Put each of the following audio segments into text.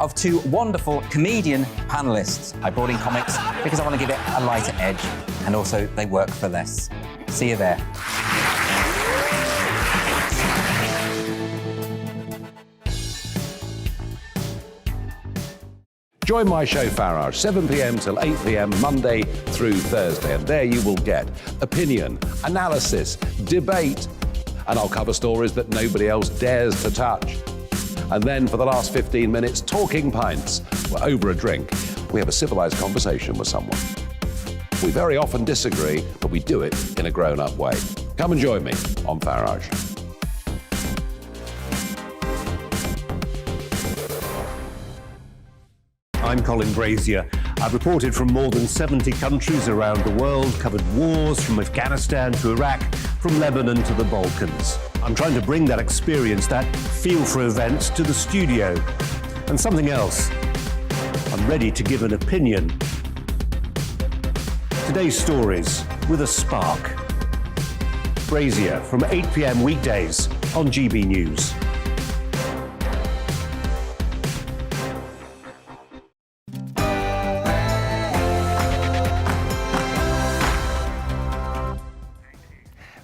of two wonderful comedian panellists. I brought in comics because I want to give it a lighter edge, and also they work for less. See you there. Join my show Farage, 7 p.m. till 8 p.m. Monday through Thursday, and there you will get opinion, analysis, debate, and I'll cover stories that nobody else dares to touch. And then for the last 15 minutes, talking pints. We're over a drink. We have a civilized conversation with someone. We very often disagree, but we do it in a grown-up way. Come and join me on Farage. I'm Colin Brazier. I've reported from more than 70 countries around the world, covered wars from Afghanistan to Iraq, from Lebanon to the Balkans. I'm trying to bring that experience, that feel for events, to the studio. And something else. I'm ready to give an opinion. Today's stories with a spark. Brazier from 8 p.m. weekdays on GB News.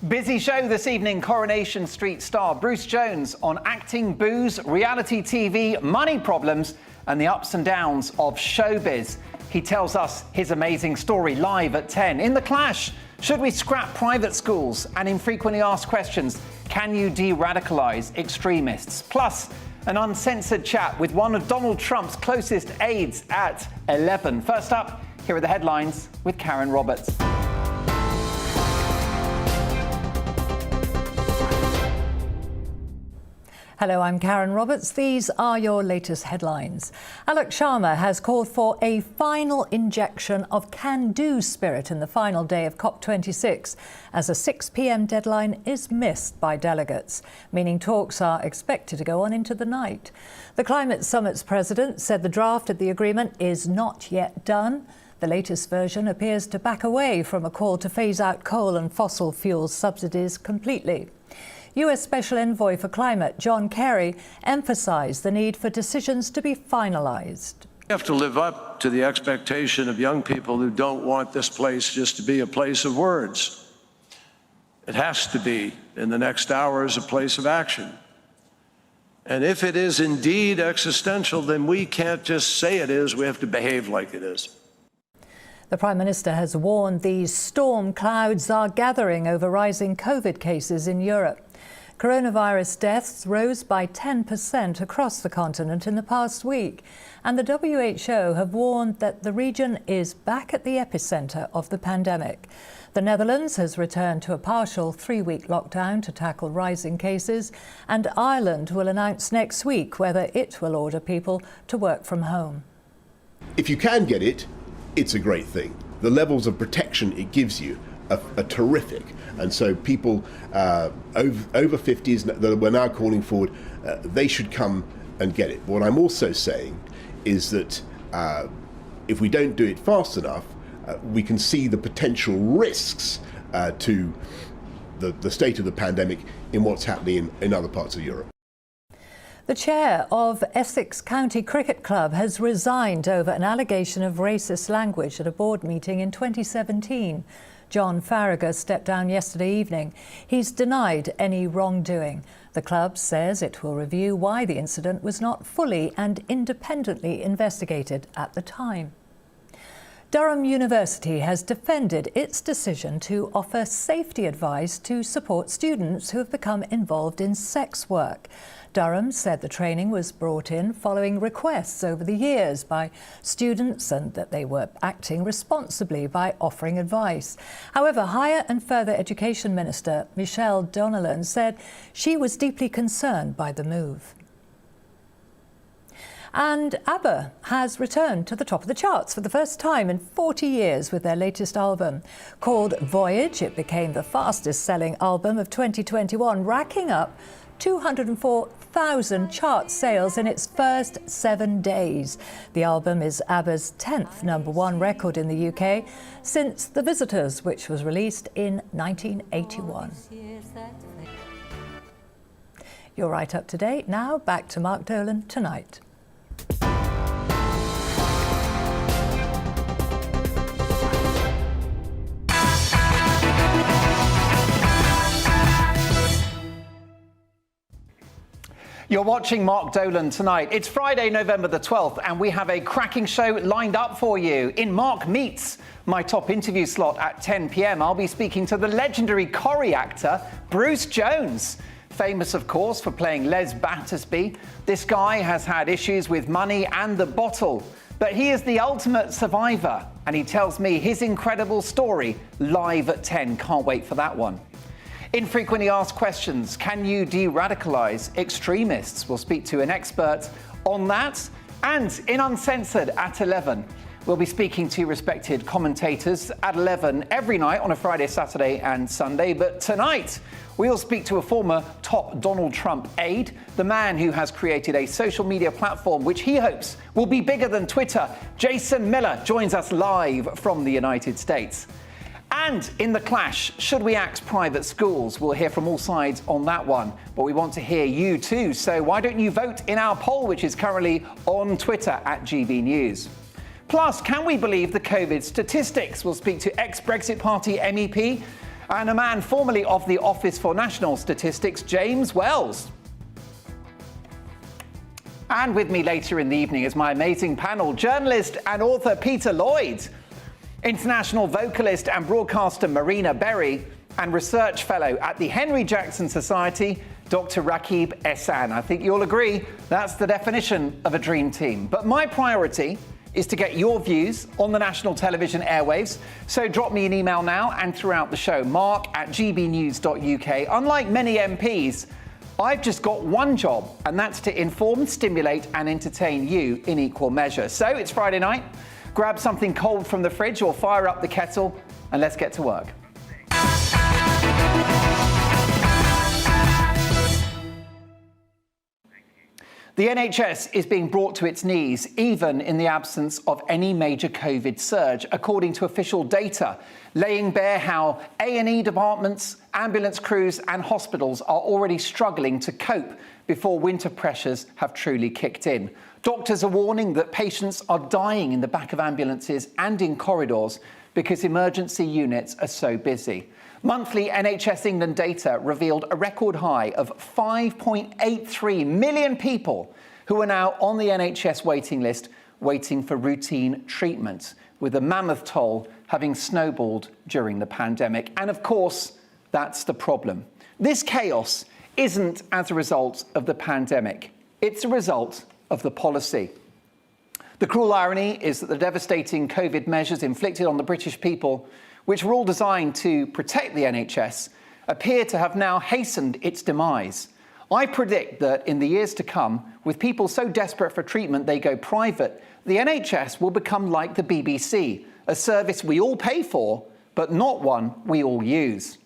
Busy show this evening. Coronation Street star Bruce Jones on acting, booze, reality TV, money problems, and the ups and downs of showbiz. He tells us his amazing story live at 10. In The Clash, should we scrap private schools? And in Frequently Asked Questions, can you de-radicalize extremists? Plus, an uncensored chat with one of Donald Trump's closest aides at 11. First up, here are the headlines with Karen Roberts. Hello, I'm Karen Roberts. These are your latest headlines. Alok Sharma has called for a final injection of can-do spirit in the final day of COP26, as a 6 p.m. deadline is missed by delegates, meaning talks are expected to go on into the night. The Climate Summit's president said the draft of the agreement is not yet done. The latest version appears to back away from a call to phase out coal and fossil fuel subsidies completely. US Special Envoy for Climate John Kerry emphasised the need for decisions to be finalised. We have to live up to the expectation of young people who don't want this place just to be a place of words. It has to be, in the next hours, a place of action. And if it is indeed existential, then we can't just say it is, we have to behave like it is. The Prime Minister has warned these storm clouds are gathering over rising COVID cases in Europe. Coronavirus deaths rose by 10% across the continent in the past week, and the WHO have warned that the region is back at the epicentre of the pandemic. The Netherlands has returned to a partial 3-week lockdown to tackle rising cases, and Ireland will announce next week whether it will order people to work from home. If you can get it, it's a great thing. The levels of protection it gives you are terrific. And so people over 50s that we're now calling forward, they should come and get it. What I'm also saying is that if we don't do it fast enough, we can see the potential risks to the state of the pandemic in what's happening in other parts of Europe. The chair of Essex County Cricket Club has resigned over an allegation of racist language at a board meeting in 2017. John Farragher stepped down yesterday evening. He's denied any wrongdoing. The club says it will review why the incident was not fully and independently investigated at the time. Durham University has defended its decision to offer safety advice to support students who have become involved in sex work. Durham said the training was brought in following requests over the years by students and that they were acting responsibly by offering advice. However, Higher and Further Education Minister Michelle Dolan said she was deeply concerned by the move. And ABBA has returned to the top of the charts for the first time in 40 years with their latest album. Called Voyage, it became the fastest-selling album of 2021, racking up 204,000 chart sales in its first 7 days. The album is ABBA's 10th #1 record in the UK since The Visitors, which was released in 1981. You're right up to date. Now back to Mark Dolan tonight. You're watching Mark Dolan tonight. It's Friday, November the 12th, and we have a cracking show lined up for you. In Mark Meets, my top interview slot at 10 p.m, I'll be speaking to the legendary Corrie actor, Bruce Jones. Famous, of course, for playing Les Battersby. This guy has had issues with money and the bottle, but he is the ultimate survivor, and he tells me his incredible story live at 10. Can't wait for that one. In Frequently Asked Questions, can you de-radicalize extremists? We'll speak to an expert on that. And in Uncensored at 11, we'll be speaking to respected commentators at 11 every night on a Friday, Saturday and Sunday. But tonight, we'll speak to a former top Donald Trump aide, the man who has created a social media platform which he hopes will be bigger than Twitter. Jason Miller joins us live from the United States. And in The Clash, should we axe private schools? We'll hear from all sides on that one, but we want to hear you too. So why don't you vote in our poll, which is currently on Twitter at GBNews. Plus, can we believe the COVID statistics? We'll speak to ex-Brexit Party MEP and a man formerly of the Office for National Statistics, James Wells. And with me later in the evening is my amazing panel, journalist and author Peter Lloyd, international vocalist and broadcaster Marina Berry, and research fellow at the Henry Jackson Society, Dr. Rakib Ehsan. I think you'll agree that's the definition of a dream team. But my priority is to get your views on the national television airwaves. So drop me an email now and throughout the show, mark@gbnews.uk. Unlike many MPs, I've just got one job, and that's to inform, stimulate and entertain you in equal measure. So it's Friday night. Grab something cold from the fridge or fire up the kettle and let's get to work. The NHS is being brought to its knees, even in the absence of any major COVID surge, according to official data, laying bare how A&E departments, ambulance crews and hospitals are already struggling to cope before winter pressures have truly kicked in. Doctors are warning that patients are dying in the back of ambulances and in corridors because emergency units are so busy. Monthly NHS England data revealed a record high of 5.83 million people who are now on the NHS waiting list waiting for routine treatment, with the mammoth toll having snowballed during the pandemic. And of course, that's the problem. This chaos isn't as a result of the pandemic. It's a result of the policy. The cruel irony is that the devastating COVID measures inflicted on the British people, which were all designed to protect the NHS, appear to have now hastened its demise. I predict that in the years to come, with people so desperate for treatment they go private, the NHS will become like the BBC, a service we all pay for, but not one we all use.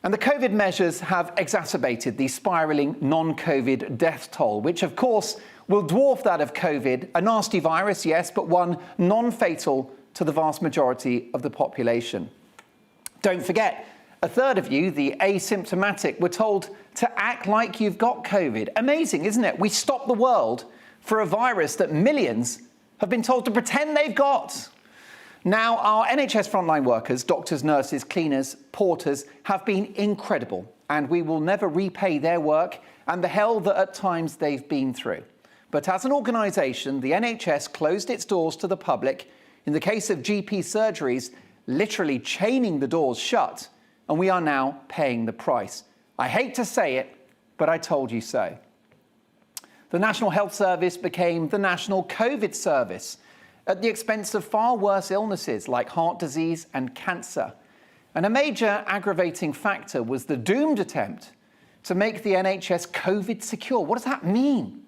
And the COVID measures have exacerbated the spiralling non-COVID death toll, which of course will dwarf that of COVID, a nasty virus, yes, but one non-fatal to the vast majority of the population. Don't forget, a third of you, the asymptomatic, were told to act like you've got COVID. Amazing, isn't it? We stopped the world for a virus that millions have been told to pretend they've got. Now, our NHS frontline workers, doctors, nurses, cleaners, porters, have been incredible, and we will never repay their work and the hell that at times they've been through. But as an organisation, the NHS closed its doors to the public, in the case of GP surgeries, literally chaining the doors shut, and we are now paying the price. I hate to say it, but I told you so. The National Health Service became the National COVID Service, at the expense of far worse illnesses like heart disease and cancer. And a major aggravating factor was the doomed attempt to make the NHS COVID secure. What does that mean?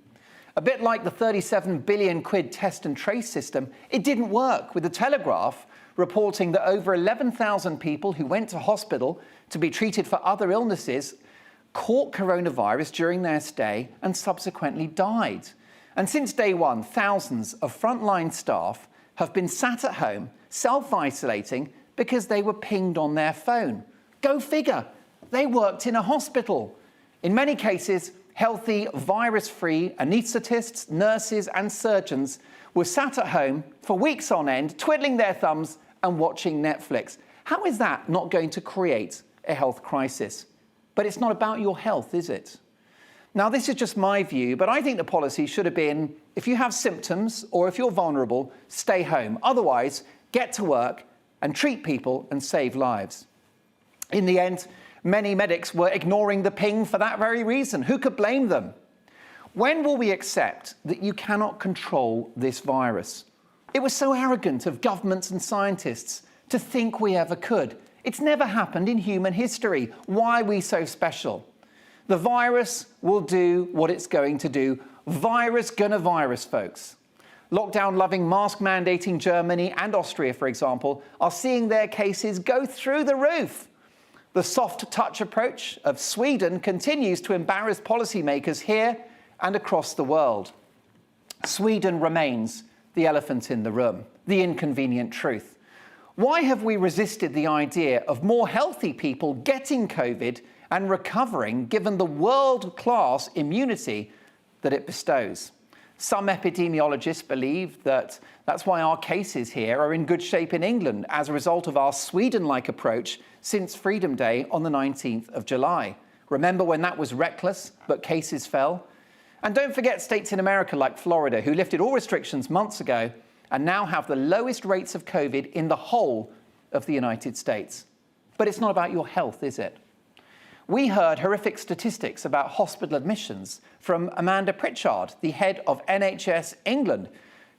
A bit like the 37 billion quid test and trace system, it didn't work, with the Telegraph reporting that over 11,000 people who went to hospital to be treated for other illnesses caught coronavirus during their stay and subsequently died. And since day one, thousands of frontline staff have been sat at home, self-isolating because they were pinged on their phone. Go figure, they worked in a hospital. In many cases, healthy, virus-free anaesthetists, nurses and surgeons were sat at home for weeks on end, twiddling their thumbs and watching Netflix. How is that not going to create a health crisis? But it's not about your health, is it? Now, this is just my view, but I think the policy should have been, if you have symptoms or if you're vulnerable, stay home. Otherwise, get to work and treat people and save lives. In the end, many medics were ignoring the ping for that very reason. Who could blame them? When will we accept that you cannot control this virus? It was so arrogant of governments and scientists to think we ever could. It's never happened in human history. Why are we so special? The virus will do what it's going to do. Virus gonna virus, folks. Lockdown-loving, mask-mandating Germany and Austria, for example, are seeing their cases go through the roof. The soft touch approach of Sweden continues to embarrass policymakers here and across the world. Sweden remains the elephant in the room, the inconvenient truth. Why have we resisted the idea of more healthy people getting COVID and recovering, given the world-class immunity that it bestows? Some epidemiologists believe that that's why our cases here are in good shape in England as a result of our Sweden-like approach since Freedom Day on the 19th of July. Remember when that was reckless, but cases fell? And don't forget states in America like Florida, who lifted all restrictions months ago and now have the lowest rates of COVID in the whole of the United States. But it's not about your health, is it? We heard horrific statistics about hospital admissions from Amanda Pritchard, the head of NHS England,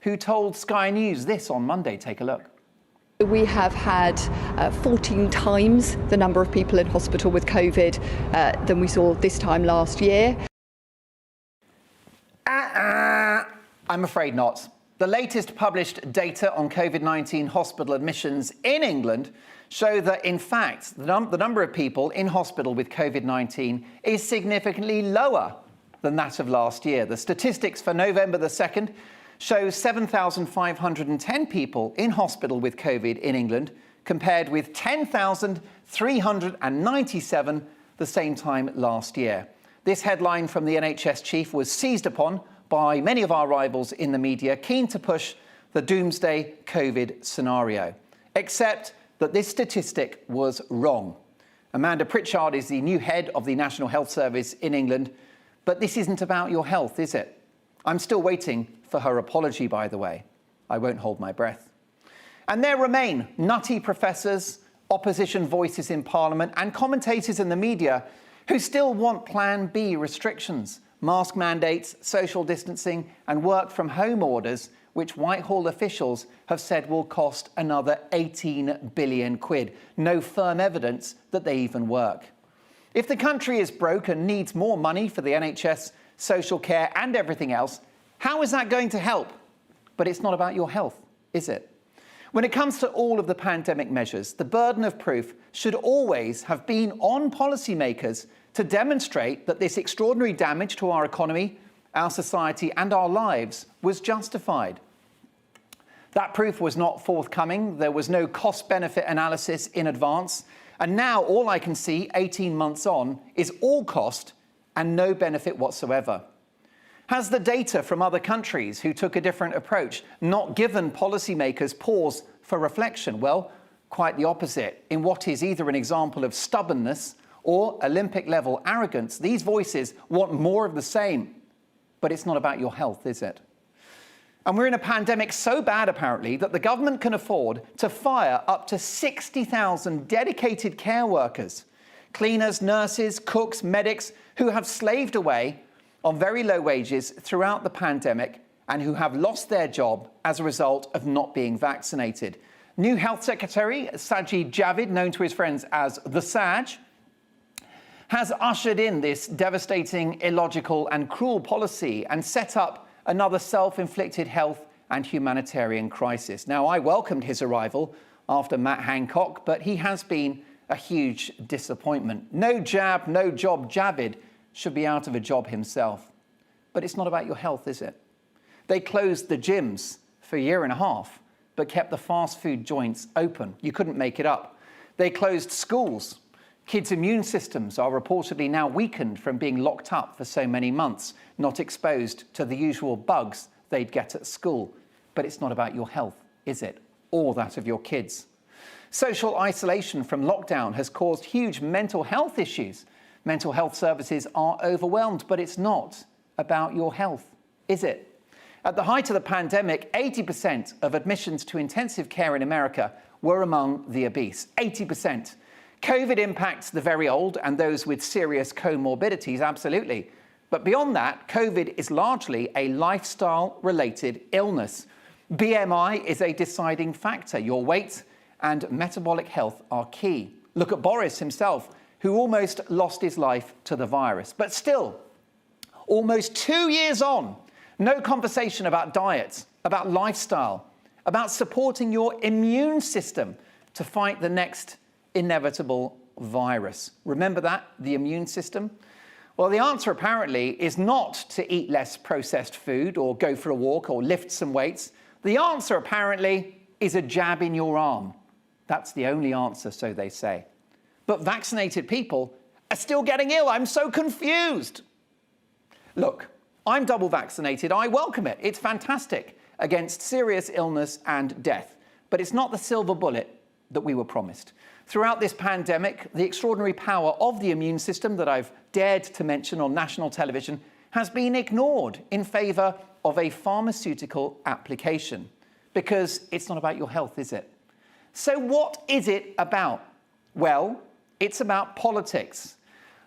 who told Sky News this on Monday. Take a look. We have had 14 times the number of people in hospital with COVID than we saw this time last year. I'm afraid not. The latest published data on COVID-19 hospital admissions in England show that, in fact, the number of people in hospital with COVID-19 is significantly lower than that of last year. The statistics for November the 2nd show 7,510 people in hospital with COVID in England, compared with 10,397 the same time last year. This headline from the NHS chief was seized upon by many of our rivals in the media, keen to push the doomsday COVID scenario. Except that this statistic was wrong. Amanda Pritchard is the new head of the National Health Service in England, but this isn't about your health, is it? I'm still waiting for her apology, by the way. I won't hold my breath. And there remain nutty professors, opposition voices in Parliament, and commentators in the media who still want Plan B restrictions, mask mandates, social distancing, and work from home orders, which Whitehall officials have said will cost another 18 billion quid. No firm evidence that they even work. If the country is broke and needs more money for the NHS, social care and everything else, how is that going to help? But it's not about your health, is it? When it comes to all of the pandemic measures, the burden of proof should always have been on policymakers to demonstrate that this extraordinary damage to our economy, our society and our lives was justified. That proof was not forthcoming. There was no cost-benefit analysis in advance. And now all I can see 18 months on is all cost and no benefit whatsoever. Has the data from other countries who took a different approach not given policymakers pause for reflection? Well, quite the opposite. In what is either an example of stubbornness or Olympic-level arrogance, these voices want more of the same. But it's not about your health, is it? And we're in a pandemic so bad, apparently, that the government can afford to fire up to 60,000 dedicated care workers, cleaners, nurses, cooks, medics, who have slaved away on very low wages throughout the pandemic and who have lost their job as a result of not being vaccinated. New Health Secretary Sajid Javid, known to his friends as the Saj, has ushered in this devastating, illogical and cruel policy and set up another self-inflicted health and humanitarian crisis. Now, I welcomed his arrival after Matt Hancock, but he has been a huge disappointment. No jab, no job Javid should be out of a job himself. But it's not about your health, is it? They closed the gyms for a year and a half, but kept the fast food joints open. You couldn't make it up. They closed schools. Kids' immune systems are reportedly now weakened from being locked up for so many months, not exposed to the usual bugs they'd get at school. But it's not about your health, is it? Or that of your kids. Social isolation from lockdown has caused huge mental health issues. Mental health services are overwhelmed, but it's not about your health, is it? At the height of the pandemic, 80% of admissions to intensive care in America were among the obese. 80%. COVID impacts the very old and those with serious comorbidities, absolutely. But beyond that, COVID is largely a lifestyle-related illness. BMI is a deciding factor. Your weight and metabolic health are key. Look at Boris himself, who almost lost his life to the virus. But still, almost 2 years on, no conversation about diet, about lifestyle, about supporting your immune system to fight the next inevitable virus. Remember that, the immune system? Well, the answer apparently is not to eat less processed food or go for a walk or lift some weights. The answer apparently is a jab in your arm. That's the only answer, so they say. But vaccinated people are still getting ill. I'm so confused. Look, I'm double vaccinated. I welcome it. It's fantastic against serious illness and death. But it's not the silver bullet that we were promised. Throughout this pandemic, the extraordinary power of the immune system that I've dared to mention on national television has been ignored in favour of a pharmaceutical application. Because it's not about your health, is it? So what is it about? Well, it's about politics.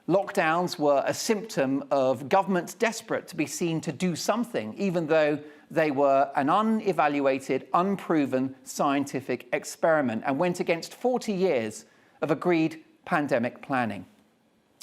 Lockdowns were a symptom of governments desperate to be seen to do something, even though they were an unevaluated, unproven scientific experiment and went against 40 years of agreed pandemic planning.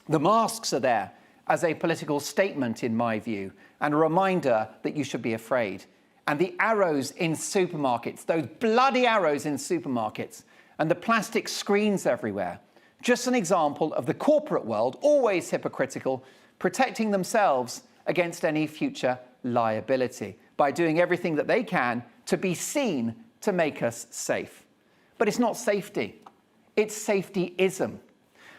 The masks are there as a political statement, in my view, and a reminder that you should be afraid. And the arrows in supermarkets, those bloody arrows in supermarkets, and the plastic screens everywhere, just an example of the corporate world, always hypocritical, protecting themselves against any future liability by doing everything that they can to be seen to make us safe. But it's not safety, it's safetyism.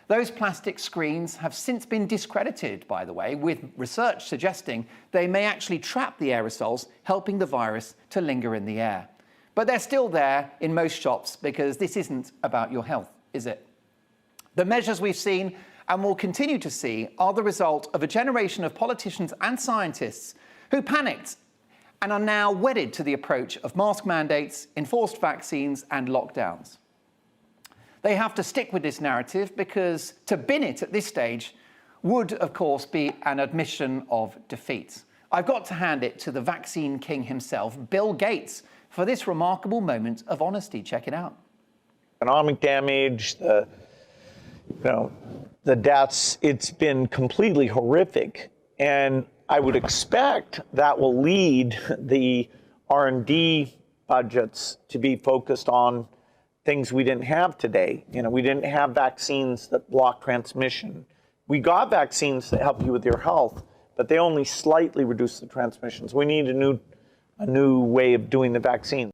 Those plastic screens have since been discredited, by the way, with research suggesting they may actually trap the aerosols, helping the virus to linger in the air. But they're still there in most shops because this isn't about your health, is it? The measures we've seen and will continue to see are the result of a generation of politicians and scientists who panicked and are now wedded to the approach of mask mandates, enforced vaccines and lockdowns. They have to stick with this narrative because to bin it at this stage would, of course, be an admission of defeat. I've got to hand it to the vaccine king himself, Bill Gates, for this remarkable moment of honesty. Check it out. Economic damage, the deaths, it's been completely horrific. And I would expect that will lead the R&D budgets to be focused on things we didn't have today. We didn't have vaccines that block transmission. We got vaccines that help you with your health, but they only slightly reduce the transmissions. We need a new way of doing the vaccine.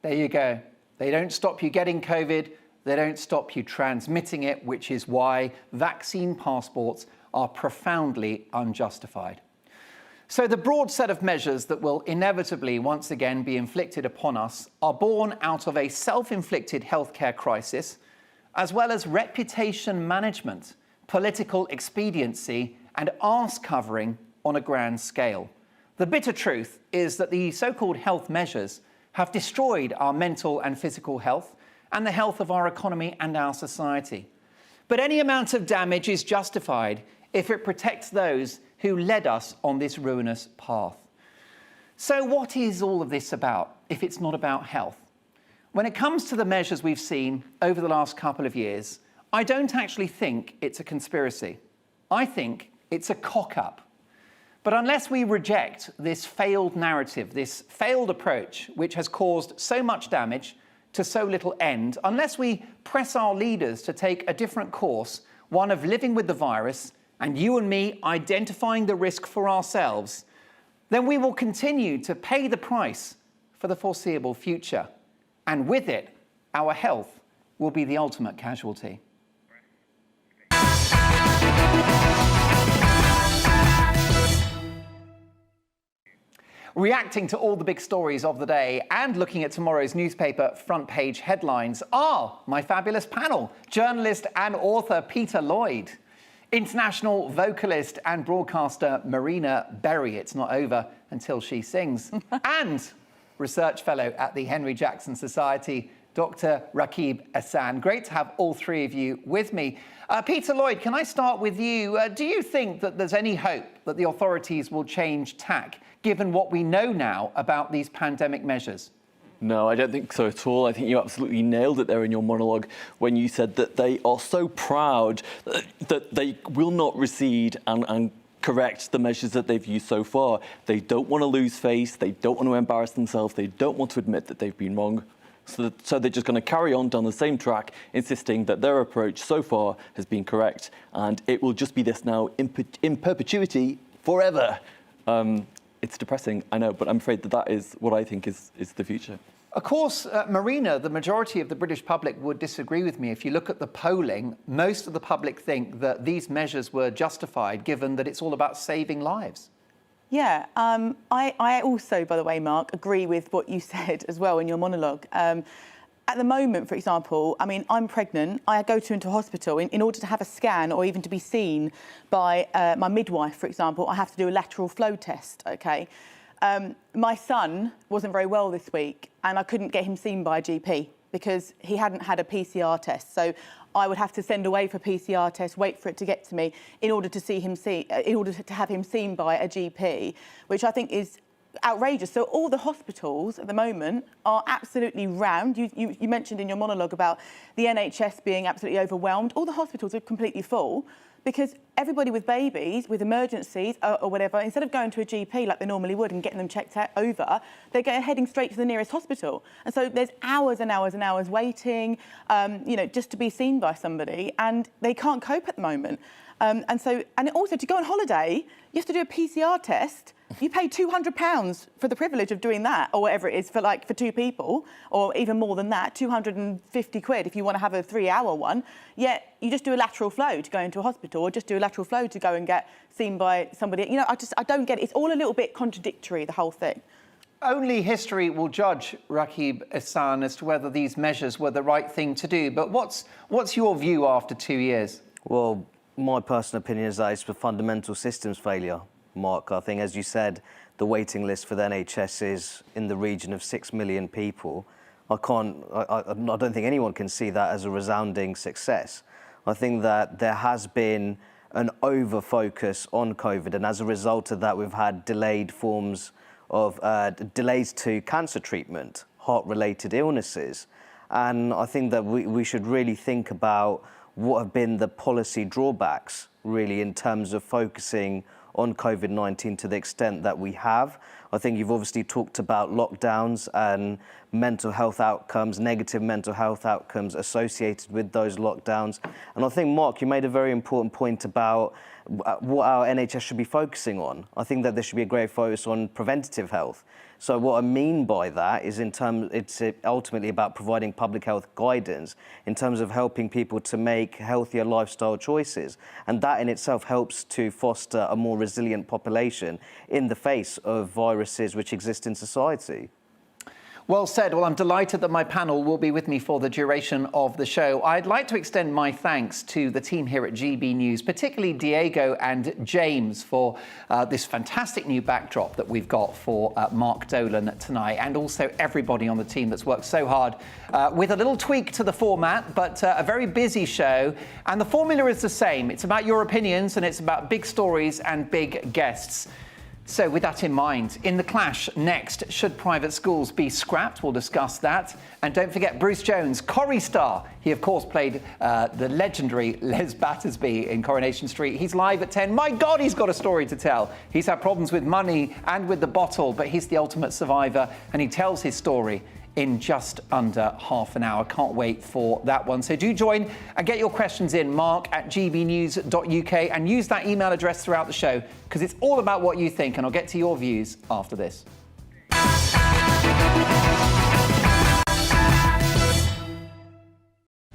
There you go. They don't stop you getting COVID. They don't stop you transmitting it, which is why vaccine passports are profoundly unjustified. So the broad set of measures that will inevitably once again be inflicted upon us are born out of a self-inflicted healthcare crisis, as well as reputation management, political expediency, and arse covering on a grand scale. The bitter truth is that the so-called health measures have destroyed our mental and physical health and the health of our economy and our society. But any amount of damage is justified if it protects those who led us on this ruinous path. So what is all of this about if it's not about health? When it comes to the measures we've seen over the last couple of years, I don't actually think it's a conspiracy. I think it's a cock-up. But unless we reject this failed narrative, this failed approach, which has caused so much damage to so little end, unless we press our leaders to take a different course, one of living with the virus, and you and me identifying the risk for ourselves, then we will continue to pay the price for the foreseeable future. And with it, our health will be the ultimate casualty. Reacting to all the big stories of the day and looking at tomorrow's newspaper front page headlines are my fabulous panel, journalist and author Peter Lloyd. International vocalist and broadcaster Marina Berry. It's not over until she sings. And research fellow at the Henry Jackson Society, Dr. Rakib Ehsan. Great to have all three of you with me. Peter Lloyd, can I start with you? Do you think that there's any hope that the authorities will change tack, given what we know now about these pandemic measures? No, I don't think so at all. I think you absolutely nailed it there in your monologue when you said that they are so proud that they will not recede and correct the measures that they've used so far. They don't want to lose face. They don't want to embarrass themselves. They don't want to admit that they've been wrong. So they're just going to carry on down the same track, insisting that their approach so far has been correct. And it will just be this now in perpetuity forever. It's depressing, I know, but I'm afraid that is what I think is the future. Of course, Marina, the majority of the British public would disagree with me. If you look at the polling, most of the public think that these measures were justified, given that it's all about saving lives. Yeah, I also, by the way, Mark, agree with what you said as well in your monologue. At the moment, for example, I mean, I'm pregnant. I go into hospital. In order to have a scan or even to be seen by my midwife, for example, I have to do a lateral flow test, OK? My son wasn't very well this week and I couldn't get him seen by a GP because he hadn't had a PCR test. So I would have to send away for a PCR test, wait for it to get to me in order to have him seen by a GP, which I think is outrageous. So all the hospitals at the moment are absolutely rammed. You mentioned in your monologue about the NHS being absolutely overwhelmed. All the hospitals are completely full because everybody with babies, with emergencies or whatever, instead of going to a GP like they normally would and getting them checked out over, they're heading straight to the nearest hospital. And so there's hours and hours and hours waiting, just to be seen by somebody, and they can't cope at the moment. And also to go on holiday, you have to do a PCR test. You pay £200 for the privilege of doing that, or whatever it is, for two people, or even more than that, 250 quid if you want to have a 3-hour one. Yet you just do a lateral flow to go into a hospital, or just do a lateral flow to go and get seen by somebody. I don't get it. It's all a little bit contradictory, the whole thing. Only history will judge, Rakib Ehsan, as to whether these measures were the right thing to do. But what's your view after 2 years? Well, my personal opinion is that it's a fundamental systems failure, Mark. I think, as you said, the waiting list for the NHS is in the region of 6 million people. I don't think anyone can see that as a resounding success. I think that there has been an over-focus on COVID, and as a result of that, we've had delayed forms of delays to cancer treatment, heart-related illnesses. And I think that we should really think about what have been the policy drawbacks, really, in terms of focusing on COVID-19 to the extent that we have. I think you've obviously talked about lockdowns and mental health outcomes, negative mental health outcomes associated with those lockdowns. And I think, Mark, you made a very important point about what our NHS should be focusing on. I think that there should be a great focus on preventative health. So what I mean by that is it's ultimately about providing public health guidance in terms of helping people to make healthier lifestyle choices. And that in itself helps to foster a more resilient population in the face of viruses which exist in society. Well said. Well, I'm delighted that my panel will be with me for the duration of the show. I'd like to extend my thanks to the team here at GB News, particularly Diego and James, for this fantastic new backdrop that we've got for Mark Dolan tonight, and also everybody on the team that's worked so hard with a little tweak to the format, but a very busy show. And the formula is the same. It's about your opinions, and it's about big stories and big guests. So with that in mind, in The Clash next, should private schools be scrapped? We'll discuss that. And don't forget Bruce Jones, Corrie star. He, of course, played the legendary Les Battersby in Coronation Street. He's live at 10. My God, he's got a story to tell. He's had problems with money and with the bottle, but he's the ultimate survivor, and he tells his story in just under half an hour. Can't wait for that one. So do join and get your questions in, mark@gbnews.uk, and use that email address throughout the show, because it's all about what you think, and I'll get to your views after this.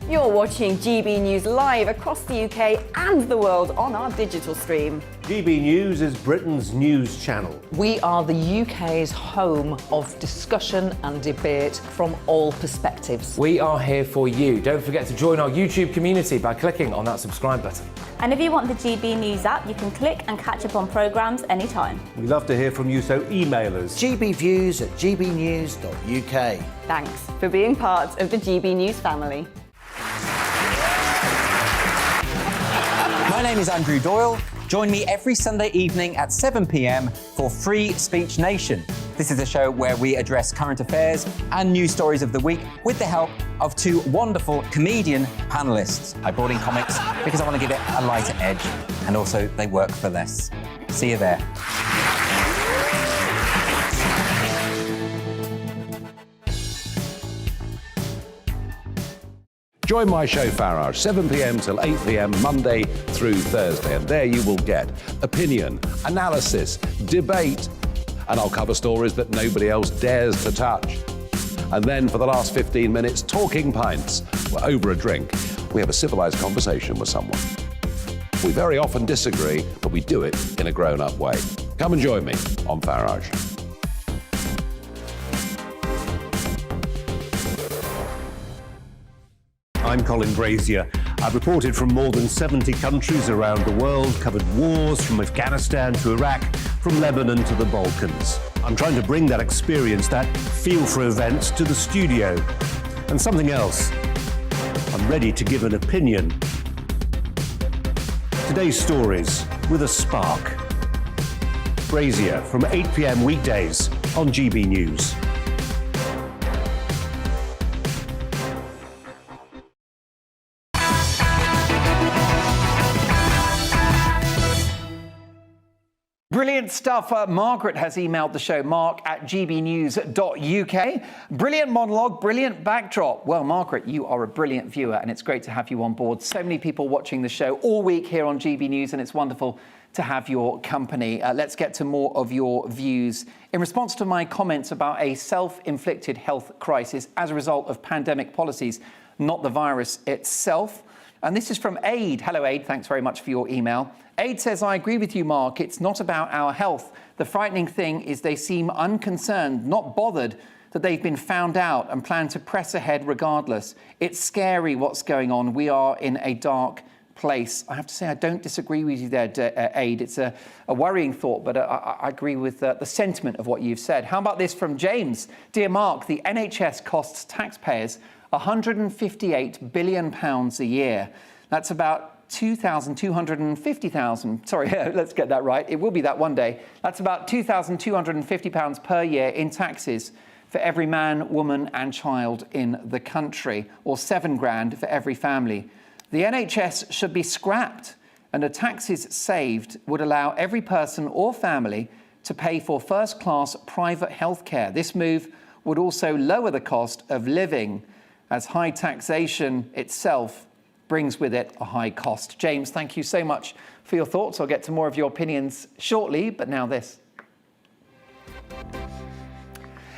You're watching GB News live across the UK and the world on our digital stream. GB News is Britain's news channel. We are the UK's home of discussion and debate from all perspectives. We are here for you. Don't forget to join our YouTube community by clicking on that subscribe button. And if you want the GB News app, you can click and catch up on programmes anytime. We love to hear from you, so email us. gbviews@gbnews.uk. Thanks for being part of the GB News family. My name is Andrew Doyle. Join me every Sunday evening at 7 p.m. for Free Speech Nation. This is a show where we address current affairs and news stories of the week with the help of two wonderful comedian panelists. I brought in comics because I want to give it a lighter edge, and also they work for less. See you there. Join my show Farage, 7 p.m. till 8 p.m. Monday through Thursday, and there you will get opinion, analysis, debate, and I'll cover stories that nobody else dares to touch. And then for the last 15 minutes, talking pints. We're over a drink. We have a civilized conversation with someone. We very often disagree, but we do it in a grown-up way. Come and join me on Farage. I'm Colin Brazier. I've reported from more than 70 countries around the world, covered wars from Afghanistan to Iraq, from Lebanon to the Balkans. I'm trying to bring that experience, that feel for events, to the studio. And something else, I'm ready to give an opinion. Today's stories with a spark. Brazier from 8 p.m. weekdays on GB News. Brilliant stuff. Margaret has emailed the show, mark@gbnews.uk. Brilliant monologue, brilliant backdrop. Well, Margaret, you are a brilliant viewer, and it's great to have you on board. So many people watching the show all week here on GB News, and it's wonderful to have your company. Let's get to more of your views. In response to my comments about a self-inflicted health crisis as a result of pandemic policies, not the virus itself. And this is from Aid. Hello, Aid. Thanks very much for your email. Aid says, I agree with you, Mark. It's not about our health. The frightening thing is they seem unconcerned, not bothered that they've been found out and plan to press ahead regardless. It's scary what's going on. We are in a dark place. I have to say, I don't disagree with you there, Aid. It's a worrying thought, but I agree with the sentiment of what you've said. How about this from James? Dear Mark, the NHS costs taxpayers £158 billion a year. That's about 2,250,000. Sorry, let's get that right. It will be that one day. That's about £2,250 per year in taxes for every man, woman and child in the country, or £7,000 for every family. The NHS should be scrapped, and the taxes saved would allow every person or family to pay for first-class private healthcare. This move would also lower the cost of living, as high taxation itself brings with it a high cost. James, thank you so much for your thoughts. I'll get to more of your opinions shortly, but now this.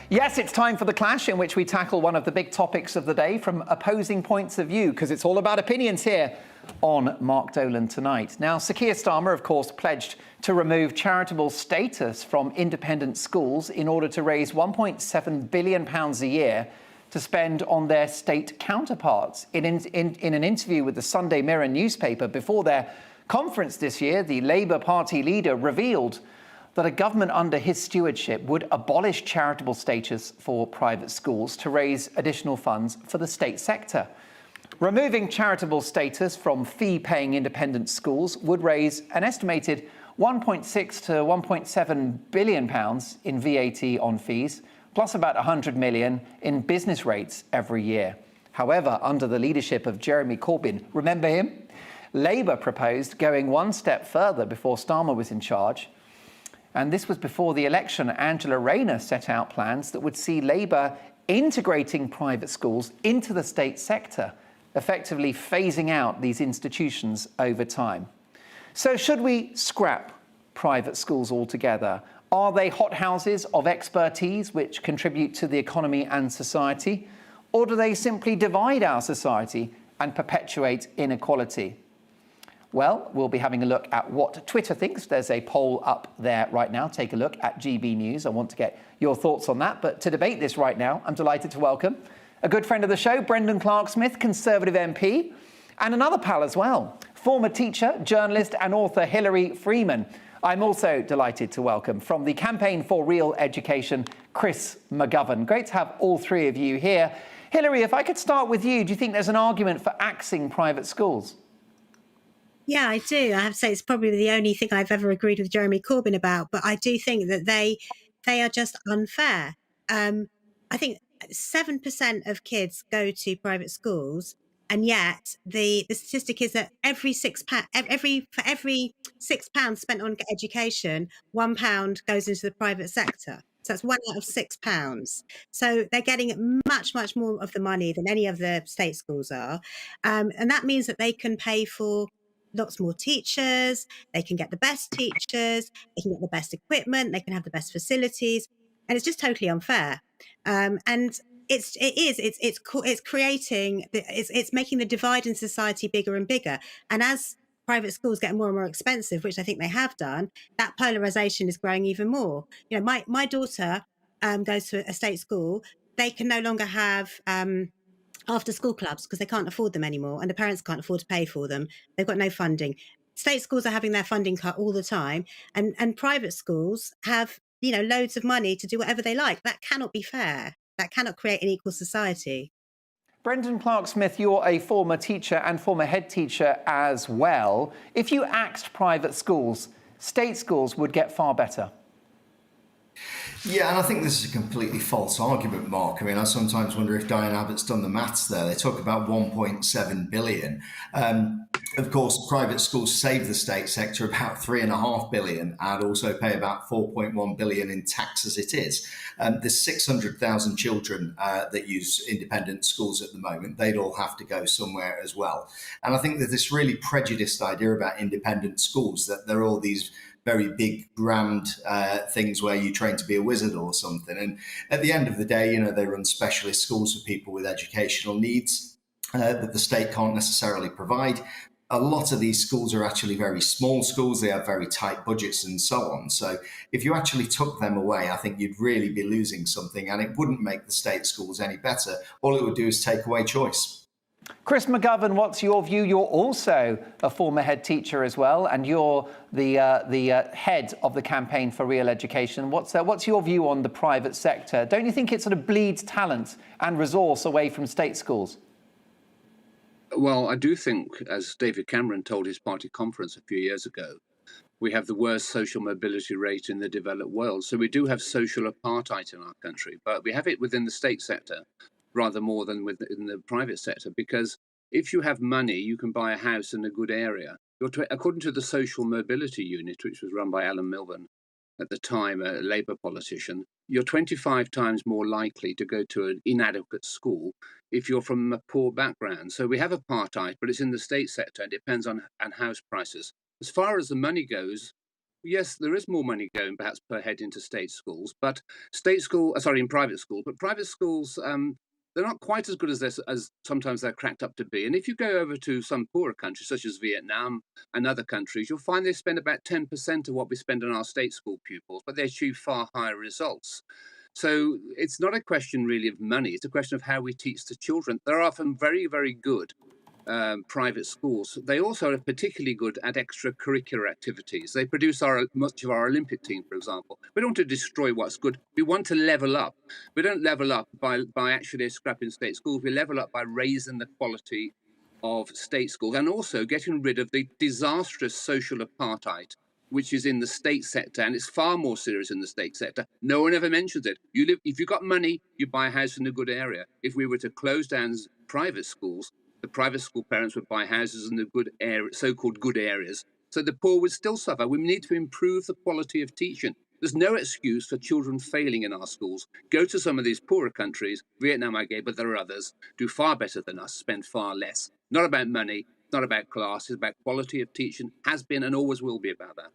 Yes, it's time for The Clash, in which we tackle one of the big topics of the day from opposing points of view, because it's all about opinions here on Mark Dolan Tonight. Now, Sir Keir Starmer, of course, pledged to remove charitable status from independent schools in order to raise £1.7 billion a year to spend on their state counterparts. In an interview with the Sunday Mirror newspaper before their conference this year, the Labour Party leader revealed that a government under his stewardship would abolish charitable status for private schools to raise additional funds for the state sector. Removing charitable status from fee-paying independent schools would raise an estimated £1.6 to £1.7 billion in VAT on fees, plus about 100 million in business rates every year. However, under the leadership of Jeremy Corbyn, remember him? Labour proposed going one step further before Starmer was in charge. And this was before the election. Angela Rayner set out plans that would see Labour integrating private schools into the state sector, effectively phasing out these institutions over time. So should we scrap private schools altogether? Are they hothouses of expertise which contribute to the economy and society? Or do they simply divide our society and perpetuate inequality? Well, we'll be having a look at what Twitter thinks. There's a poll up there right now. Take a look at GBNews. I want to get your thoughts on that. But to debate this right now, I'm delighted to welcome a good friend of the show, Brendan Clark-Smith, Conservative MP, and another pal as well, former teacher, journalist and author Hilary Freeman. I'm also delighted to welcome from the Campaign for Real Education, Chris McGovern. Great to have all three of you here. Hilary, if I could start with you, do you think there's an argument for axing private schools? Yeah, I do. I have to say it's probably the only thing I've ever agreed with Jeremy Corbyn about, but I do think that they are just unfair. I think 7% of kids go to private schools, and yet the statistic is that for every £6 spent on education, £1 goes into the private sector. So that's 1 out of £6. So they're getting much, much more of the money than any of the state schools are. And that means that they can pay for lots more teachers, they can get the best teachers, they can get the best equipment, they can have the best facilities, and it's just totally unfair. And it's making the divide in society bigger and bigger. And as private schools get more and more expensive, which I think they have done, that polarization is growing even more. You know, my daughter goes to a state school. They can no longer have after school clubs because they can't afford them anymore, and the parents can't afford to pay for them. They've got no funding. State schools are having their funding cut all the time, and private schools have, you know, loads of money to do whatever they like. That cannot be fair. That cannot create an equal society. Brendan Clark-Smith, you're a former teacher and former head teacher as well. If you axed private schools, state schools would get far better. Yeah, and I think this is a completely false argument, Mark. I mean, I sometimes wonder if Diane Abbott's done the maths there. They talk about 1.7 billion. Of course, private schools save the state sector about 3.5 billion and also pay about 4.1 billion in tax as it is. There's 600,000 children that use independent schools at the moment. They'd all have to go somewhere as well. And I think that this really prejudiced idea about independent schools, that they're all these very big, grand things where you train to be a wizard or something. And at the end of the day, you know, they run specialist schools for people with educational needs that the state can't necessarily provide. A lot of these schools are actually very small schools. They have very tight budgets and so on. So if you actually took them away, I think you'd really be losing something, and it wouldn't make the state schools any better. All it would do is take away choice. Chris McGovern, what's your view? You're also a former head teacher as well, and you're the head of the Campaign for Real Education. What's your view on the private sector? Don't you think it sort of bleeds talent and resource away from state schools? Well, I do think, as David Cameron told his party conference a few years ago, we have the worst social mobility rate in the developed world. So we do have social apartheid in our country, but we have it within the state sector rather more than within the private sector, because if you have money, you can buy a house in a good area. According to the Social Mobility Unit, which was run by Alan Milburn at the time, a Labour politician, you're 25 times more likely to go to an inadequate school if you're from a poor background. So we have apartheid, but it's in the state sector and depends on house prices. As far as the money goes, yes, there is more money going perhaps per head into state schools, but in private schools. But private schools, they're not quite as good as sometimes they're cracked up to be. And if you go over to some poorer countries, such as Vietnam and other countries, you'll find they spend about 10% of what we spend on our state school pupils, but they achieve far higher results. So it's not a question really of money. It's a question of how we teach the children. There are some very, very good private schools. They also are particularly good at extracurricular activities. They produce much of our Olympic team, for example. We don't want to destroy what's good. We want to level up. We don't level up by actually scrapping state schools. We level up by raising the quality of state schools and also getting rid of the disastrous social apartheid which is in the state sector, and it's far more serious in the state sector. No one ever mentions it. If you've got money, you buy a house in a good area. If we were to close down private schools, the private school parents would buy houses in the good area, so-called good areas. So the poor would still suffer. We need to improve the quality of teaching. There's no excuse for children failing in our schools. Go to some of these poorer countries, Vietnam I gave, but there are others, do far better than us, spend far less. Not about money, not about class, it's about quality of teaching, has been and always will be about that.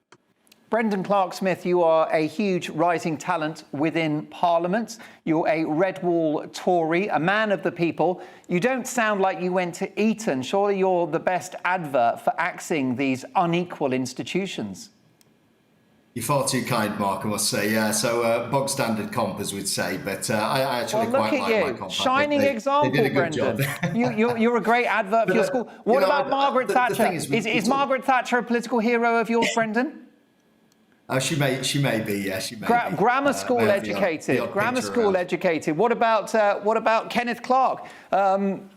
Brendan Clark-Smith, you are a huge rising talent within Parliament. You're a Red Wall Tory, a man of the people. You don't sound like you went to Eton. Surely you're the best advert for axing these unequal institutions. You're far too kind, Mark, I must say. Yeah, so bog standard comp, as we'd say, but I actually quite like my comp. Shining example, they did a good Brendan. job. You're a great advert for your school. What about Margaret Thatcher? The thing is Margaret Thatcher a political hero of yours, Brendan? She may be, yeah, she may be. Grammar school educated. Grammar school educated. What about Kenneth Clarke?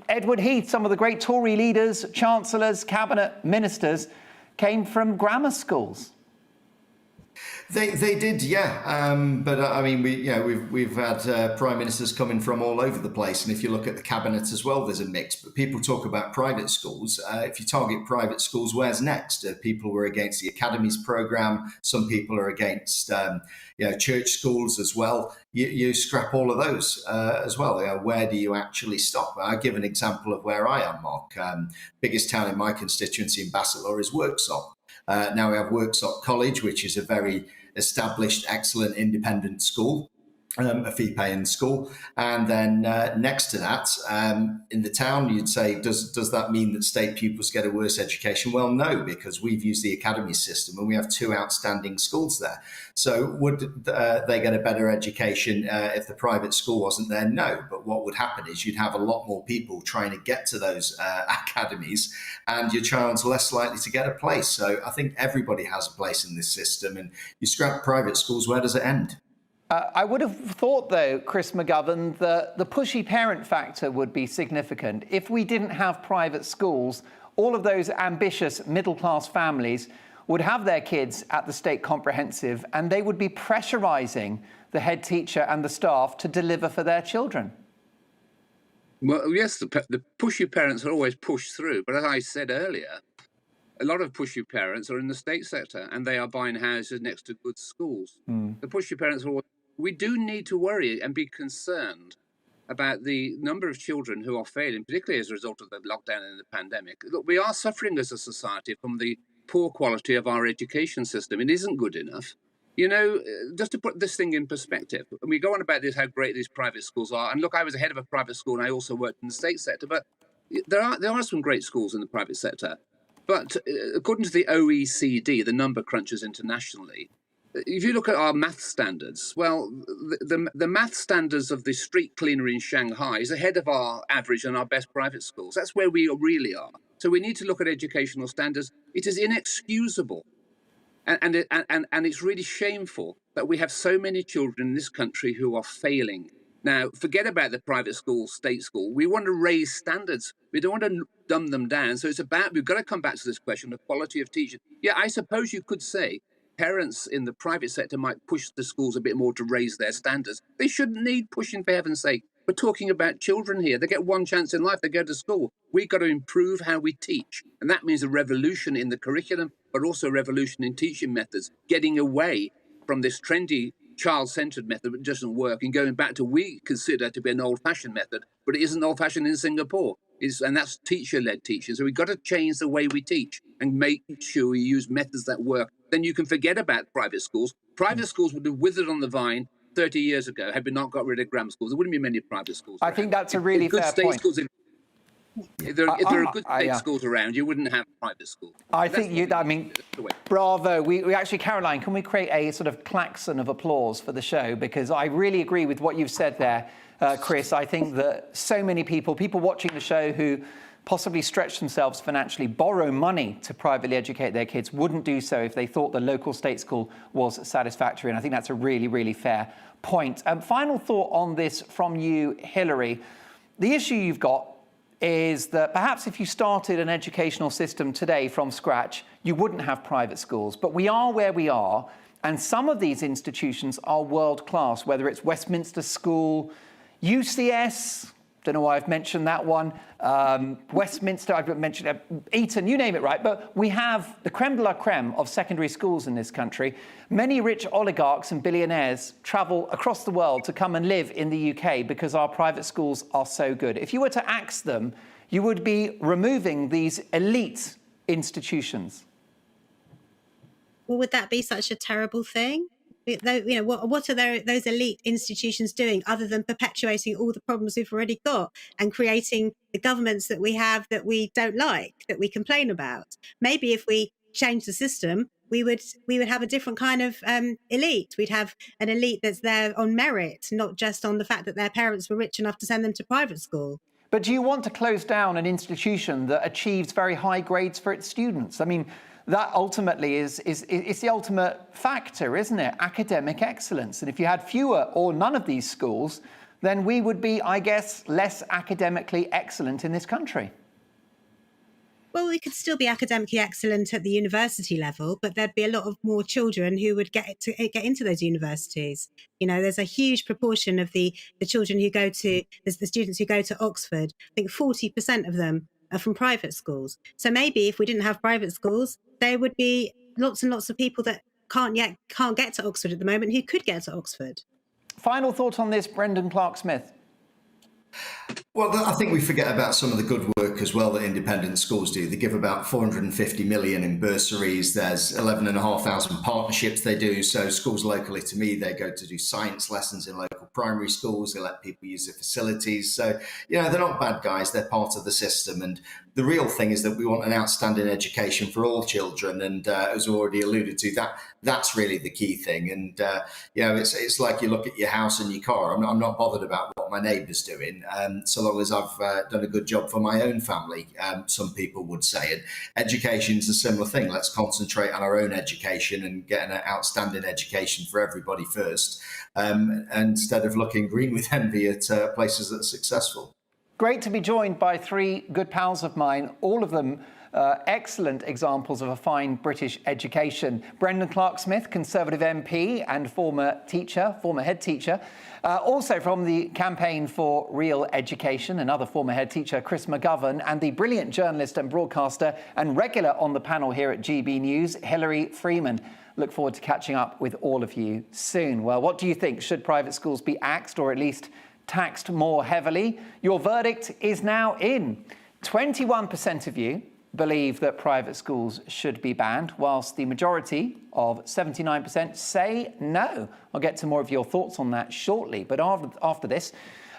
Edward Heath, some of the great Tory leaders, chancellors, cabinet ministers came from grammar schools. They did, yeah. But I mean, we've had prime ministers coming from all over the place, and if you look at the cabinet as well, there's a mix. But people talk about private schools. If you target private schools, where's next? People were against the academies program. Some people are against, church schools as well. You scrap all of those as well. Where do you actually stop? I'll give an example of where I am, Mark. Biggest town in my constituency in Bassetlaw is Worksop. Now we have Worksop College, which is a very established, excellent independent school, a fee-paying school. And then next to that, in the town, you'd say, does that mean that state pupils get a worse education? Well, no, because we've used the academy system and we have two outstanding schools there. So would they get a better education if the private school wasn't there? No. But what would happen is you'd have a lot more people trying to get to those academies, and your child's less likely to get a place. So I think everybody has a place in this system, and you scrap private schools, where does it end? I would have thought, though, Chris McGovern, that the pushy parent factor would be significant. If we didn't have private schools, all of those ambitious middle-class families would have their kids at the state comprehensive, and they would be pressurising the head teacher and the staff to deliver for their children. Well, yes, the pushy parents are always pushed through. But as I said earlier, a lot of pushy parents are in the state sector, and they are buying houses next to good schools. The pushy parents are always... We do need to worry and be concerned about the number of children who are failing, particularly as a result of the lockdown and the pandemic. Look, we are suffering as a society from the poor quality of our education system. It isn't good enough. You know, just to put this thing in perspective, we go on about this, how great these private schools are. And look, I was the head of a private school and I also worked in the state sector, but there are some great schools in the private sector. But according to the OECD, the number crunchers internationally, if you look at our math standards, well, the math standards of the street cleaner in Shanghai is ahead of our average and our best private schools. That's where we really are. So we need to look at educational standards. It is inexcusable. And it's really shameful that we have so many children in this country who are failing. Now, forget about the private school, state school. We want to raise standards. We don't want to dumb them down. So we've got to come back to this question of quality of teaching. Yeah, I suppose you could say parents in the private sector might push the schools a bit more to raise their standards. They shouldn't need pushing, for heaven's sake. We're talking about children here. They get one chance in life. They go to school. We've got to improve how we teach. And that means a revolution in the curriculum, but also a revolution in teaching methods, getting away from this trendy child-centered method that doesn't work and going back to we consider to be an old-fashioned method, but it isn't old-fashioned in Singapore. And that's teacher-led teaching. So we've got to change the way we teach and make sure we use methods that work. Then you can forget about private schools. Private schools would have withered on the vine 30 years ago had we not got rid of grammar schools. There wouldn't be many private schools. I think that's a really fair point. If there are good state schools around, you wouldn't have private schools. Bravo. We actually, Caroline, can we create a sort of klaxon of applause for the show? Because I really agree with what you've said there, Chris. I think that so many people watching the show who possibly stretch themselves financially, borrow money to privately educate their kids, wouldn't do so if they thought the local state school was satisfactory. And I think that's a really, really fair point. Final thought on this from you, Hilary. The issue you've got is that perhaps if you started an educational system today from scratch, you wouldn't have private schools. But we are where we are, and some of these institutions are world-class, whether it's Westminster School, UCS, don't know why I've mentioned that one, Westminster, I've mentioned Eton, you name it, right? But we have the creme de la creme of secondary schools in this country. Many rich oligarchs and billionaires travel across the world to come and live in the UK because our private schools are so good. If you were to axe them, you would be removing these elite institutions. well, would that be such a terrible thing? What are those elite institutions doing other than perpetuating all the problems we've already got and creating the governments that we have that we don't like, that we complain about? Maybe if we change the system, we would have a different kind of elite. We'd have an elite that's there on merit, not just on the fact that their parents were rich enough to send them to private school. But do you want to close down an institution that achieves very high grades for its students? I mean, that ultimately is the ultimate factor, isn't it? Academic excellence. And if you had fewer or none of these schools, then we would be, I guess, less academically excellent in this country. Well, we could still be academically excellent at the university level, but there'd be a lot of more children who would get into those universities. You know, there's a huge proportion of the children who go to, there's the students who go to Oxford. I think 40% of them are from private schools. So maybe if we didn't have private schools, there would be lots and lots of people that can't get to Oxford at the moment who could get to Oxford. Final thoughts on this, Brendan Clark-Smith? Well, I think we forget about some of the good work as well that independent schools do. They give about 450 million in bursaries. There's 11,500 partnerships they do. So schools locally to me, they go to do science lessons in local primary schools. They let people use the facilities. So, you know, they're not bad guys. They're part of the system. And the real thing is that we want an outstanding education for all children. And as already alluded to, that's really the key thing. And, you know, it's like you look at your house and your car. I'm not bothered about what my neighbour's doing, so long as I've done a good job for my own family, some people would say. And education is a similar thing. Let's concentrate on our own education and get an outstanding education for everybody first, instead of looking green with envy at places that are successful. Great to be joined by three good pals of mine, all of them excellent examples of a fine British education. Brendan Clark-Smith, Conservative MP and former head teacher. Also from the Campaign for Real Education, another former head teacher, Chris McGovern, and the brilliant journalist and broadcaster and regular on the panel here at GB News, Hilary Freeman. Look forward to catching up with all of you soon. Well, what do you think? Should private schools be axed or at least taxed more heavily? Your verdict is now in. 21% of you believe that private schools should be banned, whilst the majority of 79% say no. I'll get to more of your thoughts on that shortly. But after this,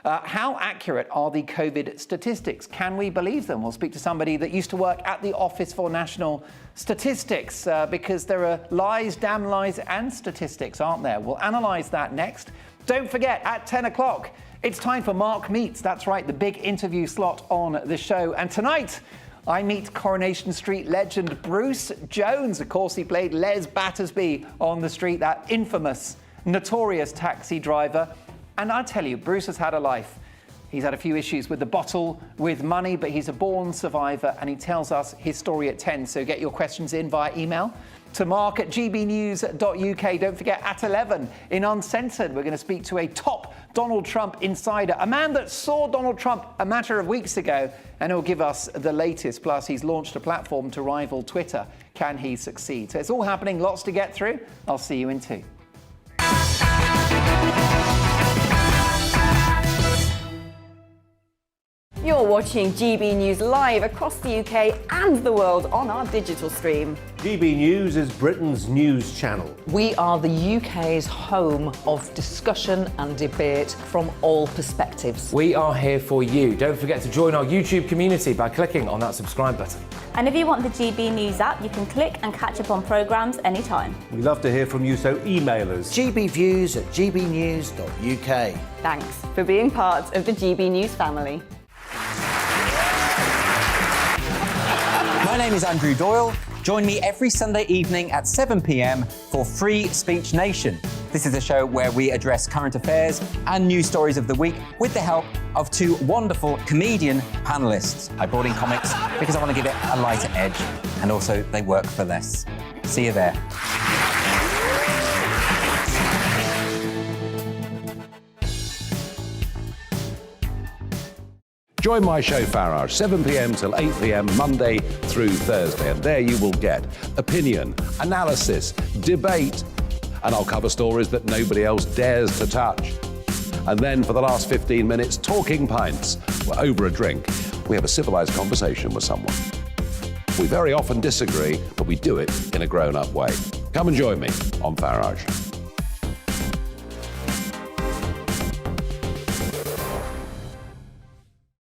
how accurate are the COVID statistics? Can we believe them? We'll speak to somebody that used to work at the Office for National Statistics, because there are lies, damn lies, and statistics, aren't there? We'll analyse that next. Don't forget, at 10 o'clock, it's time for Mark Meets. That's right, the big interview slot on the show. And tonight, I meet Coronation Street legend Bruce Jones. Of course, he played Les Battersby on The Street, that infamous, notorious taxi driver. And I tell you, Bruce has had a life. He's had a few issues with the bottle, with money, but he's a born survivor, and he tells us his story at 10. So get your questions in via email to mark@gbnews.uk. Don't forget, at 11, in Uncensored, we're going to speak to a top Donald Trump insider, a man that saw Donald Trump a matter of weeks ago, and he'll give us the latest. Plus, he's launched a platform to rival Twitter. Can he succeed? So it's all happening, lots to get through. I'll see you in 2. You're watching GB News live across the UK and the world on our digital stream. GB News is Britain's news channel. We are the UK's home of discussion and debate from all perspectives. We are here for you. Don't forget to join our YouTube community by clicking on that subscribe button. And if you want the GB News app, you can click and catch up on programmes anytime. We love to hear from you, so email us. gbviews@gbnews.uk. Thanks for being part of the GB News family. My name is Andrew Doyle. Join me every Sunday evening at 7 p.m. for Free Speech Nation. This is a show where we address current affairs and news stories of the week with the help of two wonderful comedian panellists. I brought in comics because I want to give it a lighter edge, and also they work for less. See you there. Join my show Farage, 7 p.m. till 8 p.m. Monday through Thursday. And there you will get opinion, analysis, debate, and I'll cover stories that nobody else dares to touch. And then for the last 15 minutes, talking pints. We're over a drink. We have a civilized conversation with someone. We very often disagree, but we do it in a grown-up way. Come and join me on Farage.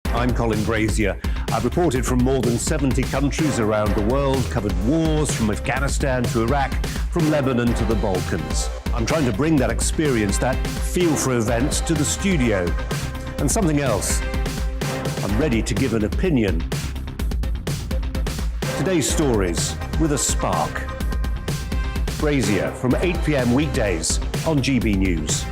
I'm Colin Brazier. I've reported from more than 70 countries around the world, covered wars from Afghanistan to Iraq, from Lebanon to the Balkans. I'm trying to bring that experience, that feel for events, to the studio. And something else, I'm ready to give an opinion. Today's stories with a spark. Brazier from 8 p.m. weekdays on GB News.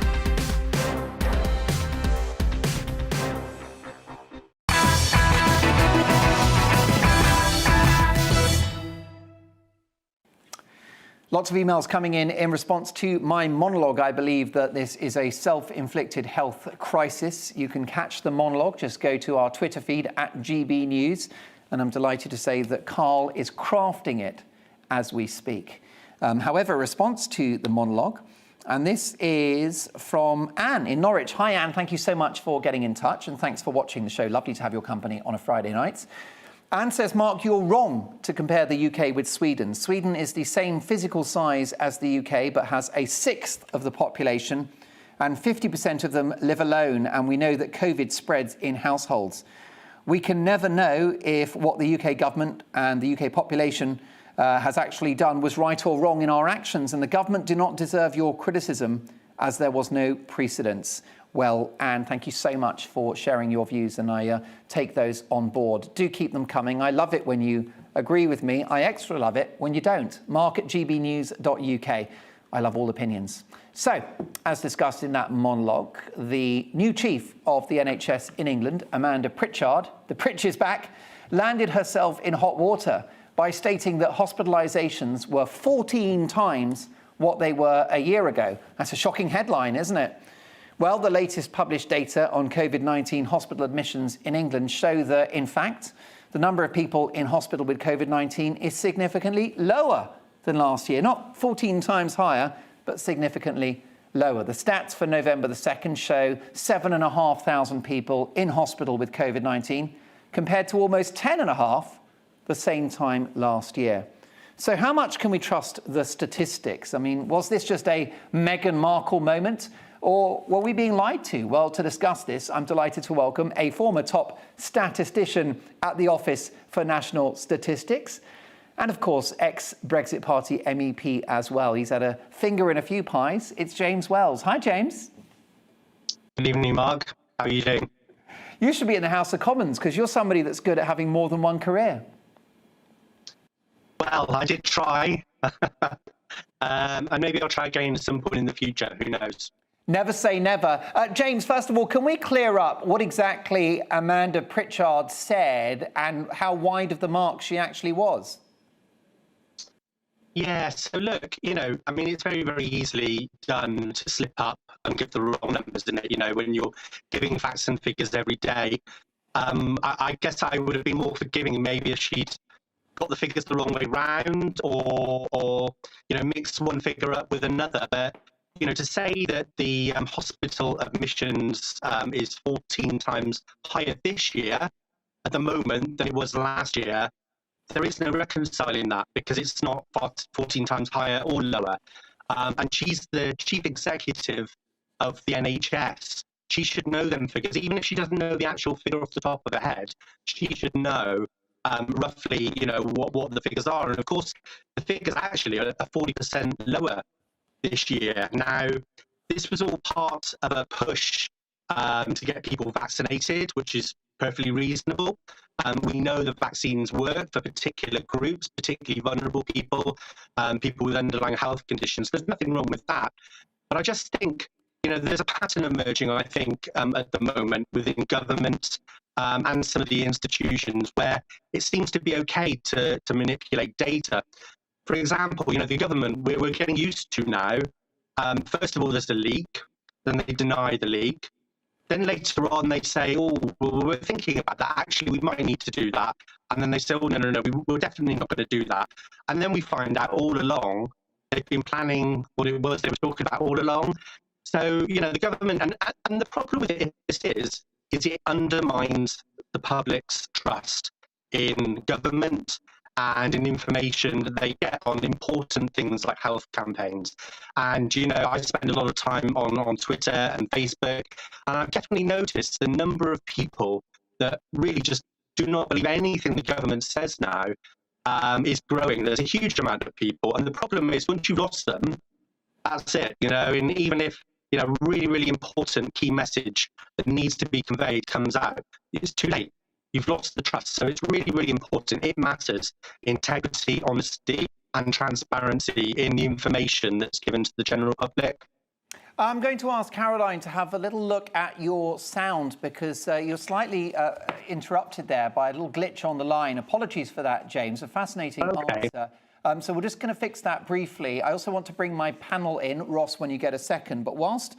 Lots of emails coming in response to my monologue. I believe that this is a self-inflicted health crisis. You can catch the monologue. Just go to our Twitter feed at GB News. And I'm delighted to say that Carl is crafting it as we speak. However, a response to the monologue, and this is from Anne in Norwich. Hi, Anne. Thank you so much for getting in touch, and thanks for watching the show. Lovely to have your company on a Friday night. Anne says, Mark, you're wrong to compare the UK with Sweden. Sweden is the same physical size as the UK, but has a sixth of the population, and 50% of them live alone, and we know that COVID spreads in households. We can never know if what the UK government and the UK population has actually done was right or wrong in our actions, and the government do not deserve your criticism as there was no precedence. Well, Anne, thank you so much for sharing your views, and I take those on board. Do keep them coming. I love it when you agree with me. I extra love it when you don't. mark@gbnews.uk. I love all opinions. So, as discussed in that monologue, the new chief of the NHS in England, Amanda Pritchard, the Pritch is back, landed herself in hot water by stating that hospitalisations were 14 times what they were a year ago. That's a shocking headline, isn't it? Well, the latest published data on COVID-19 hospital admissions in England show that, in fact, the number of people in hospital with COVID-19 is significantly lower than last year. Not 14 times higher, but significantly lower. The stats for November the 2nd show 7,500 people in hospital with COVID-19, compared to almost 10,500 the same time last year. So how much can we trust the statistics? I mean, was this just a Meghan Markle moment? Or were we being lied to? Well, to discuss this, I'm delighted to welcome a former top statistician at the Office for National Statistics, and of course, ex-Brexit Party MEP as well. He's had a finger in a few pies. It's James Wells. Hi, James. Good evening, Mark. How are you doing? You should be in the House of Commons because you're somebody that's good at having more than one career. Well, I did try. And maybe I'll try again at some point in the future. Who knows? Never say never. James, first of all, can we clear up what exactly Amanda Pritchard said and how wide of the mark she actually was? Yeah, so look, I mean, it's very, very easily done to slip up and give the wrong numbers, isn't it? When you're giving facts and figures every day. I guess I would have been more forgiving maybe if she'd got the figures the wrong way round or mixed one figure up with another. But to say that the hospital admissions is 14 times higher this year at the moment than it was last year, there is no reconciling that because it's not 14 times higher or lower. And she's the chief executive of the NHS. She should know them figures. Even if she doesn't know the actual figure off the top of her head, she should know roughly, what the figures are. And of course, the figures actually are 40% lower this year. Now, this was all part of a push to get people vaccinated, which is perfectly reasonable. We know that vaccines work for particular groups, particularly vulnerable people, people with underlying health conditions. There's nothing wrong with that. But I just think, there's a pattern emerging, I think, at the moment within government and some of the institutions where it seems to be okay to manipulate data. For example, the government, we're getting used to now, first of all, there's a leak, then they deny the leak. Then later on, they say, oh, well, we're thinking about that. Actually, we might need to do that. And then they say, oh, no, we're definitely not going to do that. And then we find out all along, they've been planning what it was they were talking about all along. So, the government, and the problem with it is it undermines the public's trust in government and in information that they get on important things like health campaigns. And, you know, I spend a lot of time on Twitter and Facebook, and I've definitely noticed the number of people that really just do not believe anything the government says now is growing. There's a huge amount of people, and the problem is once you've lost them, that's it, you know, and even if, you know, really, really important key message that needs to be conveyed comes out, it's too late. You've lost the trust. So it's really, really important. It matters. Integrity, honesty, and transparency in the information that's given to the general public. I'm going to ask Caroline to have a little look at your sound because you're slightly interrupted there by a little glitch on the line. Apologies for that, James. A fascinating answer. So we're just going to fix that briefly. I also want to bring my panel in, Ross, when you get a second. But whilst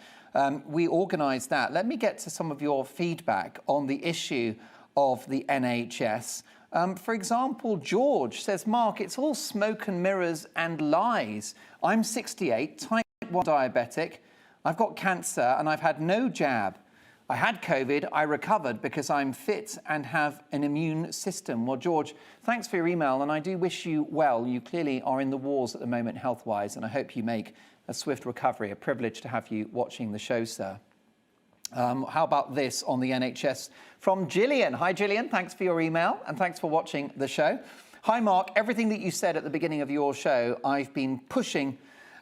we organise that, let me get to some of your feedback on the issue of the NHS. For example, George says, Mark, it's all smoke and mirrors and lies. I'm 68, type 1 diabetic. I've got cancer and I've had no jab. I had COVID, I recovered because I'm fit and have an immune system. Well, George, thanks for your email, and I do wish you well. You clearly are in the wars at the moment health-wise, and I hope you make a swift recovery. A privilege to have you watching the show, sir. How about this on the NHS from Gillian? Hi, Gillian. Thanks for your email and thanks for watching the show. Hi, Mark. Everything that you said at the beginning of your show, I've been pushing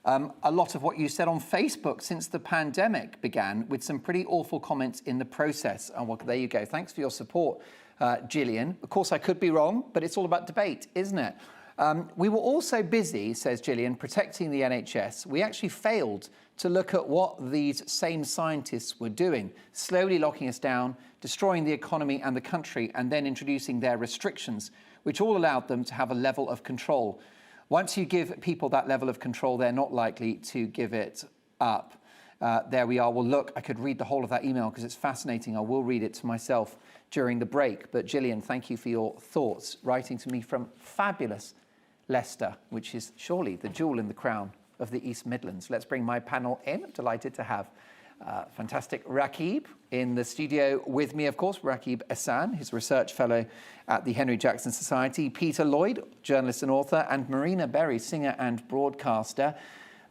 a lot of what you said on Facebook since the pandemic began, with some pretty awful comments in the process. And well, there you go. Thanks for your support, Gillian. Of course, I could be wrong, but it's all about debate, isn't it? We were also busy, says Gillian, protecting the NHS. We actually failed to look at what these same scientists were doing, slowly locking us down, destroying the economy and the country, and then introducing their restrictions, which all allowed them to have a level of control. Once you give people that level of control, they're not likely to give it up. There we are. Well, look, I could read the whole of that email because it's fascinating. I will read it to myself during the break. But Gillian, thank you for your thoughts, writing to me from fabulous Leicester, which is surely the jewel in the crown of the East Midlands. Let's bring my panel in. I'm delighted to have fantastic Rakib in the studio with me, of course. Rakib Ehsan, his research fellow at the Henry Jackson Society. Peter Lloyd, journalist and author, and Marina Berry, singer and broadcaster.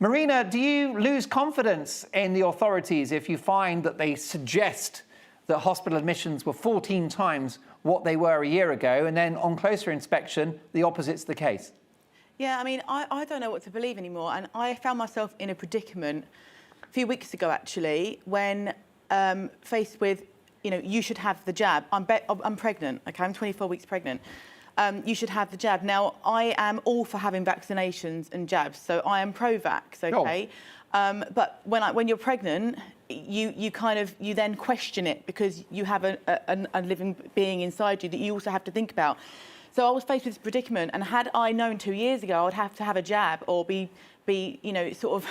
Marina, do you lose confidence in the authorities if you find that they suggest that hospital admissions were 14 times what they were a year ago, and then on closer inspection, the opposite's the case? Yeah, I mean, I don't know what to believe anymore. And I found myself in a predicament a few weeks ago, actually, when faced with, you know, you should have the jab. I'm pregnant, OK? I'm 24 weeks pregnant. You should have the jab. Now, I am all for having vaccinations and jabs, so I am pro-vax, OK? Oh. But when you're pregnant, you then question it because you have a living being inside you that you also have to think about. So I was faced with this predicament, and had I known 2 years ago I'd have to have a jab or be you know, sort of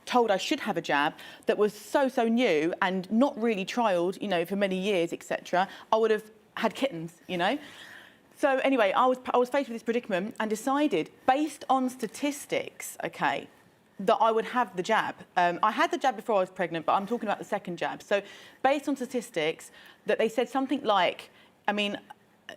told I should have a jab that was so new and not really trialled, you know, for many years, etc., I would have had kittens, you know. So anyway, I was faced with this predicament and decided, based on statistics, okay, that I would have the jab. I had the jab before I was pregnant, but I'm talking about the second jab. So based on statistics, that they said something like, I mean,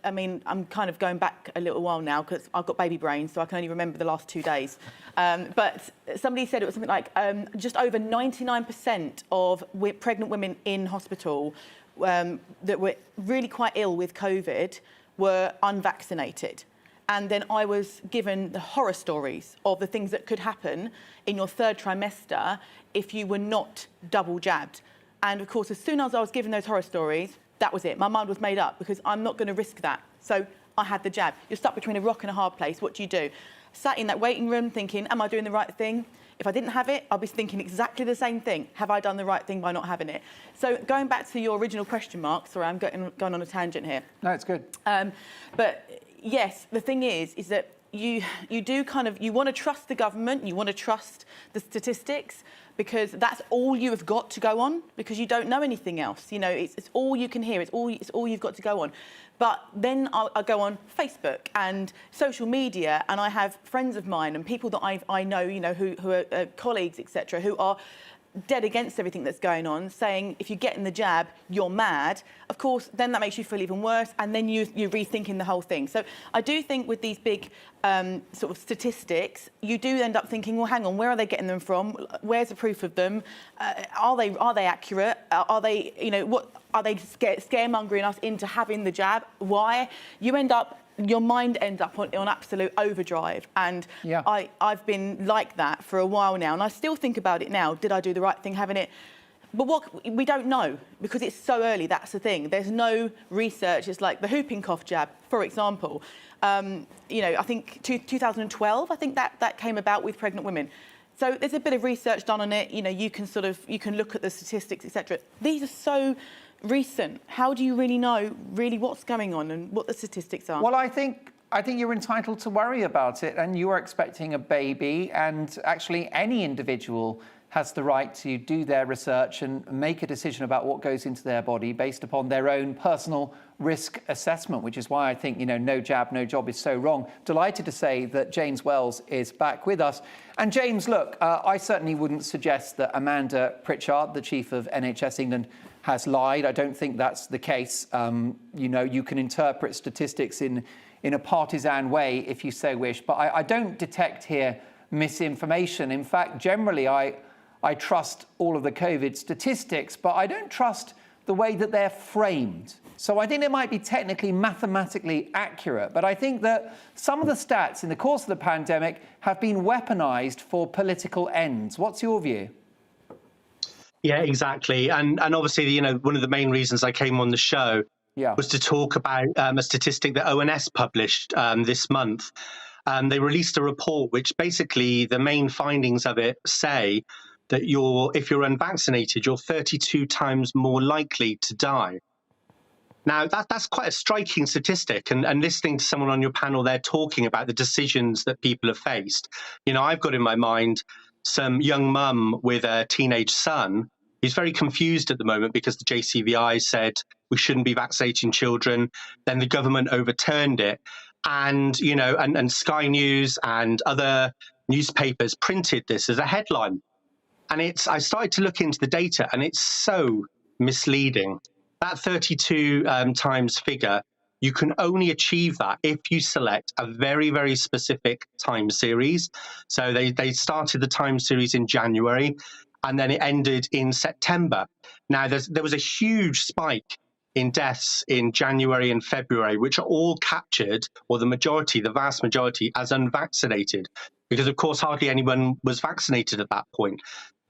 I'm kind of going back a little while now because I've got baby brain, so I can only remember the last 2 days. But somebody said it was something like just over 99% of pregnant women in hospital that were really quite ill with COVID were unvaccinated. And then I was given the horror stories of the things that could happen in your third trimester if you were not double jabbed. And of course, as soon as I was given those horror stories, that was it. My mind was made up because I'm not going to risk that. So I had the jab. You're stuck between a rock and a hard place. What do? Sat in that waiting room thinking, am I doing the right thing? If I didn't have it, I'll be thinking exactly the same thing. Have I done the right thing by not having it? So going back to your original question, Mark, sorry, I'm going on a tangent here. No, it's good. But yes, the thing is that you want to trust the government, you want to trust the statistics, because that's all you have got to go on, because you don't know anything else. You know, it's all you can hear, it's all you've got to go on. But then I go on Facebook and social media, and I have friends of mine and people that I know, you know, who are colleagues, etc., who are dead against everything that's going on, saying if you're getting the jab, you're mad, of course, then that makes you feel even worse, and then you're rethinking the whole thing. So I do think with these big sort of statistics, you do end up thinking, well, hang on, where are they getting them from? Where's the proof of them? Are they accurate? Are they, you know, what are they scaremongering us into having the jab? Why? Your mind ends up on absolute overdrive. And I've been like that for a while now. And I still think about it now. Did I do the right thing having it? But we don't know, because it's so early. That's the thing. There's no research. It's like the whooping cough jab, for example. You know, I think 2012, I think that came about with pregnant women. So there's a bit of research done on it. You know, you can look at the statistics, etc. These are so recent. How do you really know what's going on and what the statistics are? Well, I think you're entitled to worry about it, and you are expecting a baby, and actually any individual has the right to do their research and make a decision about what goes into their body based upon their own personal risk assessment, which is why I think, you know, no jab, no job is so wrong. Delighted to say that James Wells is back with us. And James, look, I certainly wouldn't suggest that Amanda Pritchard, the chief of NHS England, has lied. I don't think that's the case. You know, you can interpret statistics in a partisan way if you so wish, but I don't detect here misinformation. In fact, generally, I trust all of the COVID statistics, but I don't trust the way that they're framed. So I think it might be technically, mathematically accurate, but I think that some of the stats in the course of the pandemic have been weaponized for political ends. What's your view? Yeah, exactly. And obviously, you know, one of the main reasons I came on the show was to talk about a statistic that ONS published this month. They released a report which basically the main findings of it say that if you're unvaccinated, you're 32 times more likely to die. Now, that's quite a striking statistic. And listening to someone on your panel there talking about the decisions that people have faced, you know, I've got in my mind some young mum with a teenage son. He's very confused at the moment because the JCVI said we shouldn't be vaccinating children. Then the government overturned it. And, you know, and Sky News and other newspapers printed this as a headline. And I started to look into the data, and it's so misleading. That 32 times figure, you can only achieve that if you select a very, very specific time series. So they started the time series in January, and then it ended in September. Now, there was a huge spike in deaths in January and February, which are all captured, or the vast majority, as unvaccinated, because, of course, hardly anyone was vaccinated at that point.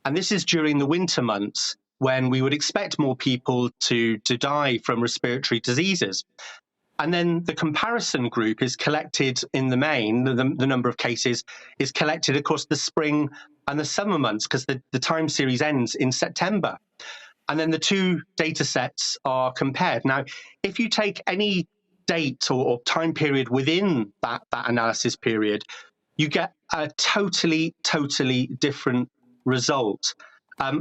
And this is during the winter months, when we would expect more people to die from respiratory diseases. And then the comparison group is collected in the main, the number of cases is collected across the spring and the summer months, because the time series ends in September. And then the two data sets are compared. Now, if you take any date or time period within that analysis period, you get a totally different result.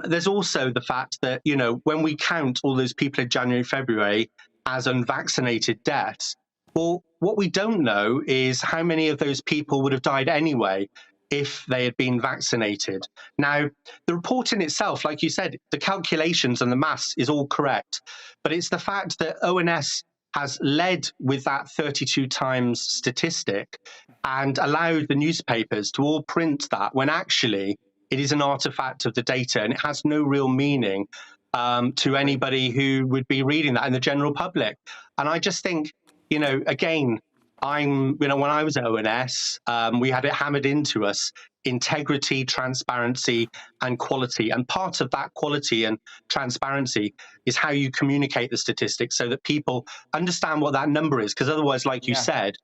There's also the fact that, you know, when we count all those people in January, February as unvaccinated deaths, well, what we don't know is how many of those people would have died anyway if they had been vaccinated. Now, the report in itself, like you said, the calculations and the maths is all correct, but it's the fact that ONS has led with that 32 times statistic and allowed the newspapers to all print that, when actually it is an artifact of the data and it has no real meaning to anybody who would be reading that in the general public. And I just think, you know, again, when I was at ONS, we had it hammered into us: integrity, transparency, and quality. And part of that quality and transparency is how you communicate the statistics so that people understand what that number is. Because otherwise, like you said,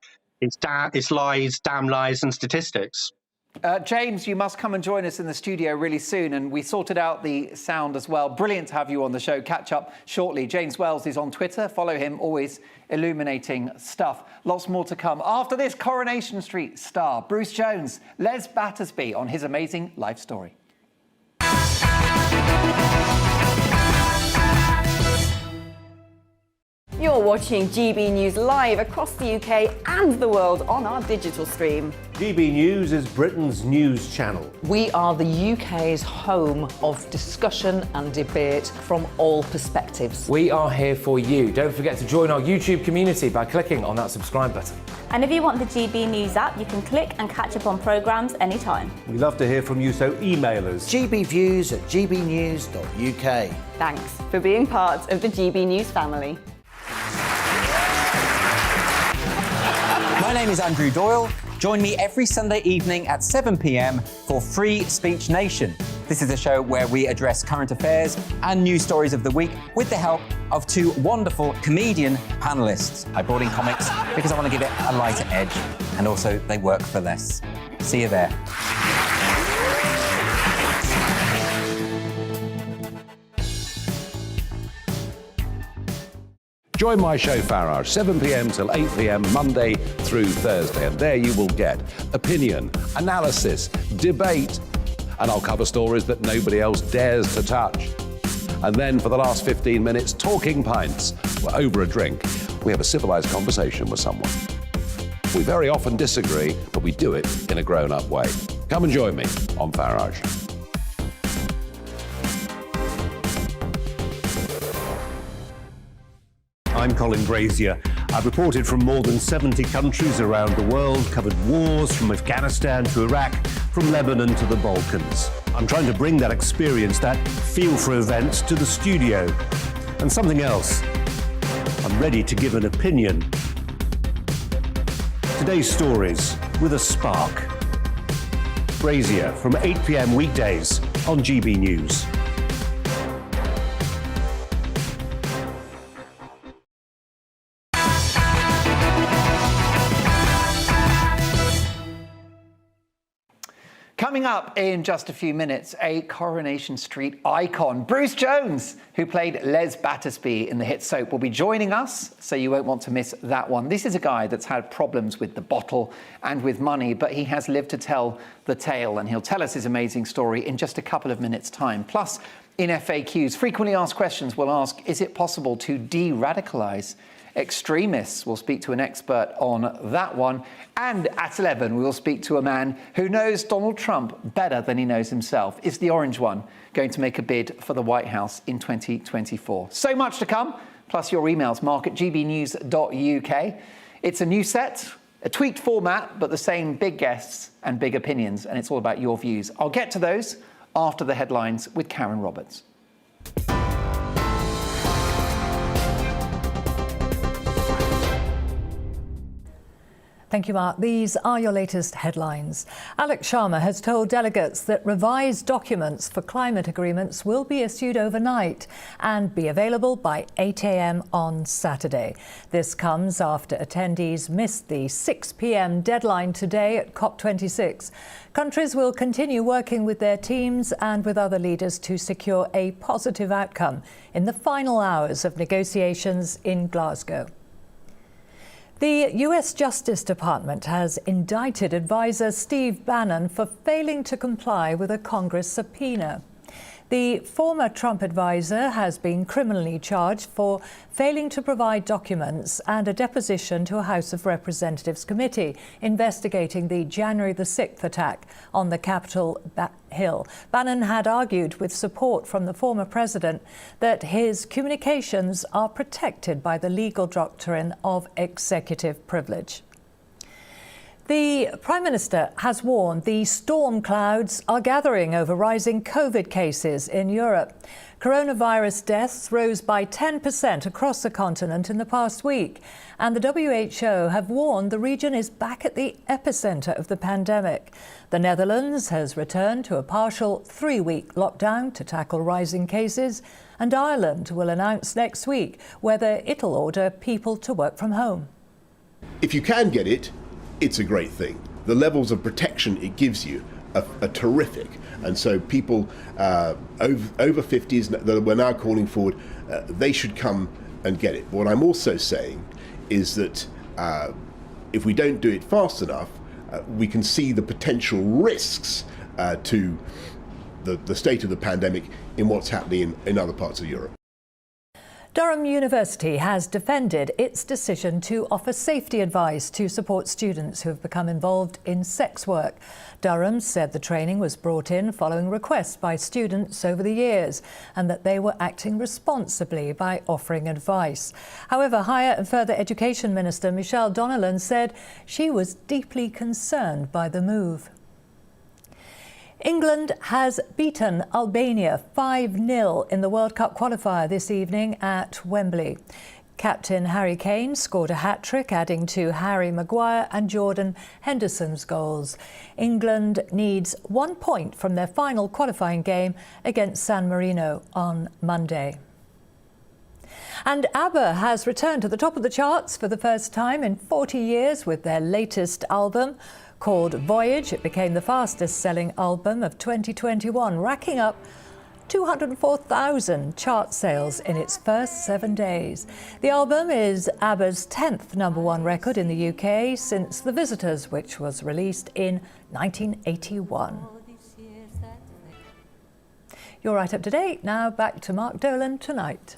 it's lies, damn lies, and statistics. James, you must come and join us in the studio really soon, and we sorted out the sound as well. Brilliant to have you on the show. Catch up shortly. James Wells is on Twitter. Follow him, always illuminating stuff. Lots more to come. After this, Coronation Street star Bruce Jones, Les Battersby on his amazing life story. You're watching GB News live across the UK and the world on our digital stream. GB News is Britain's news channel. We are the UK's home of discussion and debate from all perspectives. We are here for you. Don't forget to join our YouTube community by clicking on that subscribe button. And if you want the GB News app, you can click and catch up on programmes anytime. We love to hear from you, so email us. gbviews@gbnews.uk. Thanks for being part of the GB News family. My name is Andrew Doyle. Join me every Sunday evening at 7 p.m. for Free Speech Nation. This is a show where we address current affairs and news stories of the week with the help of two wonderful comedian panellists. I brought in comics because I want to give it a lighter edge, and also they work for less. See you there. Join my show Farage, 7 p.m. till 8 p.m. Monday through Thursday, and there you will get opinion, analysis, debate, and I'll cover stories that nobody else dares to touch. And then for the last 15 minutes, talking pints. We're over a drink. We have a civilized conversation with someone. We very often disagree, but we do it in a grown-up way. Come and join me on Farage. I'm Colin Brazier. I've reported from more than 70 countries around the world, covered wars from Afghanistan to Iraq, from Lebanon to the Balkans. I'm trying to bring that experience, that feel for events, to the studio. And something else, I'm ready to give an opinion. Today's stories with a spark. Brazier from 8 p.m. weekdays on GB News. Coming up in just a few minutes, a Coronation Street icon, Bruce Jones, who played Les Battersby in the hit soap, will be joining us, so you won't want to miss that one. This is a guy that's had problems with the bottle and with money, but he has lived to tell the tale, and he'll tell us his amazing story in just a couple of minutes' time. Plus, in FAQs, frequently asked questions, we'll ask, is it possible to de-radicalize extremists? We'll speak to an expert on that one. And at 11, we will speak to a man who knows Donald Trump better than he knows himself. Is the orange one going to make a bid for the White House in 2024? So much to come, plus your emails, mark@gbnews.uk. It's a new set, a tweaked format, but the same big guests and big opinions, and it's all about your views. I'll get to those after the headlines with Karen Roberts. Thank you, Mark. These are your latest headlines. Alex Sharma has told delegates that revised documents for climate agreements will be issued overnight and be available by 8 a.m. on Saturday. This comes after attendees missed the 6 p.m. deadline today at COP26. Countries will continue working with their teams and with other leaders to secure a positive outcome in the final hours of negotiations in Glasgow. The US Justice Department has indicted advisor Steve Bannon for failing to comply with a Congress subpoena. The former Trump advisor has been criminally charged for failing to provide documents and a deposition to a House of Representatives committee investigating the January the 6th attack on the Capitol Hill. Bannon had argued with support from the former president that his communications are protected by the legal doctrine of executive privilege. The Prime Minister has warned the storm clouds are gathering over rising COVID cases in Europe. Coronavirus deaths rose by 10% across the continent in the past week, and the WHO have warned the region is back at the epicentre of the pandemic. The Netherlands has returned to a partial 3-week lockdown to tackle rising cases, and Ireland will announce next week whether it'll order people to work from home. If you can get it, it's a great thing. The levels of protection it gives you are terrific. And so people over 50s that we're now calling forward, they should come and get it. But what I'm also saying is that if we don't do it fast enough, we can see the potential risks to the state of the pandemic in what's happening in other parts of Europe. Durham University has defended its decision to offer safety advice to support students who have become involved in sex work. Durham said the training was brought in following requests by students over the years and that they were acting responsibly by offering advice. However, Higher and Further Education Minister Michelle Dolan said she was deeply concerned by the move. England has beaten Albania 5-0 in the World Cup qualifier this evening at Wembley. Captain Harry Kane scored a hat-trick, adding to Harry Maguire and Jordan Henderson's goals. England needs 1 point from their final qualifying game against San Marino on Monday. And ABBA has returned to the top of the charts for the first time in 40 years with their latest album. Called Voyage, it became the fastest-selling album of 2021, racking up 204,000 chart sales in its first 7 days. The album is ABBA's 10th #1 record in the UK since The Visitors, which was released in 1981. You're right up to date. Now back to Mark Dolan tonight.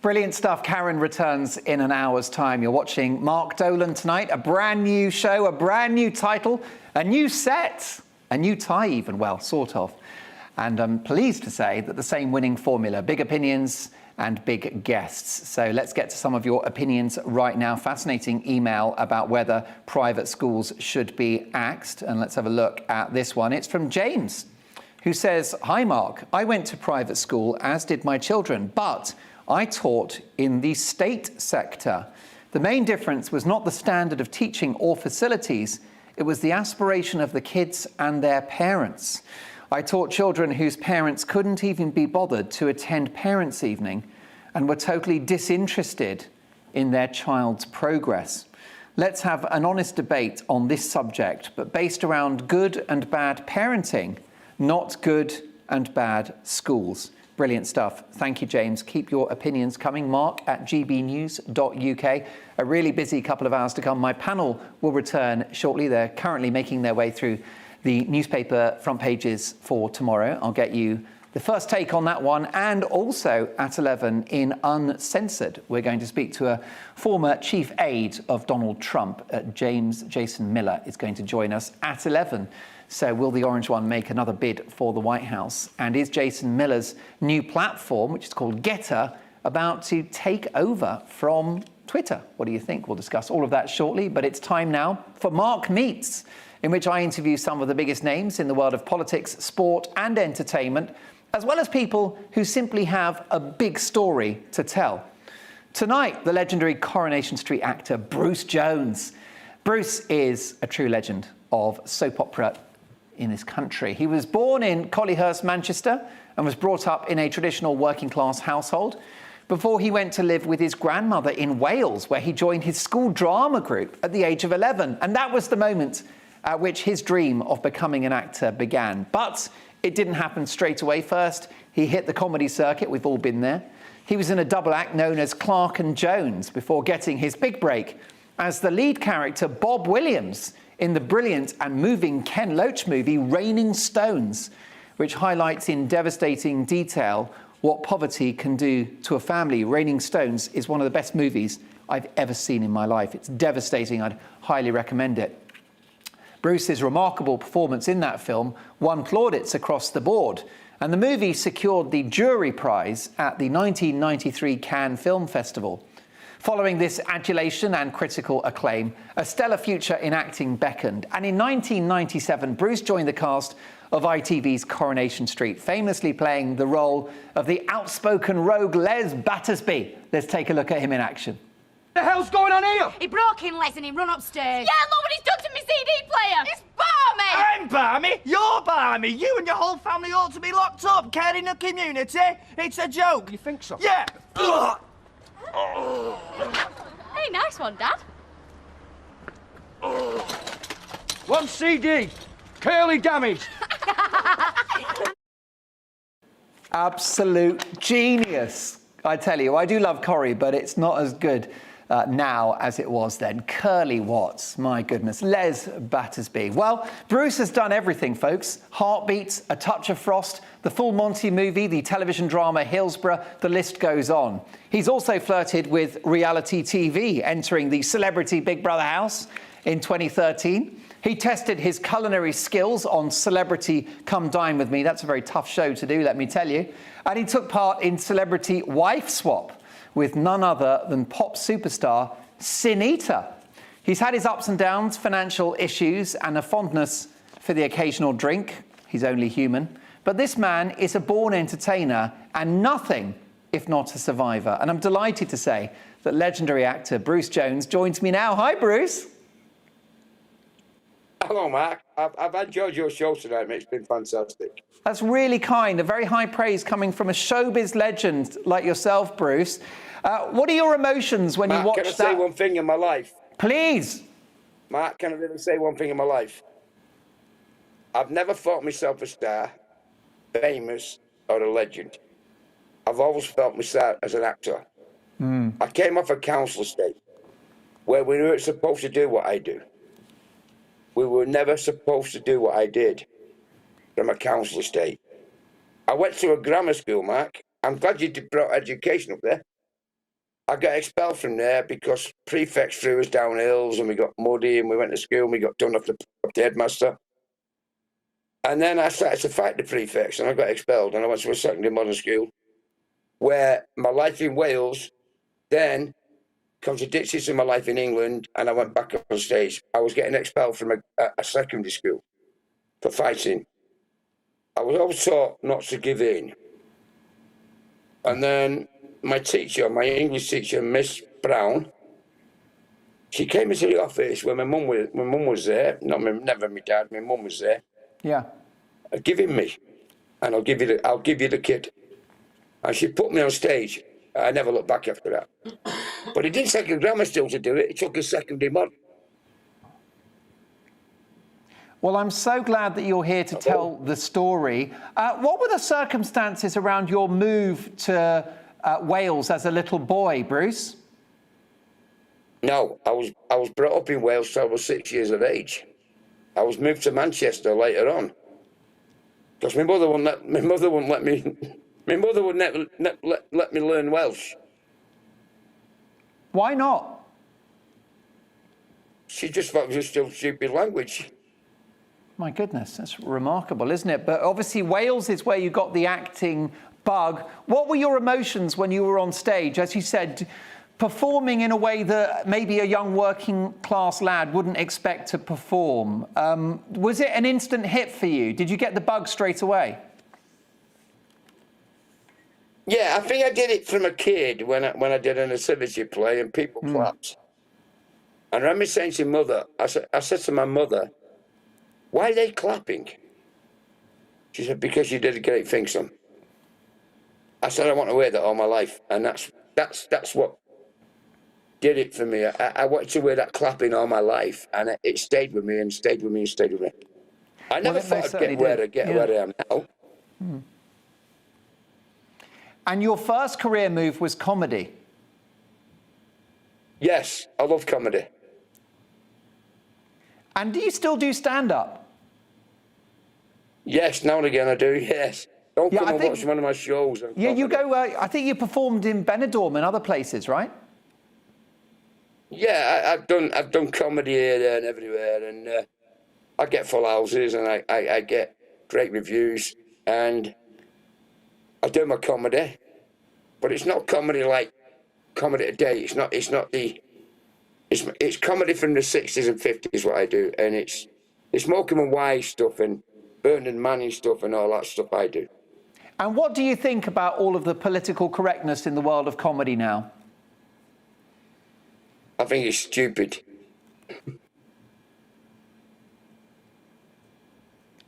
Brilliant stuff. Karen returns in an hour's time. You're watching Mark Dolan tonight. A brand new show, a brand new title, a new set, a new tie even, well, sort of. And I'm pleased to say that the same winning formula, big opinions and big guests. So let's get to some of your opinions right now. Fascinating email about whether private schools should be axed. And let's have a look at this one. It's from James, who says, "Hi, Mark. I went to private school, as did my children, but I taught in the state sector. The main difference was not the standard of teaching or facilities, it was the aspiration of the kids and their parents. I taught children whose parents couldn't even be bothered to attend parents' evening and were totally disinterested in their child's progress. Let's have an honest debate on this subject, but based around good and bad parenting, not good and bad schools." Brilliant stuff. Thank you, James. Keep your opinions coming. Mark at gbnews.uk. A really busy couple of hours to come. My panel will return shortly. They're currently making their way through the newspaper front pages for tomorrow. I'll get you the first take on that one. And also at 11 in Uncensored, we're going to speak to a former chief aide of Donald Trump, Jason Miller, is going to join us at 11. So will the Orange One make another bid for the White House? And is Jason Miller's new platform, which is called Getter, about to take over from Twitter? What do you think? We'll discuss all of that shortly, but it's time now for Mark Meets, in which I interview some of the biggest names in the world of politics, sport and entertainment, as well as people who simply have a big story to tell. Tonight, the legendary Coronation Street actor Bruce Jones. Bruce is a true legend of soap opera in this country. He was born in Collyhurst, Manchester, and was brought up in a traditional working-class household before he went to live with his grandmother in Wales, where he joined his school drama group at the age of 11. And that was the moment at which his dream of becoming an actor began. But it didn't happen straight away. First, he hit the comedy circuit. We've all been there. He was in a double act known as Clark and Jones before getting his big break as the lead character Bob Williams in the brilliant and moving Ken Loach movie Raining Stones, which highlights in devastating detail what poverty can do to a family. Raining Stones is one of the best movies I've ever seen in my life. It's devastating. I'd highly recommend it. Bruce's remarkable performance in that film won plaudits across the board, and the movie secured the jury prize at the 1993 Cannes Film Festival. Following this adulation and critical acclaim, a stellar future in acting beckoned. And in 1997, Bruce joined the cast of ITV's Coronation Street, famously playing the role of the outspoken rogue Les Battersby. Let's take a look at him in action. What the hell's going on here? He broke in, Les, and he run upstairs. Yeah, look what he's done to my CD player. It's barmy! I'm barmy? You're barmy. You and your whole family ought to be locked up, caring the community. It's a joke. You think so? Yeah. Ugh. Hey, nice one, Dad. One CD. Clearly damaged. Absolute genius. I tell you, I do love Corrie, but it's not as good now as it was then. Curly Watts, my goodness. Les Battersby. Well, Bruce has done everything, folks. Heartbeats, A Touch of Frost, the full Monty movie, the television drama Hillsborough, the list goes on. He's also flirted with reality TV, entering the celebrity Big Brother house in 2013. He tested his culinary skills on Celebrity Come Dine With Me. That's a very tough show to do, let me tell you. And he took part in Celebrity Wife Swap with none other than pop superstar Sinita. He's had his ups and downs, financial issues, and a fondness for the occasional drink. He's only human. But this man is a born entertainer and nothing if not a survivor. And I'm delighted to say that legendary actor Bruce Jones joins me now. Hi, Bruce. Hello, Mark. I've enjoyed your show tonight, mate. It's been fantastic. That's really kind. A very high praise coming from a showbiz legend like yourself, Bruce. What are your emotions when Mark, you watch that? can I say one thing in my life? Please. Mark, can I really say one thing in my life? I've never thought myself a star, famous, or a legend. I've always felt myself as an actor. I came off a council estate where we weren't supposed to do what I do. We were never supposed to do what I did from a council estate. I went to a grammar school, Mark. I'm glad you brought education up there. I got expelled from there because prefects threw us down hills and we got muddy and we went to school and we got done off the headmaster. And then I started to fight the prefects and I got expelled and I went to a secondary modern school where my life in Wales then contradicted to my life in England, and I went back on stage. I was getting expelled from a secondary school for fighting. I was always taught not to give in. And then my teacher, my English teacher, Miss Brown, she came into the office when my mum was there. Never my dad. My mum was there. Yeah. Give him me, and I'll give you the kid. And she put me on stage. I never looked back after that. But it didn't take a grammar school to do it. It took a secondary mod. Well, I'm so glad that you're here to tell the story. What were the circumstances around your move to Wales as a little boy, Bruce? No, I was brought up in Wales till I was 6 years of age. I was moved to Manchester later on because my mother wouldn't let me. My mother would never let me learn Welsh. Why not? She just thought it was still a stupid language. My goodness, that's remarkable, isn't it? But obviously Wales is where you got the acting bug. What were your emotions when you were on stage? As you said, performing in a way that maybe a young working class lad wouldn't expect to perform. Was it an instant hit for you? Did you get the bug straight away? Yeah, I think I did it from a kid when I did an nativity play and people clapped. And I remember saying to mother, I said to my mother, why are they clapping? She said, because you did a great thing, son. I said, I want to wear that all my life. And that's what did it for me. I wanted to wear that clapping all my life. And it stayed with me and stayed with me and stayed with me. I never thought I'd get where I am now. And your first career move was comedy. Yes, I love comedy. And do you still do stand-up? Yes, now and again I do, yes. Don't come and watch one of my shows. Yeah, you go, I think you performed in Benidorm and other places, right? Yeah, I've done comedy here, there and everywhere. And I get full houses and I get great reviews. And I do my comedy, but it's not comedy like comedy today. It's comedy from the 60s and 50s what I do, and it's Morecambe and Wise stuff and Bernard Manning stuff and all that stuff I do. And what do you think about all of the political correctness in the world of comedy now? I think it's stupid.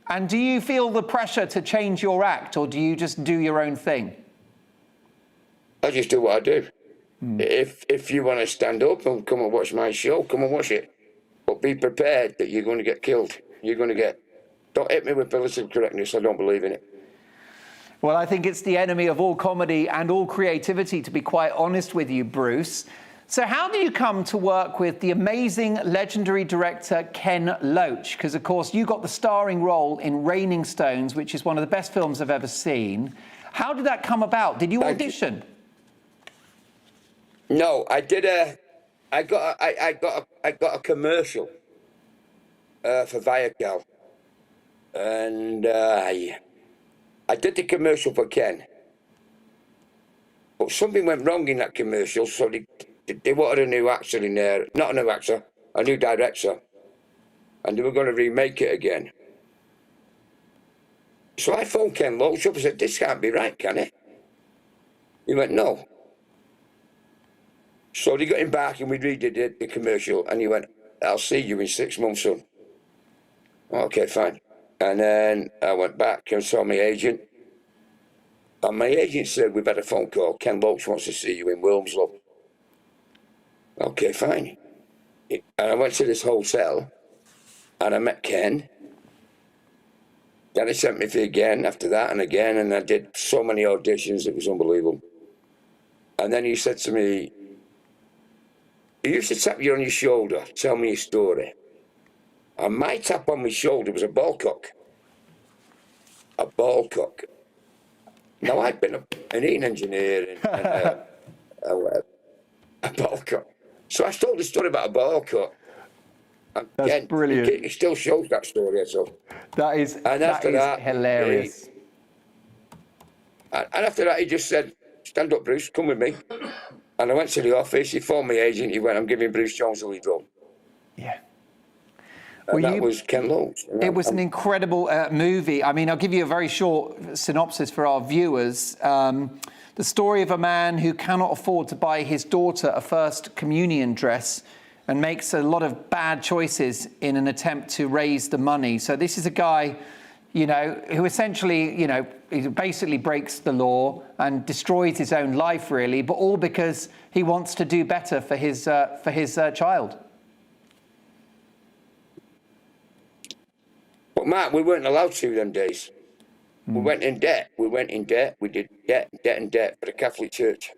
And do you feel the pressure to change your act, or do you just do your own thing? I just do what I do. If you want to stand up and come and watch my show, come and watch it. But be prepared that you're going to get killed. Don't hit me with political correctness. I don't believe in it. Well, I think it's the enemy of all comedy and all creativity, to be quite honest with you, Bruce. So how do you come to work with the amazing, legendary director Ken Loach? Because, of course, you got the starring role in Raining Stones, which is one of the best films I've ever seen. How did that come about? Did you audition? No, I did I got a commercial for Viacal, and I did the commercial for Ken. But something went wrong in that commercial, so they wanted a new actor in there. Not a new actor, a new director. And they were going to remake it again. So I phoned Ken Loach up and said, this can't be right, can it? He went, no. So they got him back and we redid the commercial, and he went, I'll see you in 6 months, son. Okay, fine. And then I went back and saw my agent. And my agent said, we've had a phone call. Ken Loach wants to see you in Wilmslow. Okay, fine. And I went to this hotel and I met Ken. Then he sent me for again after that and again, and I did so many auditions, it was unbelievable. And then he said to me, he used to tap you on your shoulder, tell me your story. And my tap on my shoulder was a ball cock. A ball cock. Now, I'd been an eating engineer and a ball cock. So I told the story about a ball cock. And That's again, brilliant. It still shows that story. So. That is hilarious. And after that, he just said, stand up, Bruce, come with me. And I went to the office, he phoned my agent, he went, I'm giving Bruce Jones the lead role. Yeah. And that was Ken Loach. It was an incredible movie. I mean, I'll give you a very short synopsis for our viewers. The story of a man who cannot afford to buy his daughter a first communion dress and makes a lot of bad choices in an attempt to raise the money. So this is a guy, you know, who essentially, you know, he basically breaks the law and destroys his own life, really, but all because he wants to do better for his child. But Mark, we weren't allowed to them days. We went in debt. We did debt for the Catholic Church.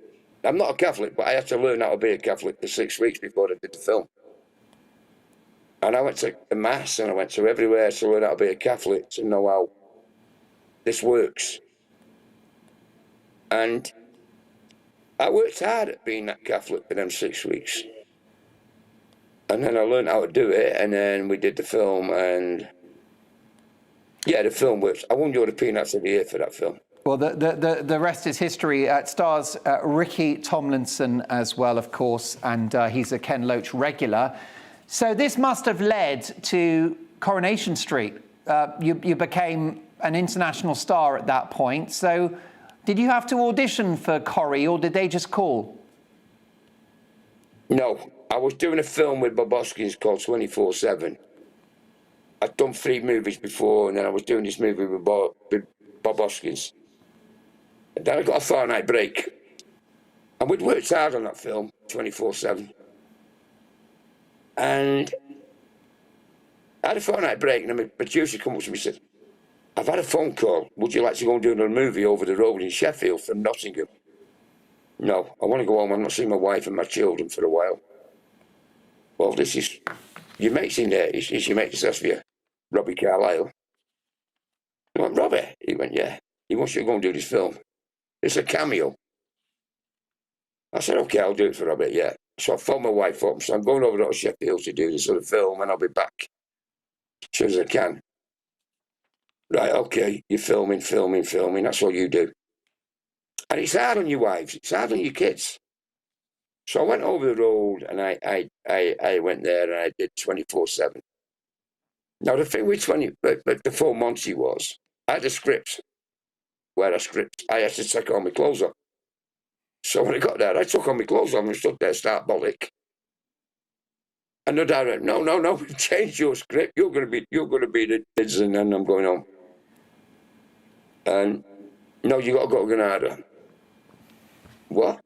I'm not a Catholic, but I had to learn how to be a Catholic for 6 weeks before I did the film. And I went to the Mass and I went to everywhere to learn how to be a Catholic, to know how this works. And I worked hard at being that Catholic for them 6 weeks. And then I learned how to do it, and then we did the film, and yeah, the film works. I won European Actor of the Year for that film. Well, the rest is history. It stars Ricky Tomlinson as well, of course, and he's a Ken Loach regular. So this must have led to Coronation Street. You became an international star at that point. So did you have to audition for Corrie, or did they just call? No, I was doing a film with Bob Hoskins called 24/7. I'd done 3 movies before, and then I was doing this movie with Bob Hoskins. And then I got a fortnight break. And we'd worked hard on that film, 24/7. And I had a fortnight break, and then my producer came up to me and said, I've had a phone call. Would you like to go and do another movie over the road in Sheffield from Nottingham? No, I want to go home. I'm not seeing my wife and my children for a while. Well, this is your mate's in there. Is your mate Sasvia, Robbie Carlyle? I went, Robbie? He went, yeah. He wants you to go and do this film. It's a cameo. I said, okay, I'll do it for Robbie, yeah. So I phoned my wife up. So I'm going over to Sheffield to do this sort of film, and I'll be back as soon as I can. Right, okay, you're filming. That's all you do. And it's hard on your wives. It's hard on your kids. So I went over the road, and I went there, and I did 24/7. Now, the thing with the full Monty was, I had a script. I had to take all my clothes off. So when I got there, I took all my clothes off and stood there, start bollock. And the director, no, we've changed your script. You're gonna be the kids, and then I'm going home. And no, you got to go to Granada. What?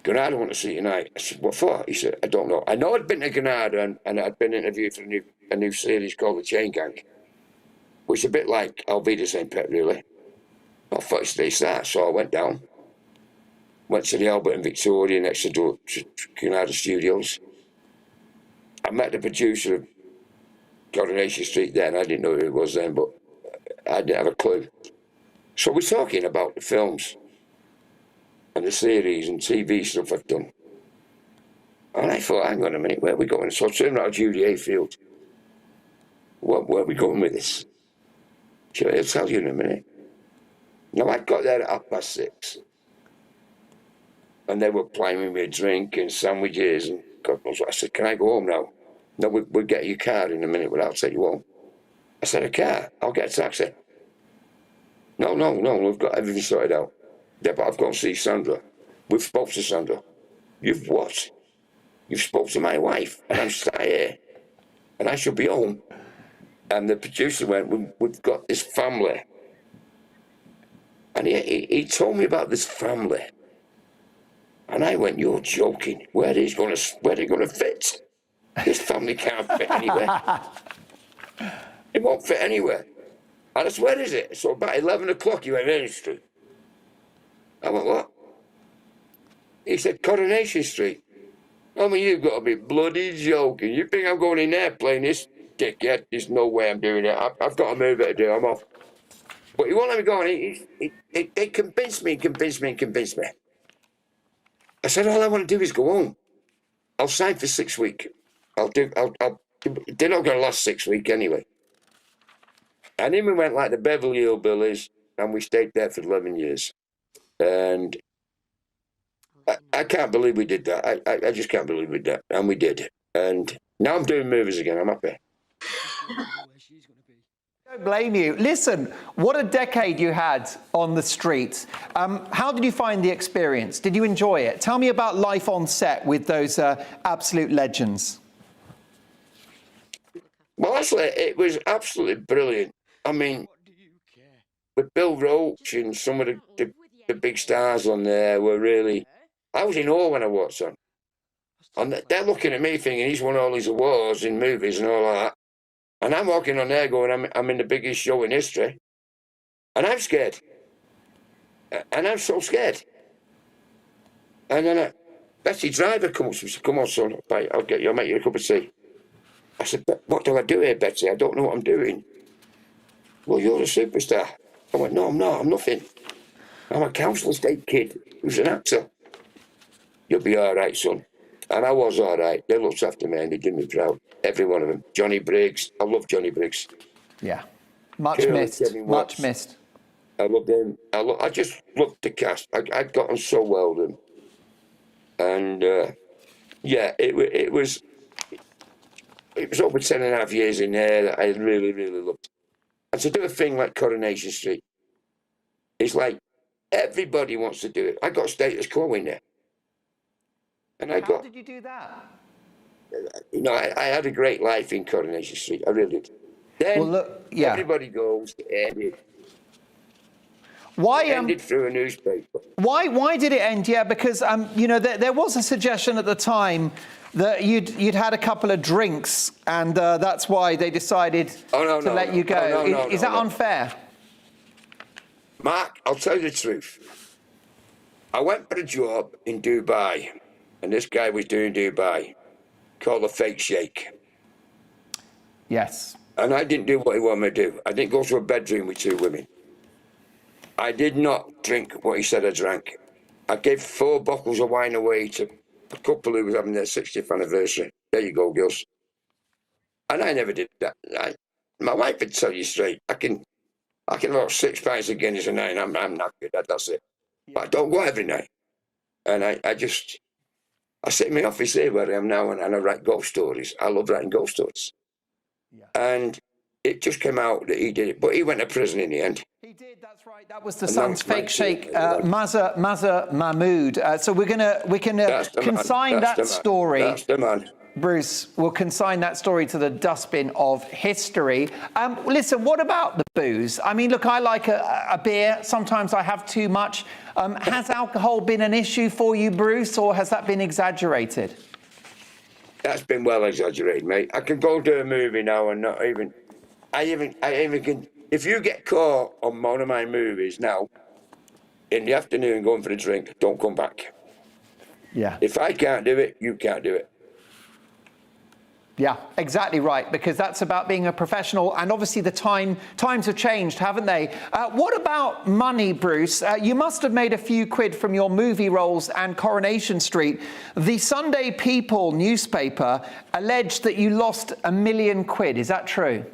Granada want to see you tonight. I said, what for? He said, I don't know. I know I'd been to Granada and I'd been interviewed for a new series called The Chain Gang, which is a bit like Alvida St. Pet, really. I thought it's that, so I went down. Went to the Albert in Victoria next to Canada Studios. I met the producer of Coronation Street then. I didn't know who it was then, but I didn't have a clue. So we're talking about the films and the series and TV stuff I've done. And I thought, hang on a minute, where are we going? So I turned around to Judy Hayfield. Where are we going with this? I'll tell you in a minute. Now, I got there at 6:30. And they were plying me a drink and sandwiches and God knows what. I said, can I go home now? No, we'll get your car in a minute, but I'll take you home. I said, a car? I'll get a taxi. No, we've got everything sorted out. Yeah, but I've gone to see Sandra. We've spoke to Sandra. You've what? You've spoke to my wife, and I'm sat here, and I should be home. And the producer went, we've got this family. And he told me about this family. And I went, you're joking. Where are they going to fit? This family can't fit anywhere. It won't fit anywhere. And I said, where is it? So about 11 o'clock, you went, Main Street. I went, what? He said, Coronation Street. I mean, you've got to be bloody joking. You think I'm going in there playing this dickhead? There's no way I'm doing it. I've got a move to do. I'm off. But he won't let me go on. They convinced me. I said, all I want to do is go home. I'll sign for 6 weeks. They're not going to last 6 weeks anyway. And then we went like the Beverly Hillbillies, and we stayed there for 11 years. And I can't believe we did that. I just can't believe we did that. And we did. And now I'm doing movies again. I'm happy. Don't blame you. Listen, what a decade you had on the streets. How did you find the experience? Did you enjoy it? Tell me about life on set with those absolute legends. Well, actually, it was absolutely brilliant. I mean, with Bill Roach and some of the big stars on there were really... I was in awe when I watched them. And they're looking at me thinking he's won all these awards in movies and all that. And I'm walking on there going, I'm in the biggest show in history. And I'm scared. And I'm so scared. And then Betty Driver comes up and said, come on, son, I'll make you a cup of tea. I said, what do I do here, Betty? I don't know what I'm doing. Well, you're a superstar. I went, no, I'm not. I'm nothing. I'm a council estate kid who's an actor. You'll be all right, son. And I was all right. They looked after me and they did me proud. Every one of them. Johnny Briggs. I love Johnny Briggs. Yeah. Much missed. Much missed. I loved him. I just loved the cast. I got on so well with them. And, yeah, it was over 10.5 years in there that I really, really loved. And to do a thing like Coronation Street, it's like everybody wants to do it. I got status quo in there. And How did you do that? You know, I had a great life in Coronation Street. I really did. Then everybody goes to end it. Why ended through a newspaper? Why did it end? Yeah, because you know there was a suggestion at the time that you'd had a couple of drinks and that's why they decided to let you go. Is that unfair? Mark, I'll tell you the truth. I went for a job in Dubai, and this guy was doing Dubai, called a fake shake. Yes. And I didn't do what he wanted me to do. I didn't go to a bedroom with 2 women. I did not drink what he said I drank. I gave 4 bottles of wine away to a couple who was having their 60th anniversary. There you go, girls. And I never did that. My wife would tell you straight, I can have about 6 pints of Guinness a night and I'm not good. That's it. But I don't go every night. And I sit in my office here where I am now and I write ghost stories. I love writing ghost stories. Yeah. And it just came out that he did it. But he went to prison in the end. He did, that's right. That was the son's fake shake, Mazza Mahmood. So we can consign that story. That's the man. Bruce, we'll consign that story to the dustbin of history. Listen, what about the booze? I mean, look, I like a beer. Sometimes I have too much. Has alcohol been an issue for you, Bruce, or has that been exaggerated? That's been well exaggerated, mate. I can go to a movie now and not even... I even can... If you get caught on one of my movies now, in the afternoon going for a drink, don't come back. Yeah. If I can't do it, you can't do it. Yeah, exactly right, because that's about being a professional, and obviously the times have changed, haven't they? What about money, Bruce? You must have made a few quid from your movie roles and Coronation Street. The Sunday People newspaper alleged that you lost £1 million. Is that true?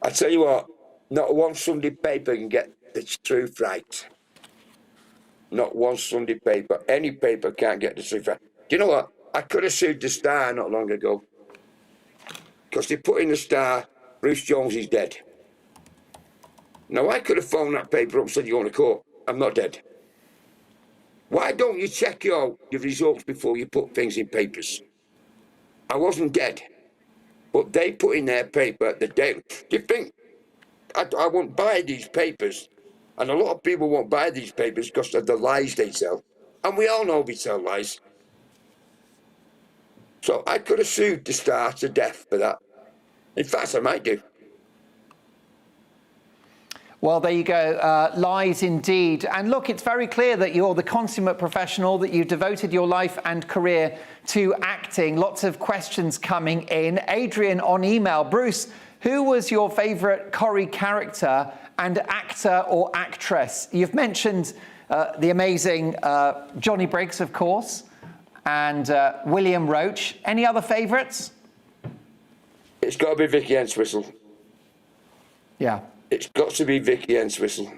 I tell you what, not one Sunday paper can get the truth right. Not one Sunday paper. Any paper can't get the truth right. Do you know what? I could have sued the Star not long ago. Because they put in the Star, Bruce Jones is dead. Now, I could have phoned that paper up and said, you're going to court. I'm not dead. Why don't you check your results before you put things in papers? I wasn't dead. But they put in their paper the day. Do you think I won't buy these papers? And a lot of people won't buy these papers because of the lies they tell. And we all know we tell lies. So I could have sued the Star to death for that. In fact, I might do. Well, there you go. Lies indeed. And look, it's very clear that you're the consummate professional, that you've devoted your life and career to acting. Lots of questions coming in. Adrian on email. Bruce, who was your favourite Corrie character and actor or actress? You've mentioned the amazing Johnny Briggs, of course, and William Roach. Any other favourites? It's got to be Vicky Entwistle. Yeah. It's got to be Vicky Entwistle.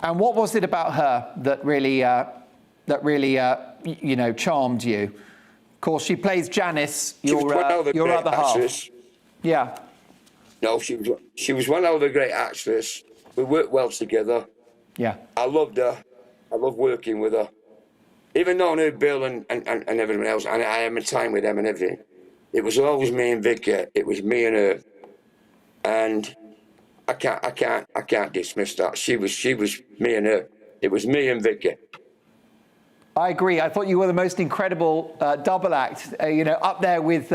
And what was it about her that really, you know, charmed you? Of course, she plays Janice, your other half. Yeah. No, she was one hell of a great actress. We worked well together. Yeah. I loved her. I loved working with her. Even though I knew Bill and everyone else, and I had my time with them and everything, it was always me and Vicky. It was me and her. And I can't dismiss that. She was me and her. It was me and Vicky. I agree. I thought you were the most incredible double act, you know, up there with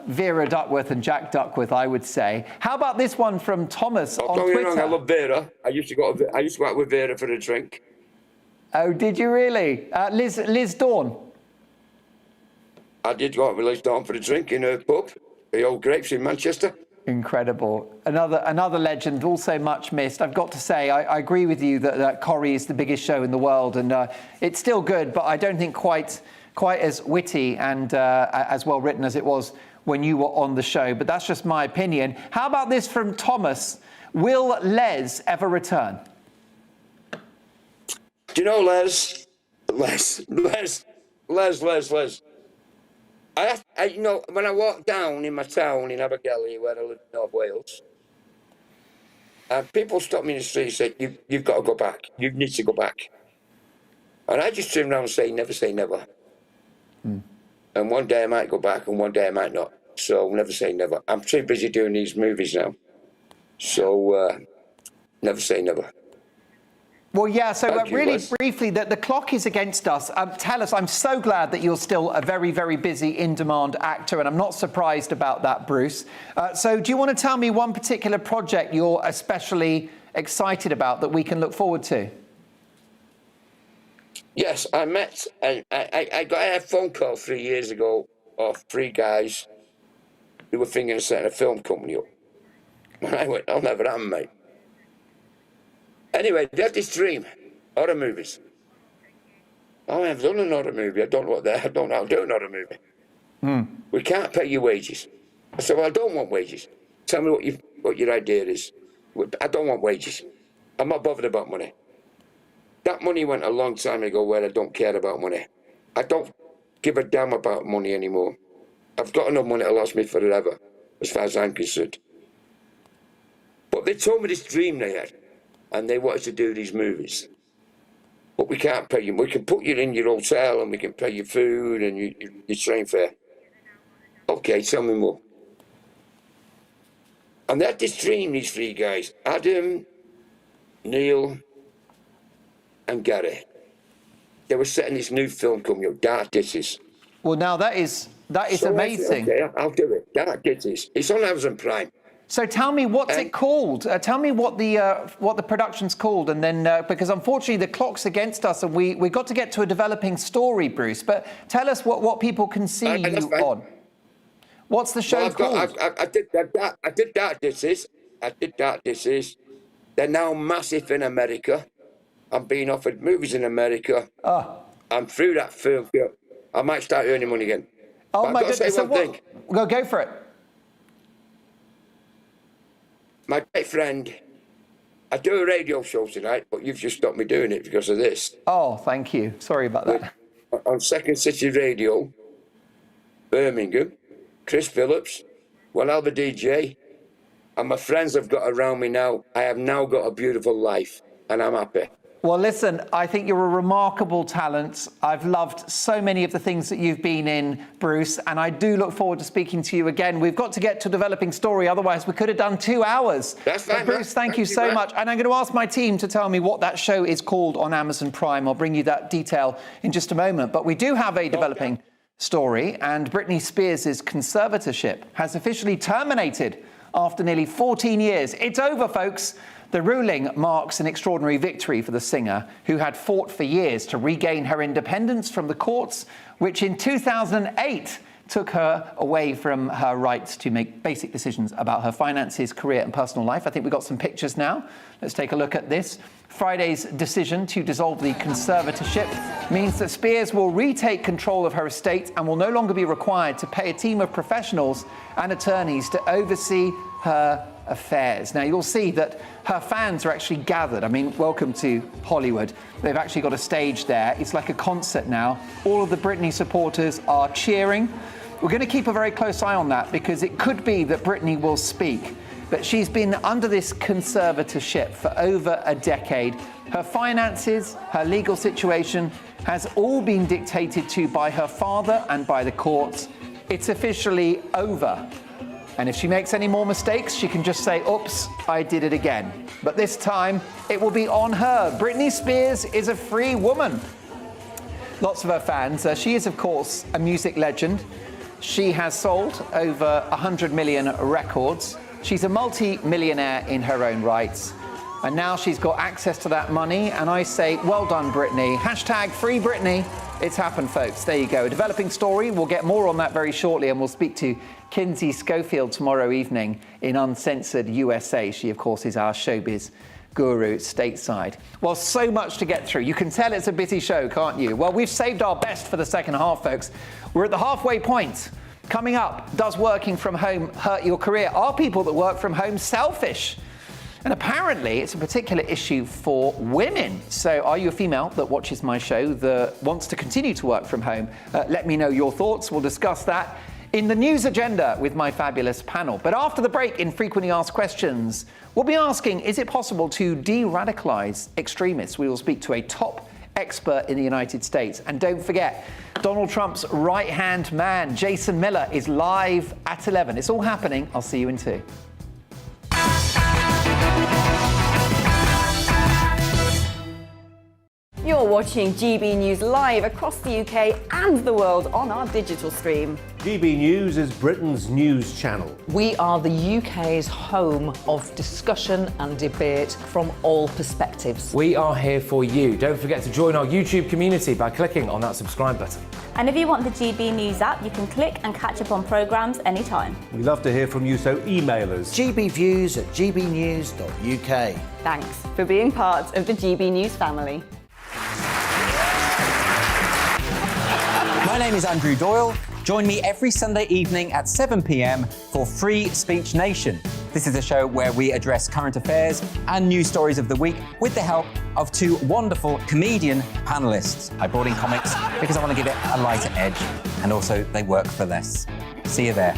Vera Duckworth and Jack Duckworth, I would say. How about this one from Thomas on Twitter? Wrong, I love Vera. I used to go out with Vera for a drink. Oh, did you really? Liz Dawn? I did go out with Liz Dawn for a drink in her pub, the Old Grapes in Manchester. Incredible. Another legend, also much missed. I've got to say, I agree with you that Corrie is the biggest show in the world, and it's still good, but I don't think quite as witty and as well written as it was when you were on the show. But that's just my opinion. How about this from Thomas? Will Les ever return? Do you know Les? I you know, when I walk down in my town in Abergele, where I live in North Wales, and people stop me in the street and say, you've got to go back. You need to go back. And I just turn around and say never. And one day I might go back and one day I might not. So never say never. I'm too busy doing these movies now. So never say never. Well, yeah, so really briefly, the clock is against us. Tell us, I'm so glad that you're still a very, very busy in-demand actor, and I'm not surprised about that, Bruce. So do you want to tell me one particular project you're especially excited about that we can look forward to? Yes, I got a phone call 3 years ago of 3 guys who were thinking of setting a film company up. And I went, I'll never happen, mate. Anyway, they had this dream, horror movies. Oh, I've done an horror movie. I don't know what I don't know how to do an horror movie. We can't pay you wages. I said, well, I don't want wages. Tell me what your idea is. I don't want wages. I'm not bothered about money. That money went a long time ago where I don't care about money. I don't give a damn about money anymore. I've got enough money to last me forever, as far as I'm concerned. But they told me this dream they had. And they wanted to do these movies. But we can't pay you. We can put you in your hotel and we can pay your food and your train fare. Okay, tell me more. And they had this dream, these 3 guys, Adam, Neil, and Gary. They were setting this new film company up, Dark Ditches. Well, now that is So amazing. Okay, I'll do it. Dark Ditches. It's on Amazon Prime. So tell me, what's it called? Tell me what the production's called, and then because unfortunately the clock's against us, and we got to get to a developing story, Bruce. But tell us what people can see you on. What's the show called? I did Dark Disses. They're now massive in America. I'm being offered movies in America. I'm through that film. I might start earning money again. Oh but my I've got to goodness! say one thing. Go for it. My great friend, I do a radio show tonight, but you've just stopped me doing it because of this. Oh, thank you. Sorry about that. On Second City Radio, Birmingham, Chris Phillips, I'll the DJ, and my friends I've got around me now. I have now got a beautiful life, and I'm happy. Well, listen, I think you're a remarkable talent. I've loved so many of the things that you've been in, Bruce, and I do look forward to speaking to you again. We've got to get to developing story, otherwise we could have done 2 hours. That's fine, Bruce, thank you so much. And I'm going to ask my team to tell me what that show is called on Amazon Prime. I'll bring you that detail in just a moment. But we do have a developing story, and Britney Spears' conservatorship has officially terminated after nearly 14 years. It's over, folks. The ruling marks an extraordinary victory for the singer, who had fought for years to regain her independence from the courts, which in 2008 took her away from her rights to make basic decisions about her finances, career and personal life. I think we've got some pictures now. Let's take a look at this. Friday's decision to dissolve the conservatorship means that Spears will retake control of her estate and will no longer be required to pay a team of professionals and attorneys to oversee her affairs. Now, you'll see that her fans are actually gathered. I mean, welcome to Hollywood. They've actually got a stage there. It's like a concert now. All of the Britney supporters are cheering. We're going to keep a very close eye on that, because it could be that Britney will speak. But she's been under this conservatorship for over a decade. Her finances, her legal situation has all been dictated to by her father and by the courts. It's officially over. And if she makes any more mistakes, she can just say, oops, I did it again. But this time, it will be on her. Britney Spears is a free woman. Lots of her fans. She is, of course, a music legend. She has sold over 100 million records. She's a multi-millionaire in her own rights. And now she's got access to that money. And I say, well done, Britney. Hashtag free Britney. It's happened, folks. There you go. A developing story. We'll get more on that very shortly. And we'll speak to Kinsey Schofield tomorrow evening in Uncensored USA. She, of course, is our showbiz guru stateside. Well, so much to get through. You can tell it's a busy show, can't you? Well, we've saved our best for the second half, folks. We're at the halfway point. Coming up, does working from home hurt your career? Are people that work from home selfish? And apparently, it's a particular issue for women. So are you a female that watches my show that wants to continue to work from home? Let me know your thoughts. We'll discuss that in the news agenda with my fabulous panel. But after the break, in Frequently Asked Questions, we'll be asking, is it possible to de-radicalize extremists? We will speak to a top expert in the United States. And don't forget, Donald Trump's right-hand man, Jason Miller, is live at 11. It's all happening. I'll see you in 2. You're watching GB News live across the UK and the world on our digital stream. GB News is Britain's news channel. We are the UK's home of discussion and debate from all perspectives. We are here for you. Don't forget to join our YouTube community by clicking on that subscribe button. And if you want the GB News app, you can click and catch up on programmes anytime. We love to hear from you, so email us. gbviews@gbnews.uk. Thanks for being part of the GB News family. My name is Andrew Doyle. Join me every Sunday evening at 7 p.m. for Free Speech Nation. This is a show where we address current affairs and news stories of the week with the help of 2 wonderful comedian panelists. I brought in comics because I want to give it a lighter edge, and also they work for less. See you there.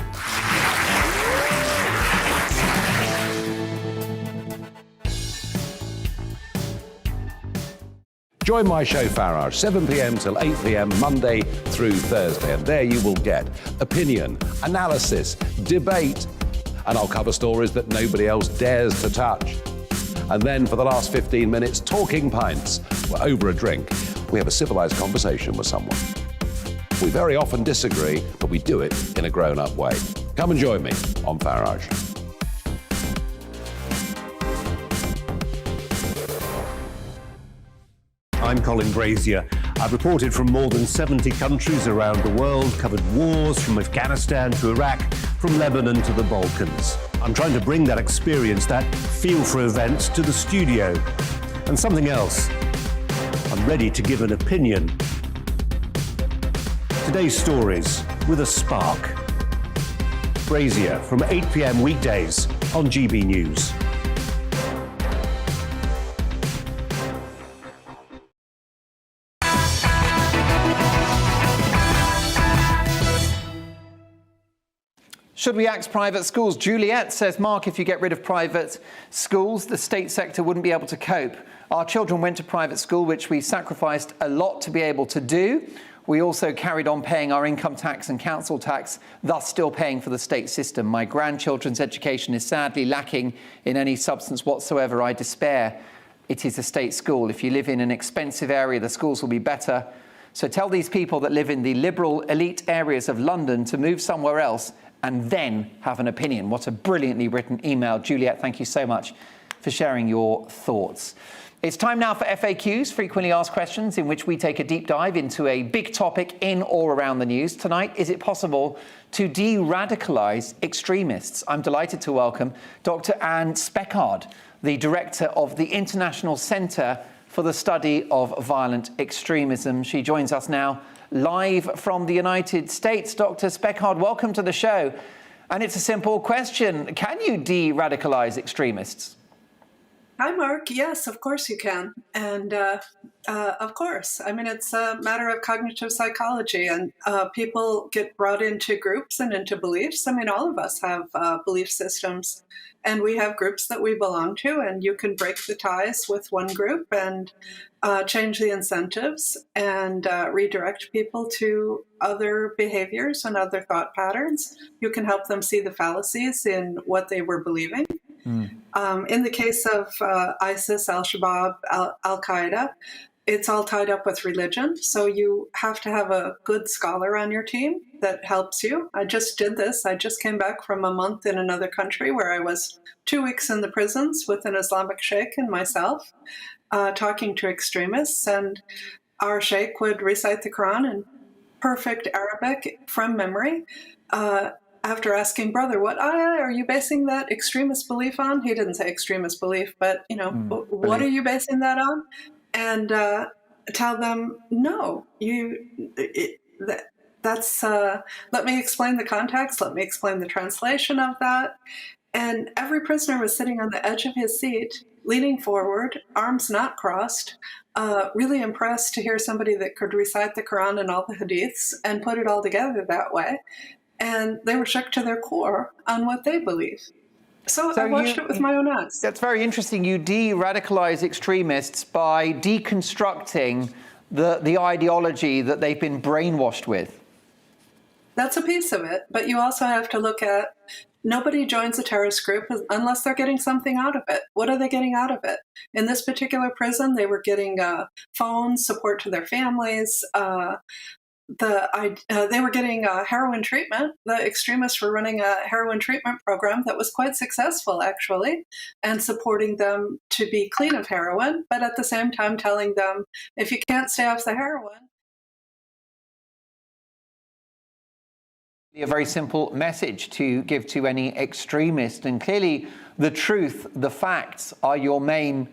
Join my show Farage, 7 p.m. till 8 p.m. Monday through Thursday. And there you will get opinion, analysis, debate, and I'll cover stories that nobody else dares to touch. And then for the last 15 minutes, talking pints. We're over a drink. We have a civilized conversation with someone. We very often disagree, but we do it in a grown-up way. Come and join me on Farage. I'm Colin Brazier. I've reported from more than 70 countries around the world, covered wars from Afghanistan to Iraq, from Lebanon to the Balkans. I'm trying to bring that experience, that feel for events, to the studio. And something else. I'm ready to give an opinion. Today's stories with a spark. Brazier from 8 p.m. weekdays on GB News. Should we axe private schools? Juliet says, Mark, if you get rid of private schools, the state sector wouldn't be able to cope. Our children went to private school, which we sacrificed a lot to be able to do. We also carried on paying our income tax and council tax, thus still paying for the state system. My grandchildren's education is sadly lacking in any substance whatsoever. I despair. It is a state school. If you live in an expensive area, the schools will be better. So tell these people that live in the liberal elite areas of London to move somewhere else and then have an opinion. What a brilliantly written email. Juliet, thank you so much for sharing your thoughts. It's time now for FAQs, frequently asked questions, in which we take a deep dive into a big topic in or around the news. Tonight, is it possible to de-radicalize extremists? I'm delighted to welcome Dr. Anne Speckard, the director of the International Centre for the Study of Violent Extremism. She joins us now live from the United States. Dr. Speckard, welcome to the show. And it's a simple question. Can you de-radicalize extremists? Hi, Mark. Yes, of course you can. And of course, I mean, it's a matter of cognitive psychology, and people get brought into groups and into beliefs. I mean, all of us have belief systems, and we have groups that we belong to, and you can break the ties with one group and change the incentives and redirect people to other behaviors and other thought patterns. You can help them see the fallacies in what they were believing. In the case of ISIS, Al-Shabaab, Al-Qaeda, it's all tied up with religion. So you have to have a good scholar on your team that helps you. I just did this. I just came back from a month in another country where I was 2 weeks in the prisons with an Islamic sheikh and myself, talking to extremists. And our sheikh would recite the Quran in perfect Arabic from memory. After asking, brother, what ayah are you basing that extremist belief on? He didn't say extremist belief, but, you know, what are you basing that on? And tell them, no, let me explain the context. Let me explain the translation of that. And every prisoner was sitting on the edge of his seat, leaning forward, arms not crossed, really impressed to hear somebody that could recite the Quran and all the hadiths and put it all together that way. And they were shook to their core on what they believe. So I watched it with my own eyes. That's very interesting. You de-radicalize extremists by deconstructing the ideology that they've been brainwashed with. That's a piece of it. But you also have to look at, nobody joins a terrorist group unless they're getting something out of it. What are they getting out of it? In this particular prison, they were getting phones, support to their families, they were getting heroin treatment. The extremists were running a heroin treatment program that was quite successful, actually, and supporting them to be clean of heroin, but at the same time telling them, if you can't stay off the heroin. A very simple message to give to any extremist, and clearly the truth, the facts are your main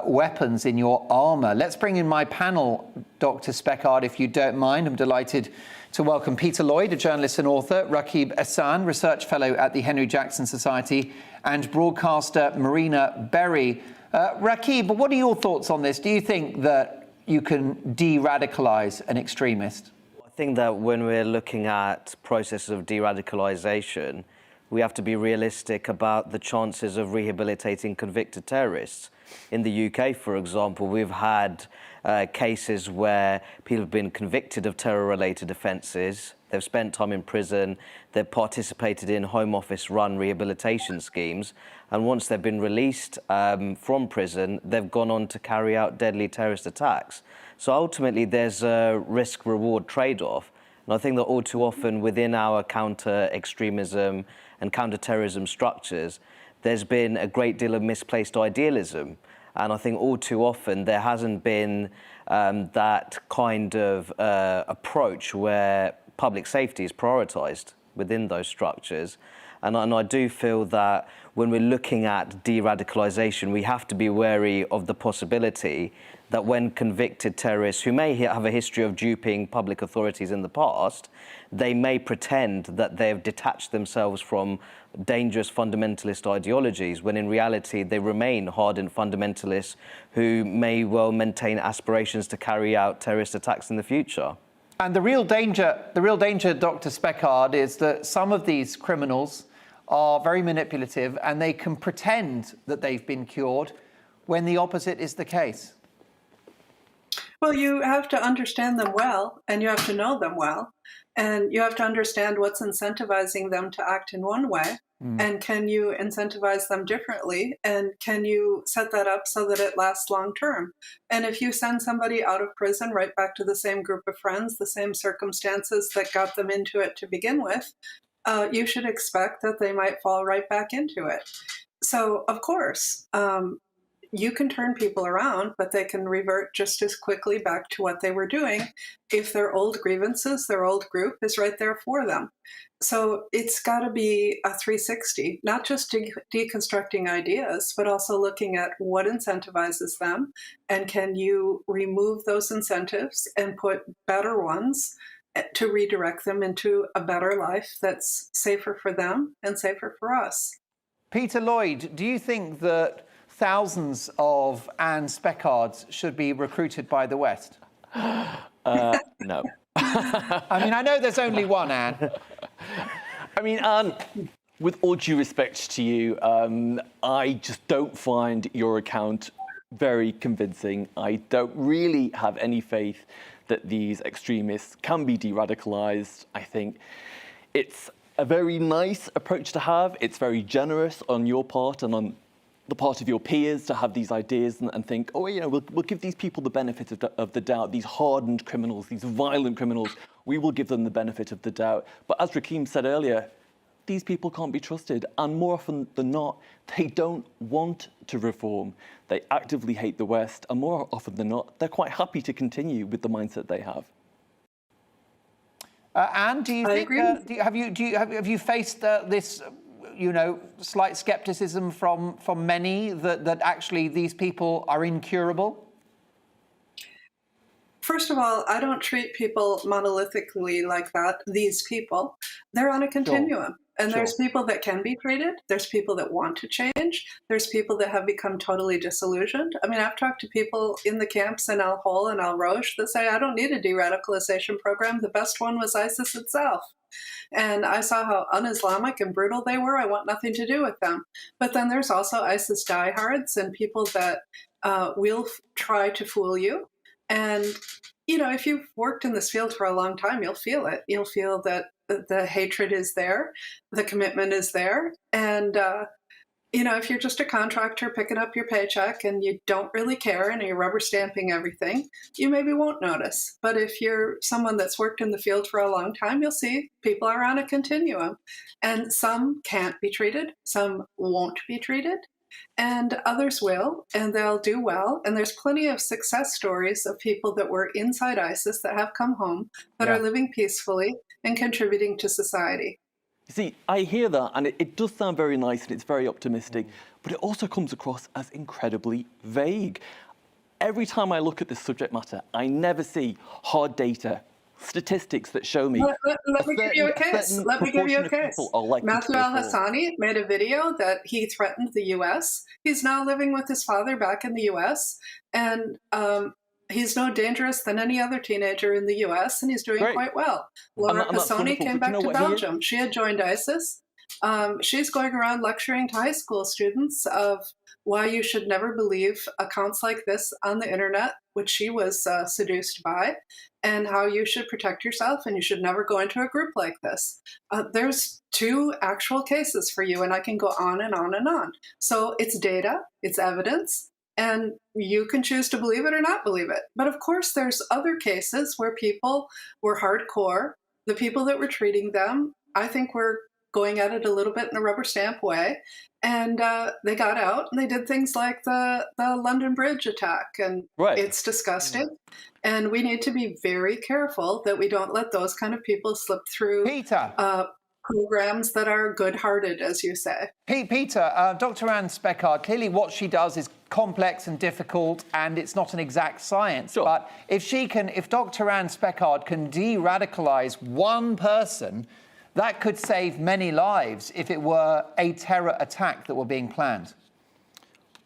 weapons in your armour. Let's bring in my panel, Dr. Speckard, if you don't mind. I'm delighted to welcome Peter Lloyd, a journalist and author, Rakib Ehsan, research fellow at the Henry Jackson Society, and broadcaster Marina Berry. Rakib, what are your thoughts on this? Do you think that you can de-radicalise an extremist? I think that when we're looking at processes of de-radicalisation, we have to be realistic about the chances of rehabilitating convicted terrorists. In the UK, for example, we've had cases where people have been convicted of terror-related offences, they've spent time in prison, they've participated in Home Office-run rehabilitation schemes, and once they've been released from prison, they've gone on to carry out deadly terrorist attacks. So ultimately, there's a risk-reward trade-off. And I think that all too often within our counter-extremism and counter-terrorism structures, there's been a great deal of misplaced idealism. And I think all too often there hasn't been that kind of approach where public safety is prioritised within those structures. And I do feel that when we're looking at de-radicalisation, we have to be wary of the possibility that when convicted terrorists who may have a history of duping public authorities in the past, they may pretend that they've detached themselves from dangerous fundamentalist ideologies, when in reality they remain hardened fundamentalists who may well maintain aspirations to carry out terrorist attacks in the future. And the real danger, Dr. Speckard, is that some of these criminals are very manipulative and they can pretend that they've been cured when the opposite is the case. Well, you have to understand them well, and you have to know them well, and you have to understand what's incentivizing them to act in one way, and can you incentivize them differently, and can you set that up so that it lasts long term? And if you send somebody out of prison right back to the same group of friends, the same circumstances that got them into it to begin with, you should expect that they might fall right back into it. So, of course, you can turn people around, but they can revert just as quickly back to what they were doing if their old grievances, their old group is right there for them. So it's got to be a 360, not just deconstructing ideas, but also looking at what incentivizes them, and can you remove those incentives and put better ones to redirect them into a better life that's safer for them and safer for us. Peter Lloyd, do you think that thousands of Anne Speckards should be recruited by the West? No. I mean, I know there's only one Anne. I mean, Anne, with all due respect to you, I just don't find your account very convincing. I don't really have any faith that these extremists can be de-radicalized. I think it's a very nice approach to have. It's very generous on your part and on the part of your peers to have these ideas and think, oh, you know, we'll give these people the benefit of the doubt, these hardened criminals, these violent criminals, we will give them the benefit of the doubt. But as Rakeem said earlier, these people can't be trusted. And more often than not, they don't want to reform. They actively hate the West. And more often than not, they're quite happy to continue with the mindset they have. Anne, do you think, have you faced this, you know, slight skepticism from many that actually these people are incurable? First of all, I don't treat people monolithically like that, these people. They're on a continuum. Sure. And there's people that can be treated. There's people that want to change. There's people that have become totally disillusioned. I mean, I've talked to people in the camps in Al Hol and Al Rosh that say, I don't need a de-radicalization program. The best one was ISIS itself. And I saw how un-Islamic and brutal they were. I want nothing to do with them. But then there's also ISIS diehards and people that will try to fool you. And, you know, if you've worked in this field for a long time, you'll feel it. You'll feel that the hatred is there, the commitment is there. And, you know, if you're just a contractor picking up your paycheck and you don't really care and you're rubber stamping everything, you maybe won't notice. But if you're someone that's worked in the field for a long time, you'll see people are on a continuum. And some can't be treated, some won't be treated, and others will, and they'll do well. And there's plenty of success stories of people that were inside ISIS that have come home, that are living peacefully and contributing to society. You see, I hear that, and it does sound very nice and it's very optimistic, but it also comes across as incredibly vague. Every time I look at this subject matter, I never see hard data, statistics that show me. Let me give you a case. Matthew al-Hassani made a video that he threatened the U.S. He's now living with his father back in the U.S. and he's no dangerous than any other teenager in the U.S. and he's doing quite well. Laura Passoni came back to Belgium. She had joined ISIS. She's going around lecturing to high school students of why you should never believe accounts like this on the internet, which she was seduced by, and how you should protect yourself and you should never go into a group like this. There's 2 actual cases for you, and I can go on and on and on. So it's data, it's evidence, and you can choose to believe it or not believe it. But of course, there's other cases where people were hardcore. The people that were treating them, I think, were going at it a little bit in a rubber stamp way. And they got out and they did things like the London Bridge attack. And it's disgusting. And we need to be very careful that we don't let those kind of people slip through programs that are good-hearted, as you say. Peter, Dr. Anne Speckard, clearly what she does is complex and difficult, and it's not an exact science. Sure. But if Dr. Anne Speckard can de-radicalize one person, that could save many lives if it were a terror attack that were being planned.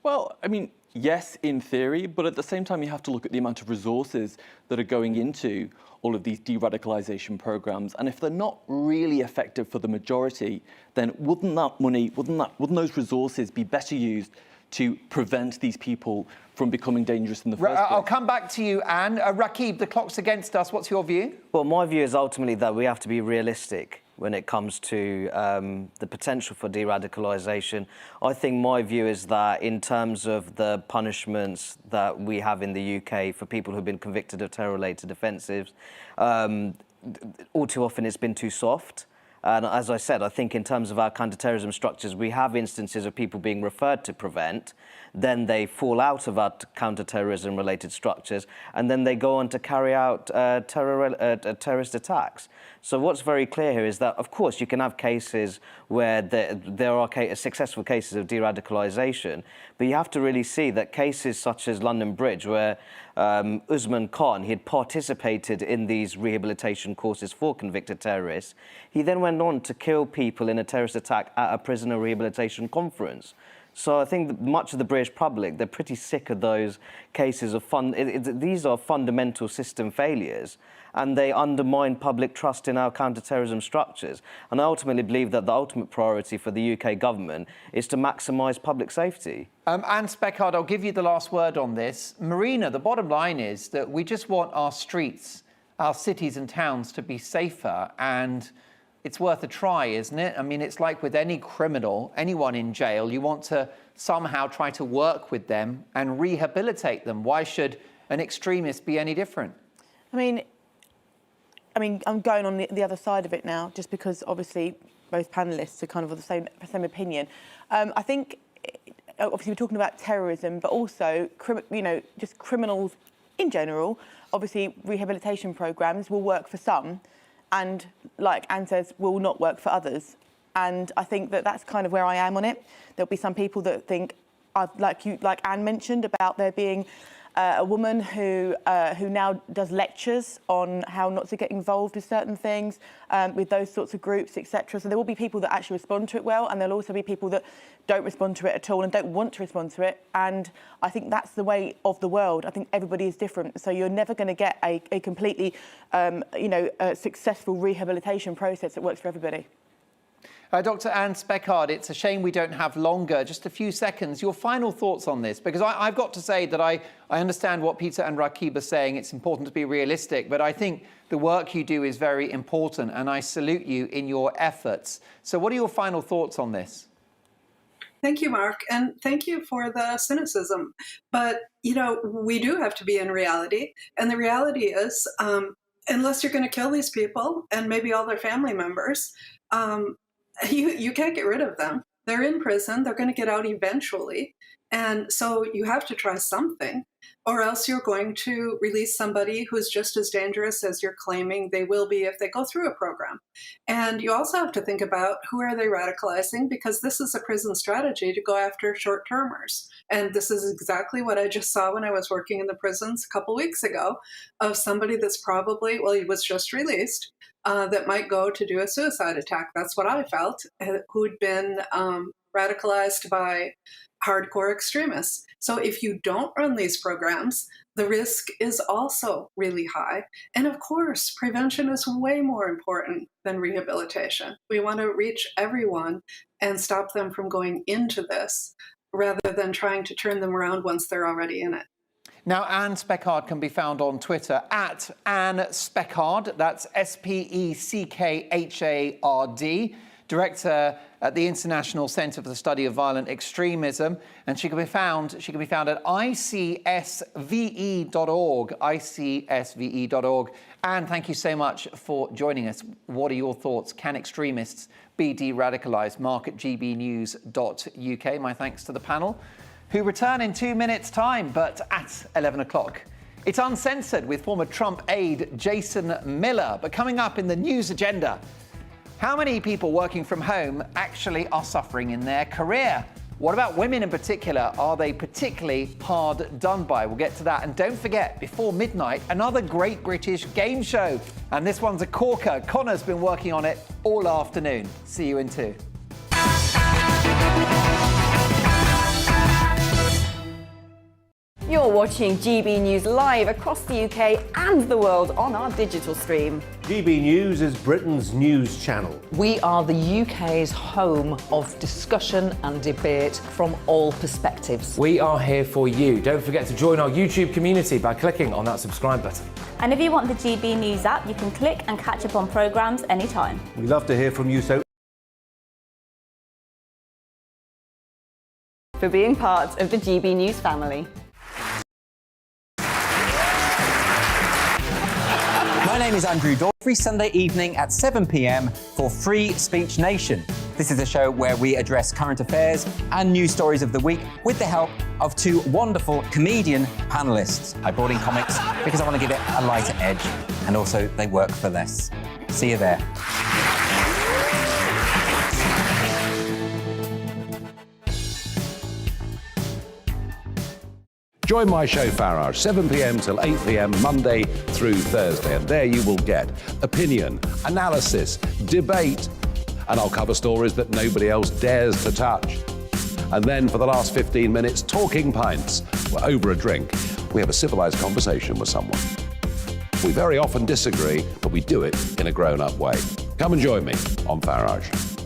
Well, I mean, yes, in theory, but at the same time, you have to look at the amount of resources that are going into all of these de-radicalization programs. And if they're not really effective for the majority, then wouldn't those resources be better used to prevent these people from becoming dangerous in the first place? I'll come back to you, Anne. Rakib, the clock's against us. What's your view? Well, my view is ultimately that we have to be realistic when it comes to the potential for de-radicalisation. I think my view is that in terms of the punishments that we have in the UK for people who've been convicted of terror-related offences, all too often it's been too soft. And as I said, I think in terms of our counter-terrorism structures, we have instances of people being referred to prevent, then they fall out of our counter-terrorism related structures, and then they go on to carry out terrorist attacks. So what's very clear here is that, of course, you can have cases where there are successful cases of de-radicalisation, but you have to really see that cases such as London Bridge, where Usman Khan, he had participated in these rehabilitation courses for convicted terrorists. He then went on to kill people in a terrorist attack at a prisoner rehabilitation conference. So I think that much of the British public, they're pretty sick of those cases of these are fundamental system failures, and they undermine public trust in our counter-terrorism structures. And I ultimately believe that the ultimate priority for the UK government is to maximise public safety. Anne Speckard, I'll give you the last word on this. Marina, the bottom line is that we just want our streets, our cities and towns to be safer, and it's worth a try, isn't it? I mean, it's like with any criminal, anyone in jail, you want to somehow try to work with them and rehabilitate them. Why should an extremist be any different? I mean, I'm going on the other side of it now, just because obviously both panellists are kind of of the same opinion. I think, obviously, we're talking about terrorism, but also, just criminals in general. Obviously, rehabilitation programs will work for some, and, like Anne says, will not work for others. And I think that that's kind of where I am on it. There'll be some people that think, like Anne mentioned, about there being a woman who now does lectures on how not to get involved with certain things, with those sorts of groups, etc. So there will be people that actually respond to it well, and there'll also be people that don't respond to it at all and don't want to respond to it. And I think that's the way of the world. I think everybody is different. So you're never going to get a completely, a successful rehabilitation process that works for everybody. Dr. Anne Speckard, it's a shame we don't have longer, just a few seconds. Your final thoughts on this, because I've got to say that I understand what Peter and Rakib are saying. It's important to be realistic, but I think the work you do is very important, and I salute you in your efforts. So what are your final thoughts on this? Thank you, Mark, and thank you for the cynicism. But, we do have to be in reality, and the reality is, unless you're going to kill these people and maybe all their family members, you can't get rid of them. They're in prison. They're going to get out eventually. And so you have to try something, or else you're going to release somebody who's just as dangerous as you're claiming they will be if they go through a program. And you also have to think about who are they radicalizing, because this is a prison strategy to go after short-termers. And this is exactly what I just saw when I was working in the prisons a couple weeks ago, of somebody that's probably, well, he was just released, that might go to do a suicide attack. That's what I felt, who'd been radicalized by hardcore extremists. So if you don't run these programs, the risk is also really high. And of course, prevention is way more important than rehabilitation. We want to reach everyone and stop them from going into this, rather than trying to turn them around once they're already in it. Now, Anne Speckard can be found on Twitter at Anne Speckard. That's Speckard. Director at the International Centre for the Study of Violent Extremism, and she can be found at icsve.org, And thank you so much for joining us. What are your thoughts? Can extremists be de-radicalised? Mark at gbnews.uk. My thanks to the panel, who return in 2 minutes' time, but at 11 o'clock. It's Uncensored with former Trump aide Jason Miller. But coming up in the news agenda, how many people working from home actually are suffering in their career? What about women in particular? Are they particularly hard done by? We'll get to that. And don't forget, before midnight, another great British game show. And this one's a corker. Connor's been working on it all afternoon. See you in 2. You're watching GB News live across the UK and the world on our digital stream. GB News is Britain's news channel. We are the UK's home of discussion and debate from all perspectives. We are here for you. Don't forget to join our YouTube community by clicking on that subscribe button. And if you want the GB News app, you can click and catch up on programmes anytime. We love to hear from you, so For being part of the GB News family. My name is Andrew Dolan. Every Sunday evening at 7 p.m. for Free Speech Nation. This is a show where we address current affairs and news stories of the week with the help of 2 wonderful comedian panellists. I brought in comics because I want to give it a lighter edge, and also they work for less. See you there. Join my show Farage, 7 p.m. till 8 p.m. Monday through Thursday. And there you will get opinion, analysis, debate, and I'll cover stories that nobody else dares to touch. And then for the last 15 minutes, talking pints. We're over a drink. We have a civilized conversation with someone. We very often disagree, but we do it in a grown-up way. Come and join me on Farage.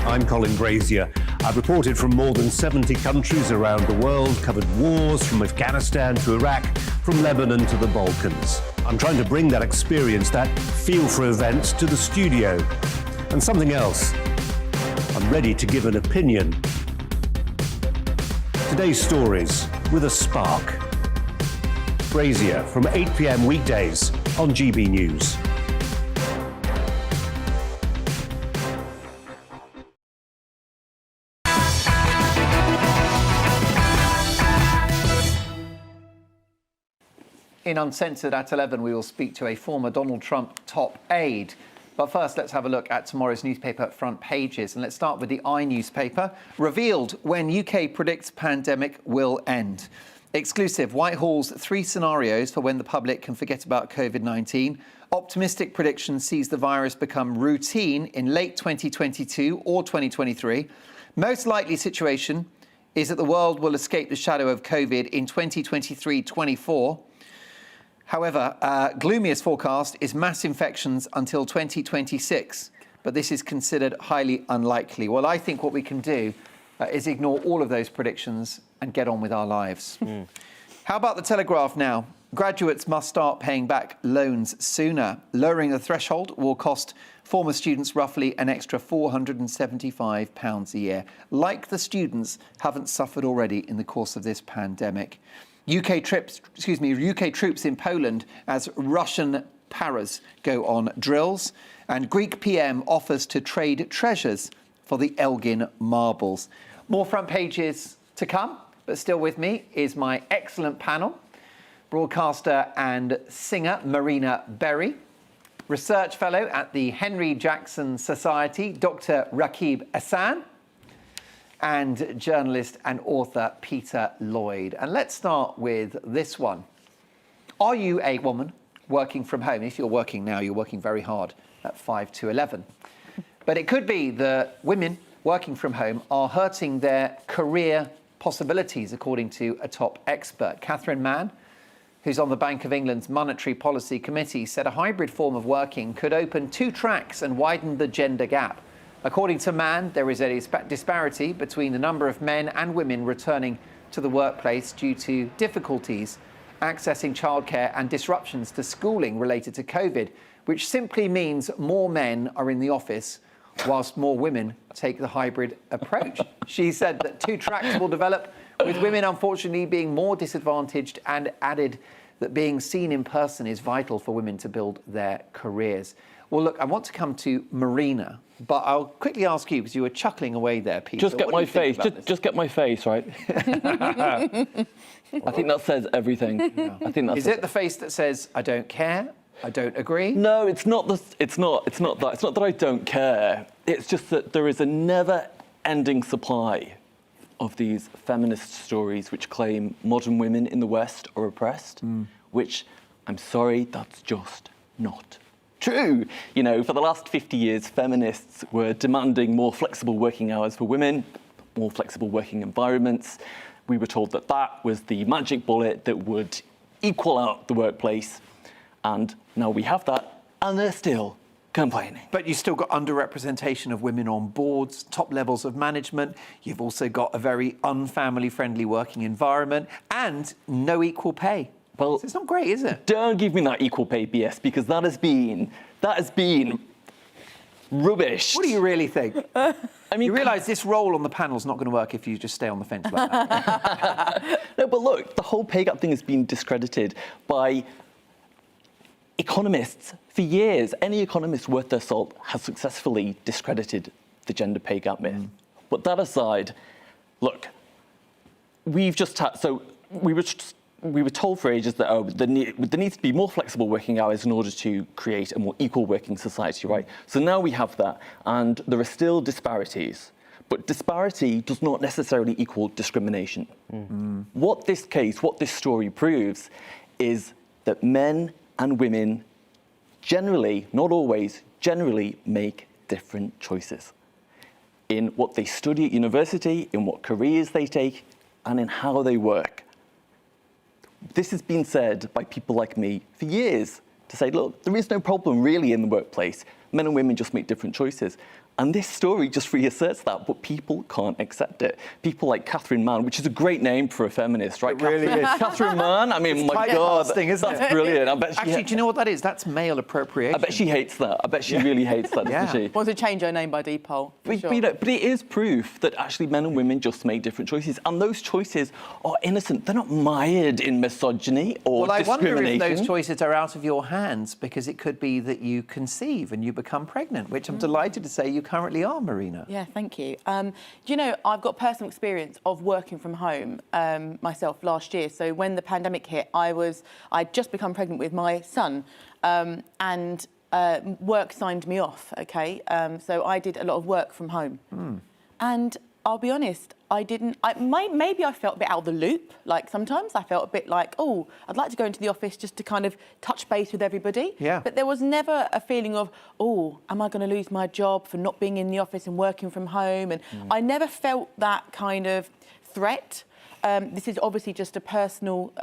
I'm Colin Brazier. I've reported from more than 70 countries around the world, covered wars from Afghanistan to Iraq, from Lebanon to the Balkans. I'm trying to bring that experience, that feel for events, to the studio. And something else. I'm ready to give an opinion. Today's stories with a spark. Brazier from 8 p.m. weekdays on GB News. In Uncensored at 11, we will speak to a former Donald Trump top aide. But first, let's have a look at tomorrow's newspaper front pages. And let's start with the newspaper. Revealed when UK predicts pandemic will end. Exclusive, Whitehall's 3 scenarios for when the public can forget about COVID-19. Optimistic prediction sees the virus become routine in late 2022 or 2023. Most likely situation is that the world will escape the shadow of COVID in 2023-24. However, gloomiest forecast is mass infections until 2026, but this is considered highly unlikely. Well, I think what we can do is ignore all of those predictions and get on with our lives. How about the Telegraph now? Graduates must start paying back loans sooner. Lowering the threshold will cost former students roughly an extra £475 a year. Like the students haven't suffered already in the course of this pandemic. UK troops in Poland as Russian paras go on drills, and Greek PM offers to trade treasures for the Elgin marbles. More front pages to come, but still with me is my excellent panel. Broadcaster and singer Marina Berry, research fellow at the Henry Jackson Society, Dr. Rakib Ahsan, and journalist and author Peter Lloyd. And let's start with this one. Are you a woman working from home? If you're working now, you're working very hard at 5 to 11. But it could be that women working from home are hurting their career possibilities, according to a top expert. Catherine Mann, who's on the Bank of England's Monetary Policy Committee, said a hybrid form of working could open 2 tracks and widen the gender gap. According to Mann, there is a disparity between the number of men and women returning to the workplace due to difficulties accessing childcare and disruptions to schooling related to COVID, which simply means more men are in the office whilst more women take the hybrid approach. She said that two tracks will develop, with women unfortunately being more disadvantaged, and added that being seen in person is vital for women to build their careers. Well, look, I want to come to Marina, but I'll quickly ask you, because you were chuckling away there, Peter. Just get my face. Just get my face, right? I think that says everything. Yeah. I think that's. Is it the face that says I don't care? I don't agree? No, it's not that. It's not that I don't care. It's just that there is a never-ending supply of these feminist stories which claim modern women in the West are oppressed, which, I'm sorry, that's just not true. You know, for the last 50 years, feminists were demanding more flexible working hours for women, more flexible working environments. We were told that that was the magic bullet that would equal out the workplace. And now we have that, and they're still complaining. But you've still got underrepresentation of women on boards, top levels of management. You've also got a very unfamily-friendly working environment and no equal pay. Well, so it's not great, is it? Don't give me that equal pay BS, because that has been rubbish. What do you really think? I mean, you realise this role on the panel's not going to work if you just stay on the fence like that. No, but look, the whole pay gap thing has been discredited by economists for years. Any economist worth their salt has successfully discredited the gender pay gap myth. But that aside, look, we've just had, so we were told for ages that there needs to be more flexible working hours in order to create a more equal working society, right? So now we have that, and there are still disparities. But disparity does not necessarily equal discrimination. What this story proves is that men and women generally, not always, generally make different choices in what they study at university, in what careers they take, and in how they work. This has been said by people like me for years, to say, look, there is no problem really in the workplace. Men and women just make different choices. And this story just reasserts that, but people can't accept it. People like Catherine Mann, which is a great name for a feminist, right? It really is. Catherine Mann, I mean, it's my God, isn't that's it? brilliant. I bet Actually, do you know what that is? That's male appropriation. I bet she hates that. I bet she really hates that, doesn't she? Wants to change her name by default. But it is proof that actually men and women just make different choices, and those choices are innocent. They're not mired in misogyny or discrimination. Well, I wonder if those choices are out of your hands, because it could be that you conceive and you become pregnant, which I'm delighted to say you currently are, Maria. Yeah, thank you. Do you know, I've got personal experience of working from home myself last year. So when the pandemic hit, I'd just become pregnant with my son, and work signed me off, okay? So I did a lot of work from home. And I'll be honest, maybe I felt a bit out of the loop. Like sometimes I felt a bit like, oh, I'd like to go into the office just to kind of touch base with everybody. Yeah. But there was never a feeling of, oh, am I going to lose my job for not being in the office and working from home? And I never felt that kind of threat. This is obviously just a personal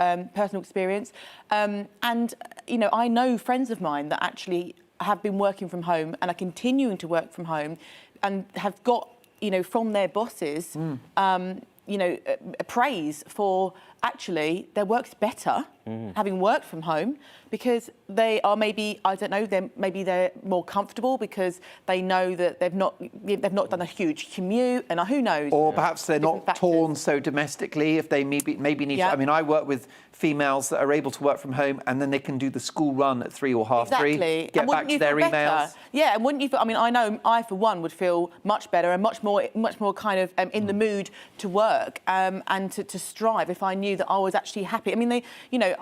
experience. And, you know, I know friends of mine that actually have been working from home and are continuing to work from home and have got, you know, from their bosses, you know, praise for actually their work's better having worked from home, because they are maybe, I don't know, they're more comfortable because they know that they've not done a huge commute, and who knows? Or perhaps they're not torn so domestically if they maybe need to. I mean, I work with females that are able to work from home, and then they can do the school run at 3 or half 3, get back to their emails. Yeah, and wouldn't you feel, I mean, I know I, for one, would feel much better and much more kind of in the mood to work and to strive if I knew that I was actually happy. I mean,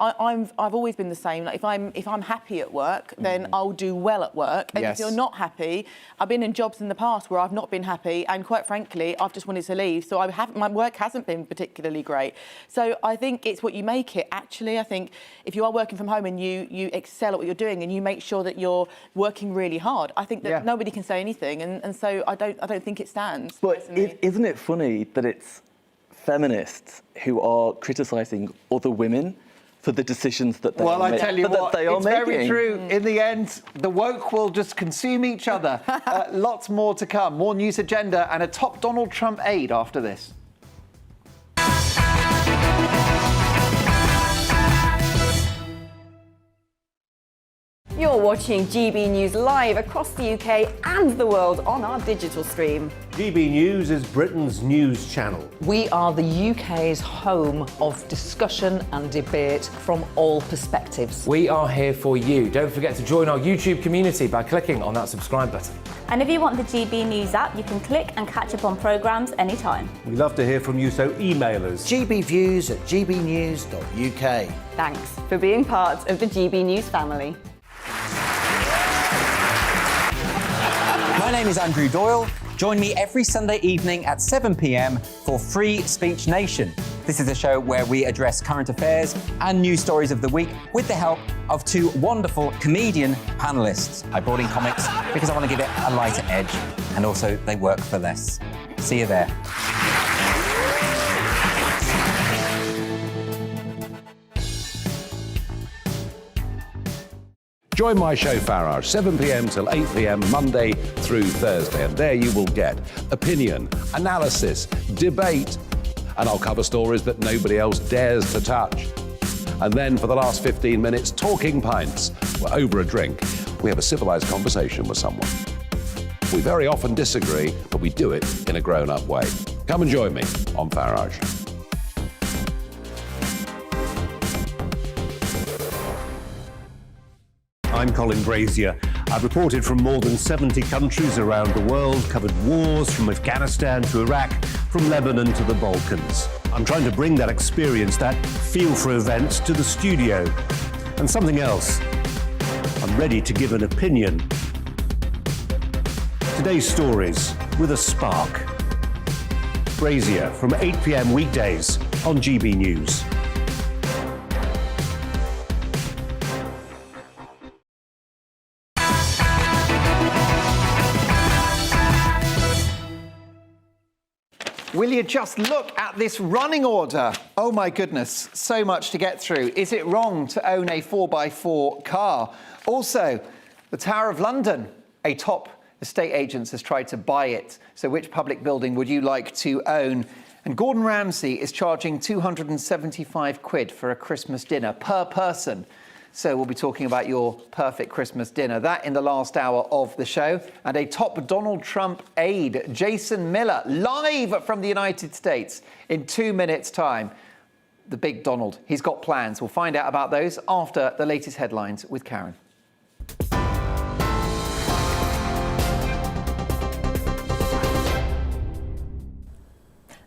I've always been the same. Like if I'm happy at work, then I'll do well at work. And if you're not happy, I've been in jobs in the past where I've not been happy, and quite frankly, I've just wanted to leave. So my work hasn't been particularly great. So I think it's what you make it. Actually, I think if you are working from home and you excel at what you're doing and you make sure that you're working really hard, I think that nobody can say anything, and so I don't think it stands. But isn't it funny that it's feminists who are criticising other women for the decisions that they are making? Well, I tell you what, it's making. very true. In the end, the woke will just consume each other. Lots more to come. More news agenda and a top Donald Trump aide after this. You're watching GB News live across the UK and the world on our digital stream. GB News is Britain's news channel. We are the UK's home of discussion and debate from all perspectives. We are here for you. Don't forget to join our YouTube community by clicking on that subscribe button. And if you want the GB News app, you can click and catch up on programmes anytime. We love to hear from you, so email us. gbviews@gbnews.uk. Thanks for being part of the GB News family. My name is Andrew Doyle. Join me every Sunday evening at 7 p.m. for Free Speech Nation. This is a show where we address current affairs and news stories of the week with the help of two wonderful comedian panellists. I brought in comics because I want to give it a lighter edge, and also they work for less. See you there. Join my show Farage, 7 p.m. till 8 p.m. Monday through Thursday, and there you will get opinion, analysis, debate, and I'll cover stories that nobody else dares to touch. And then for the last 15 minutes, talking pints. We're over a drink. We have a civilized conversation with someone. We very often disagree, but we do it in a grown-up way. Come and join me on Farage. I'm Colin Brazier. I've reported from more than 70 countries around the world, covered wars from Afghanistan to Iraq, from Lebanon to the Balkans. I'm trying to bring that experience, that feel for events, to the studio. And something else, I'm ready to give an opinion. Today's stories with a spark. Brazier from 8 p.m. weekdays on GB News. Will you just look at this running order? Oh my goodness, so much to get through. Is it wrong to own a 4x4 car? Also, the Tower of London, a top estate agent has tried to buy it. So which public building would you like to own? And Gordon Ramsay is charging 275 quid for a Christmas dinner per person. So we'll be talking about your perfect Christmas dinner. That in the last hour of the show. And a top Donald Trump aide, Jason Miller, live from the United States in 2 minutes' time. The big Donald, he's got plans. We'll find out about those after the latest headlines with Karen.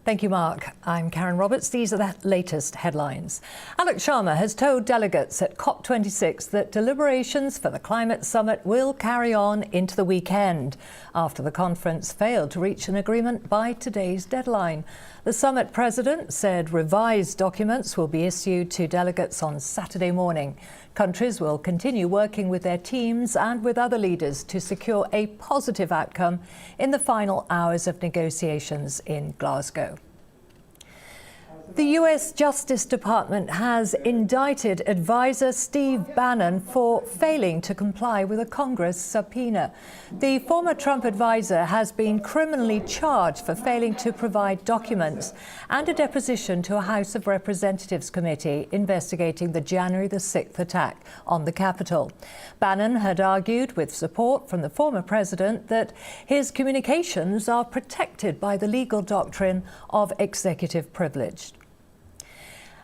Thank you, Mark. I'm Karen Roberts. These are the latest headlines. Alex Sharma has told delegates at COP26 that deliberations for the climate summit will carry on into the weekend after the conference failed to reach an agreement by today's deadline. The summit president said revised documents will be issued to delegates on Saturday morning. Countries will continue working with their teams and with other leaders to secure a positive outcome in the final hours of negotiations in Glasgow. The US Justice Department has indicted advisor Steve Bannon for failing to comply with a Congress subpoena. The former Trump advisor has been criminally charged for failing to provide documents and a deposition to a House of Representatives committee investigating the January the 6th attack on the Capitol. Bannon had argued, with support from the former president, that his communications are protected by the legal doctrine of executive privilege.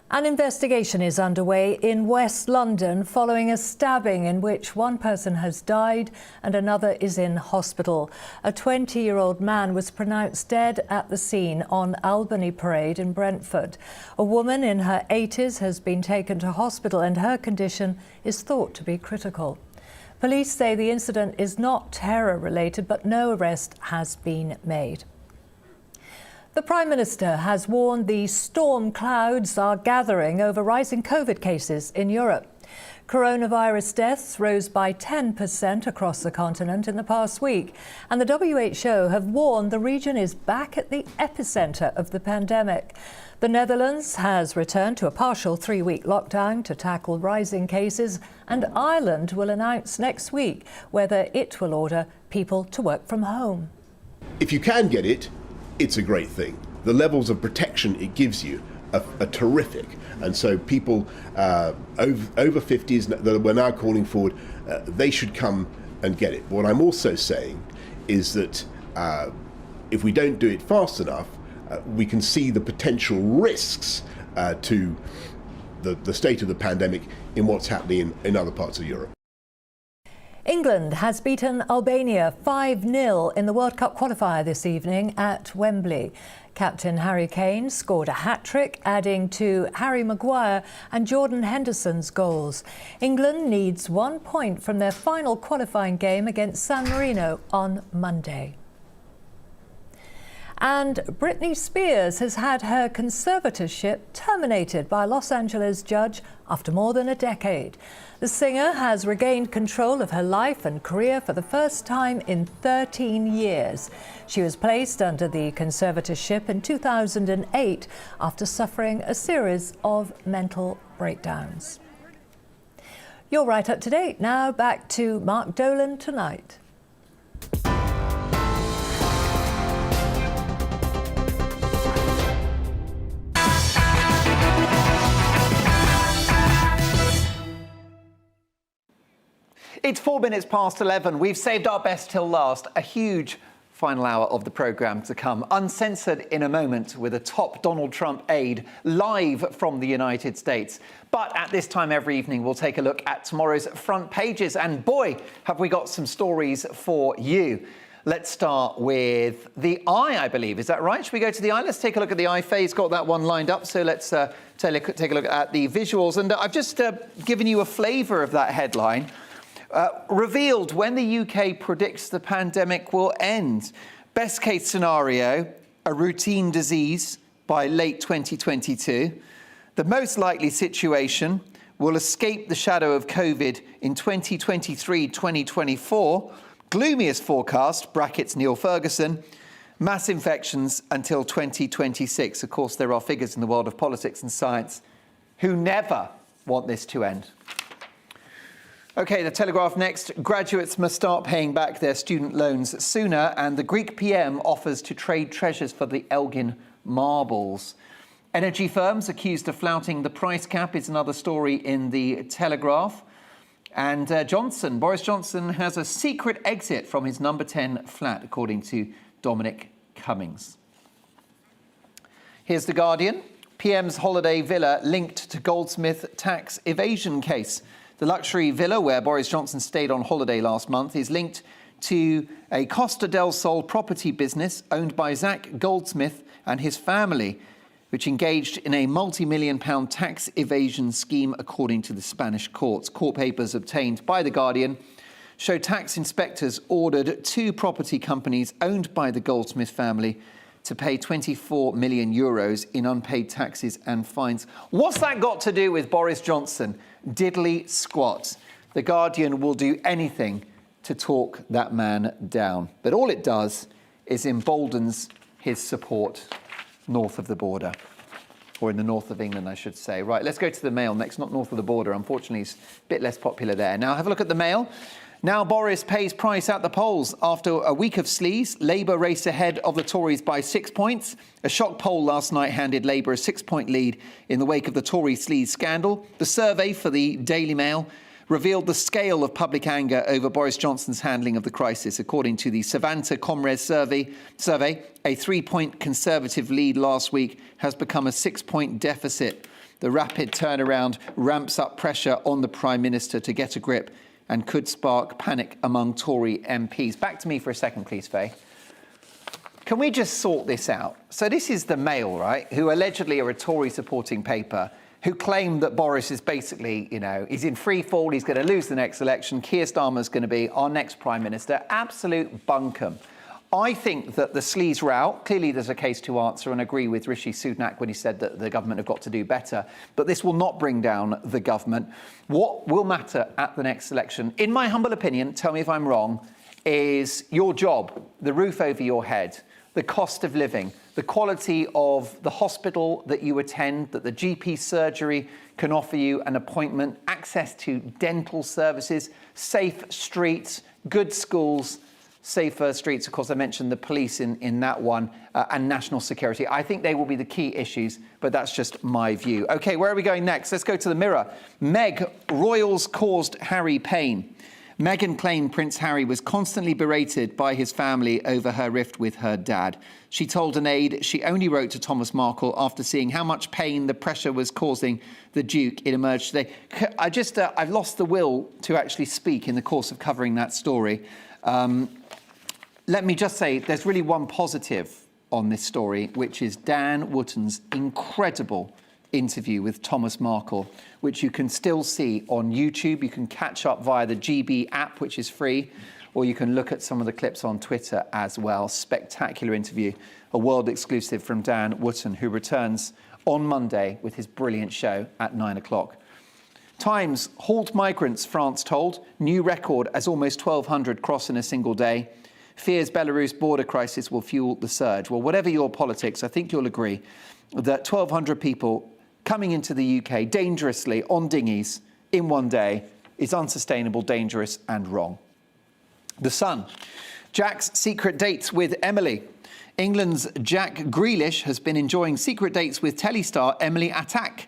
An investigation is underway in West London following a stabbing in which one person has died and another is in hospital. A 20-year-old man was pronounced dead at the scene on Albany Parade in Brentford. A woman in her 80s has been taken to hospital and her condition is thought to be critical. Police say the incident is not terror-related, but no arrest has been made. The Prime Minister has warned the storm clouds are gathering over rising COVID cases in Europe. Coronavirus deaths rose by 10% across the continent in the past week, and the WHO have warned the region is back at the epicentre of the pandemic. The Netherlands has returned to a partial 3-week lockdown to tackle rising cases, and Ireland will announce next week whether it will order people to work from home. If you can get it, it's a great thing. The levels of protection it gives you are terrific. And so people over 50s that we're now calling forward, they should come and get it. What I'm also saying is that if we don't do it fast enough, we can see the potential risks to the state of the pandemic in what's happening in other parts of Europe. England has beaten Albania 5-0 in the World Cup qualifier this evening at Wembley. Captain Harry Kane scored a hat-trick, adding to Harry Maguire and Jordan Henderson's goals. England needs 1 point from their final qualifying game against San Marino on Monday. And Britney Spears has had her conservatorship terminated by a Los Angeles judge after more than a decade. The singer has regained control of her life and career for the first time in 13 years. She was placed under the conservatorship in 2008 after suffering a series of mental breakdowns. You're right up to date. Now back to Mark Dolan tonight. It's 4 minutes past 11. We've saved our best till last. A huge final hour of the programme to come. Uncensored in a moment with a top Donald Trump aide live from the United States. But at this time every evening, we'll take a look at tomorrow's front pages. And boy, have we got some stories for you. Let's start with the Eye, I believe. Is that right? Should we go to the Eye? Let's take a look at the Eye. Faye's got that one lined up. So let's take a look at the visuals. And I've just given you a flavour of that headline. Revealed when the UK predicts the pandemic will end. Best case scenario, a routine disease by late 2022. The most likely situation will escape the shadow of COVID in 2023-2024. Gloomiest forecast, brackets Neil Ferguson, mass infections until 2026. Of course, there are figures in the world of politics and science who never want this to end. OK, the Telegraph next. Graduates must start paying back their student loans sooner, and the Greek PM offers to trade treasures for the Elgin marbles. Energy firms accused of flouting the price cap is another story in the Telegraph. And Boris Johnson has a secret exit from his number 10 flat, according to Dominic Cummings. Here's The Guardian. PM's holiday villa linked to Goldsmith tax evasion case. The luxury villa where Boris Johnson stayed on holiday last month is linked to a Costa del Sol property business owned by Zach Goldsmith and his family, which engaged in a multi-million-pound tax evasion scheme, according to the Spanish courts. Court papers obtained by The Guardian show tax inspectors ordered 2 property companies owned by the Goldsmith family to pay 24 million euros in unpaid taxes and fines. What's that got to do with Boris Johnson? Diddly squat. The Guardian will do anything to talk that man down. But all it does is emboldens his support north of the border. Or in the north of England, I should say. Right, let's go to the Mail next. Not north of the border. Unfortunately, it's a bit less popular there. Now, have a look at the Mail. Now Boris pays price at the polls. After a week of sleaze, Labour race ahead of the Tories by 6 points. A shock poll last night handed Labour a 6-point lead in the wake of the Tory sleaze scandal. The survey for the Daily Mail revealed the scale of public anger over Boris Johnson's handling of the crisis. According to the Savanta Comres survey, a 3-point Conservative lead last week has become a 6-point deficit. The rapid turnaround ramps up pressure on the Prime Minister to get a grip and could spark panic among Tory MPs. Back to me for a second, please, Faye. Can we just sort this out? So this is the Mail, right, who allegedly are a Tory-supporting paper, who claim that Boris is basically, he's in free fall, he's going to lose the next election, Keir Starmer's going to be our next Prime Minister. Absolute bunkum. I think that the sleaze route, clearly there's a case to answer, and agree with Rishi Sunak when he said that the government have got to do better. But this will not bring down the government. What will matter at the next election, in my humble opinion, tell me if I'm wrong, is your job, the roof over your head, the cost of living, the quality of the hospital that you attend, that the GP surgery can offer you an appointment, access to dental services, safe streets, good schools, safer streets. Of course, I mentioned the police in that one, and national security. I think they will be the key issues, but that's just my view. OK, where are we going next? Let's go to the Mirror. Meg, royals caused Harry pain. Meghan claimed Prince Harry was constantly berated by his family over her rift with her dad. She told an aide she only wrote to Thomas Markle after seeing how much pain the pressure was causing the Duke. It emerged today. I've lost the will to actually speak in the course of covering that story. Let me just say there's really one positive on this story, which is Dan Wootton's incredible interview with Thomas Markle, which you can still see on YouTube. You can catch up via the GB app, which is free, or you can look at some of the clips on Twitter as well. Spectacular interview, a world exclusive from Dan Wootton, who returns on Monday with his brilliant show at 9 o'clock. Times, halt migrants, France told. New record as almost 1,200 cross in a single day. Fears Belarus border crisis will fuel the surge. Well, whatever your politics, I think you'll agree that 1,200 people coming into the UK dangerously on dinghies in one day is unsustainable, dangerous and wrong. The Sun. Jack's secret dates with Emily. England's Jack Grealish has been enjoying secret dates with telly star Emily Attack.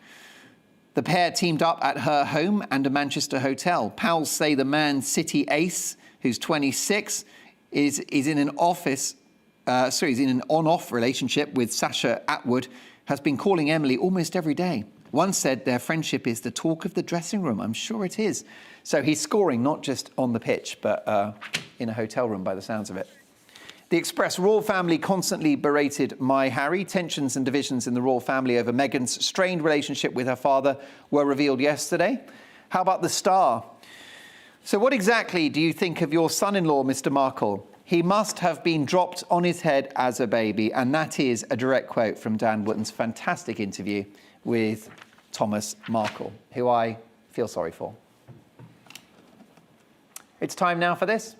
The pair teamed up at her home and a Manchester hotel. Pals say the Man City ace, who's 26, is in an on-off relationship with Sasha Atwood, has been calling Emily almost every day. One said their friendship is the talk of the dressing room. I'm sure it is. So he's scoring not just on the pitch, but in a hotel room by the sounds of it. The Express, royal family constantly berated my Harry. Tensions and divisions in the royal family over Meghan's strained relationship with her father were revealed yesterday. How about the Star? So what exactly do you think of your son-in-law, Mr. Markle? He must have been dropped on his head as a baby. And that is a direct quote from Dan Wootton's fantastic interview with Thomas Markle, who I feel sorry for. It's time now for this.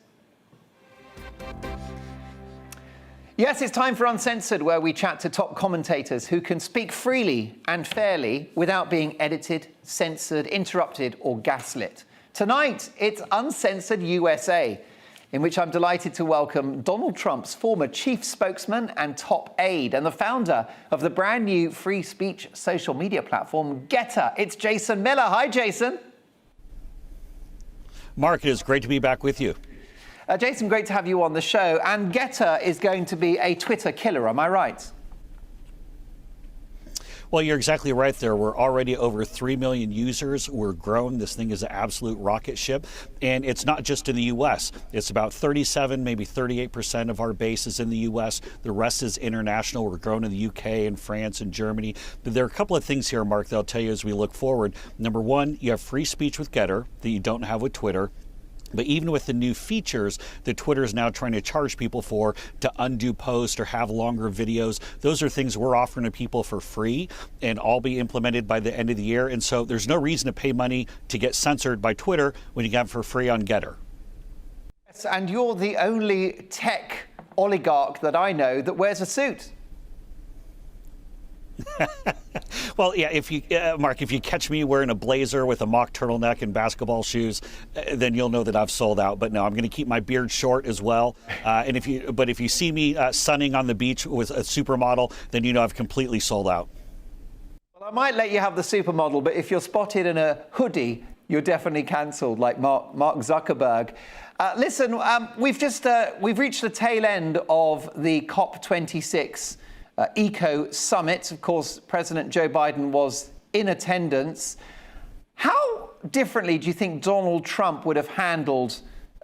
Yes, it's time for Uncensored, where we chat to top commentators who can speak freely and fairly without being edited, censored, interrupted or gaslit. Tonight, it's Uncensored USA, in which I'm delighted to welcome Donald Trump's former chief spokesman and top aide and the founder of the brand new free speech social media platform, Getter. It's Jason Miller. Hi, Jason. Mark, it is great to be back with you. Jason, great to have you on the show. And Getter is going to be a Twitter killer, am I right? Well, you're exactly right there. We're already over 3 million users. We're growing. This thing is an absolute rocket ship. And it's not just in the U.S. It's about 37, maybe 38% of our base is in the U.S. The rest is international. We're growing in the U.K. and France and Germany. But there are a couple of things here, Mark, that I'll tell you as we look forward. Number one, you have free speech with Getter that you don't have with Twitter. But even with the new features that Twitter is now trying to charge people for to undo posts or have longer videos, those are things we're offering to people for free and all be implemented by the end of the year. And so there's no reason to pay money to get censored by Twitter when you get it for free on Getter. Yes, and you're the only tech oligarch that I know that wears a suit. Well, yeah, if you, Mark, if you catch me wearing a blazer with a mock turtleneck and basketball shoes, then you'll know that I've sold out. But no, I'm going to keep my beard short as well. And if you see me sunning on the beach with a supermodel, then you know I've completely sold out. Well, I might let you have the supermodel, but if you're spotted in a hoodie, you're definitely cancelled, like Mark Zuckerberg. Listen, we've reached the tail end of the COP26 Eco Summit. Of course, President Joe Biden was in attendance. How differently do you think Donald Trump would have handled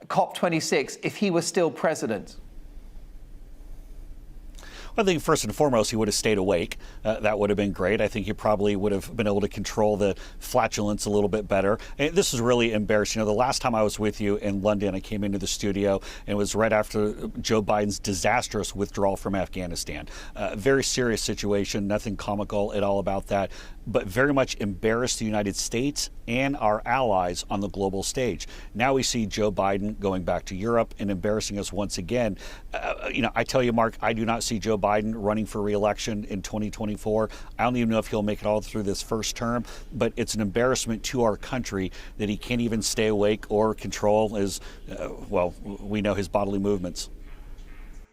COP26 if he was still president? I think first and foremost, he would have stayed awake. That would have been great. I think he probably would have been able to control the flatulence a little bit better. And this is really embarrassing. You know, the last time I was with you in London, I came into the studio and it was right after Joe Biden's disastrous withdrawal from Afghanistan. Very serious situation, nothing comical at all about that, but very much embarrassed the United States and our allies on the global stage. Now we see Joe Biden going back to Europe and embarrassing us once again. I tell you, Mark, I do not see Joe Biden running for re-election in 2024. I don't even know if he'll make it all through this first term, but it's an embarrassment to our country that he can't even stay awake or control his, we know his bodily movements.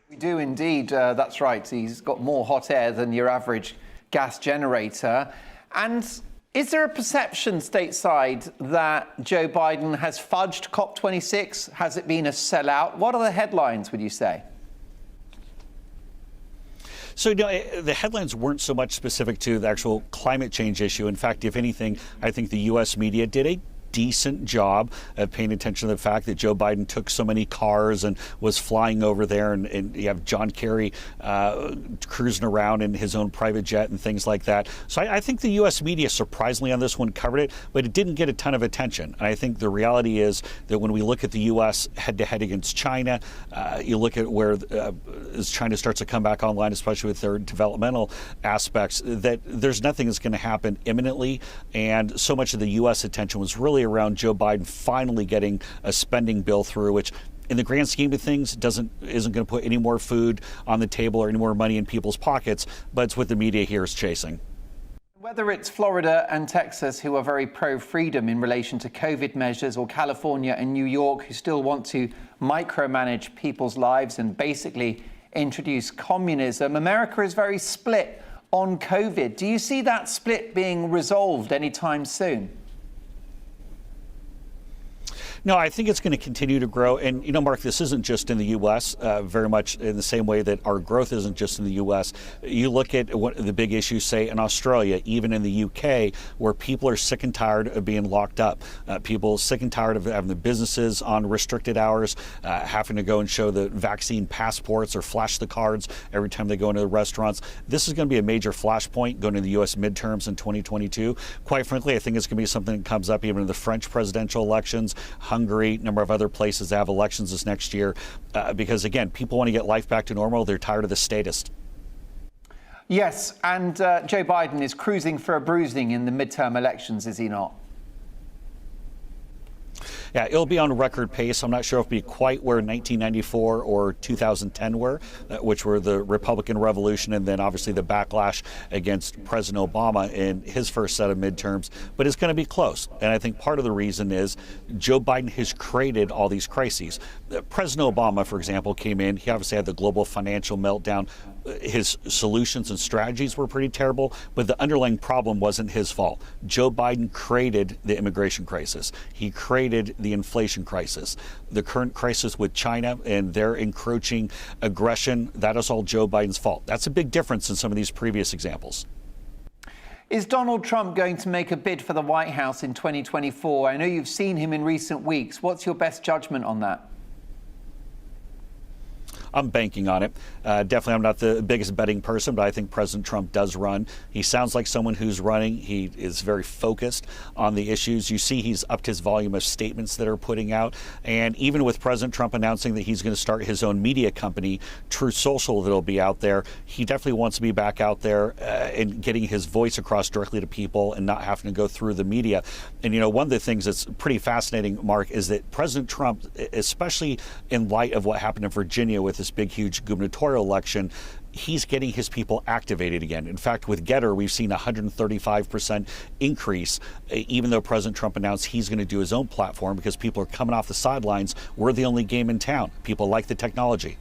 We do indeed, that's right. He's got more hot air than your average gas generator. And is there a perception stateside that Joe Biden has fudged COP26? Has it been a sellout? What are the headlines, would you say? So the headlines weren't so much specific to the actual climate change issue. In fact, if anything, I think the U.S. media did a decent job of paying attention to the fact that Joe Biden took so many cars and was flying over there, and you have John Kerry cruising around in his own private jet and things like that. So I think the U.S. media, surprisingly on this one, covered it, but it didn't get a ton of attention. And I think the reality is that when we look at the U.S. head-to-head against China, you look at where as China starts to come back online, especially with their developmental aspects, that there's nothing that's going to happen imminently. And so much of the U.S. attention was really around Joe Biden finally getting a spending bill through, which in the grand scheme of things isn't going to put any more food on the table or any more money in people's pockets, but it's what the media here is chasing. Whether it's Florida and Texas, who are very pro-freedom in relation to COVID measures, or California and New York, who still want to micromanage people's lives and basically introduce communism, America is very split on COVID. Do you see that split being resolved anytime soon? No, I think it's going to continue to grow. And, Mark, this isn't just in the U.S., very much in the same way that our growth isn't just in the U.S. You look at what the big issues, say, in Australia, even in the U.K., where people are sick and tired of being locked up. People sick and tired of having the businesses on restricted hours, having to go and show the vaccine passports or flash the cards every time they go into the restaurants. This is going to be a major flashpoint going to the U.S. midterms in 2022. Quite frankly, I think it's going to be something that comes up even in the French presidential elections, Hungary, a number of other places that have elections this next year, because, again, people want to get life back to normal. They're tired of the statist. Yes, and Joe Biden is cruising for a bruising in the midterm elections, is he not? Yeah, it'll be on record pace. I'm not sure if it'll be quite where 1994 or 2010 were, which were the Republican Revolution and then obviously the backlash against President Obama in his first set of midterms, but it's going to be close. And I think part of the reason is Joe Biden has created all these crises. President Obama, for example, came in. He obviously had the global financial meltdown. His solutions and strategies were pretty terrible, but the underlying problem wasn't his fault. Joe Biden created the immigration crisis. He created the inflation crisis. The current crisis with China and their encroaching aggression, that is all Joe Biden's fault. That's a big difference in some of these previous examples. Is Donald Trump going to make a bid for the White House in 2024? I know you've seen him in recent weeks. What's your best judgment on that? I'm banking on it. Definitely, I'm not the biggest betting person, but I think President Trump does run. He sounds like someone who's running. He is very focused on the issues. You see he's upped his volume of statements that are putting out. And even with President Trump announcing that he's going to start his own media company, Truth Social, that'll be out there, he definitely wants to be back out there and getting his voice across directly to people and not having to go through the media. And, one of the things that's pretty fascinating, Mark, is that President Trump, especially in light of what happened in Virginia with this big, huge gubernatorial election, he's getting his people activated again. In fact, with Getter, we've seen a 135% increase, even though President Trump announced he's going to do his own platform because people are coming off the sidelines. We're the only game in town. People like the technology.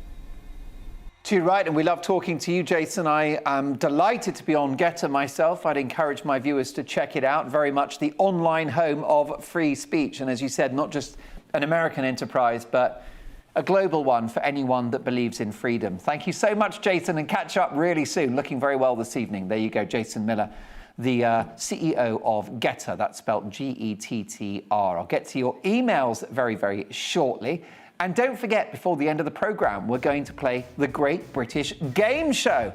Too right, and we love talking to you, Jason. I am delighted to be on Getter myself. I'd encourage my viewers to check it out. Very much the online home of free speech. And as you said, not just an American enterprise, but a global one for anyone that believes in freedom. Thank you so much, Jason, and catch up really soon. Looking very well this evening. There you go, Jason Miller, the CEO of Getter. That's spelled G-E-T-T-R. I'll get to your emails very, very shortly. And don't forget, before the end of the programme, we're going to play the Great British Game Show.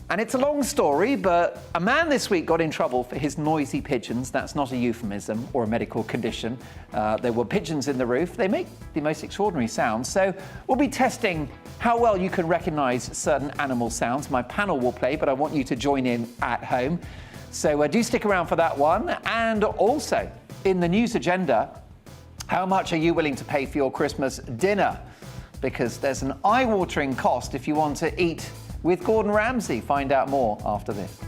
And it's a long story, but a man this week got in trouble for his noisy pigeons. That's not a euphemism or a medical condition. There were pigeons in the roof. They make the most extraordinary sounds. So we'll be testing how well you can recognise certain animal sounds. My panel will play, but I want you to join in at home. So do stick around for that one. And also, in the news agenda, how much are you willing to pay for your Christmas dinner? Because there's an eye-watering cost if you want to eat with Gordon Ramsay. Find out more after this.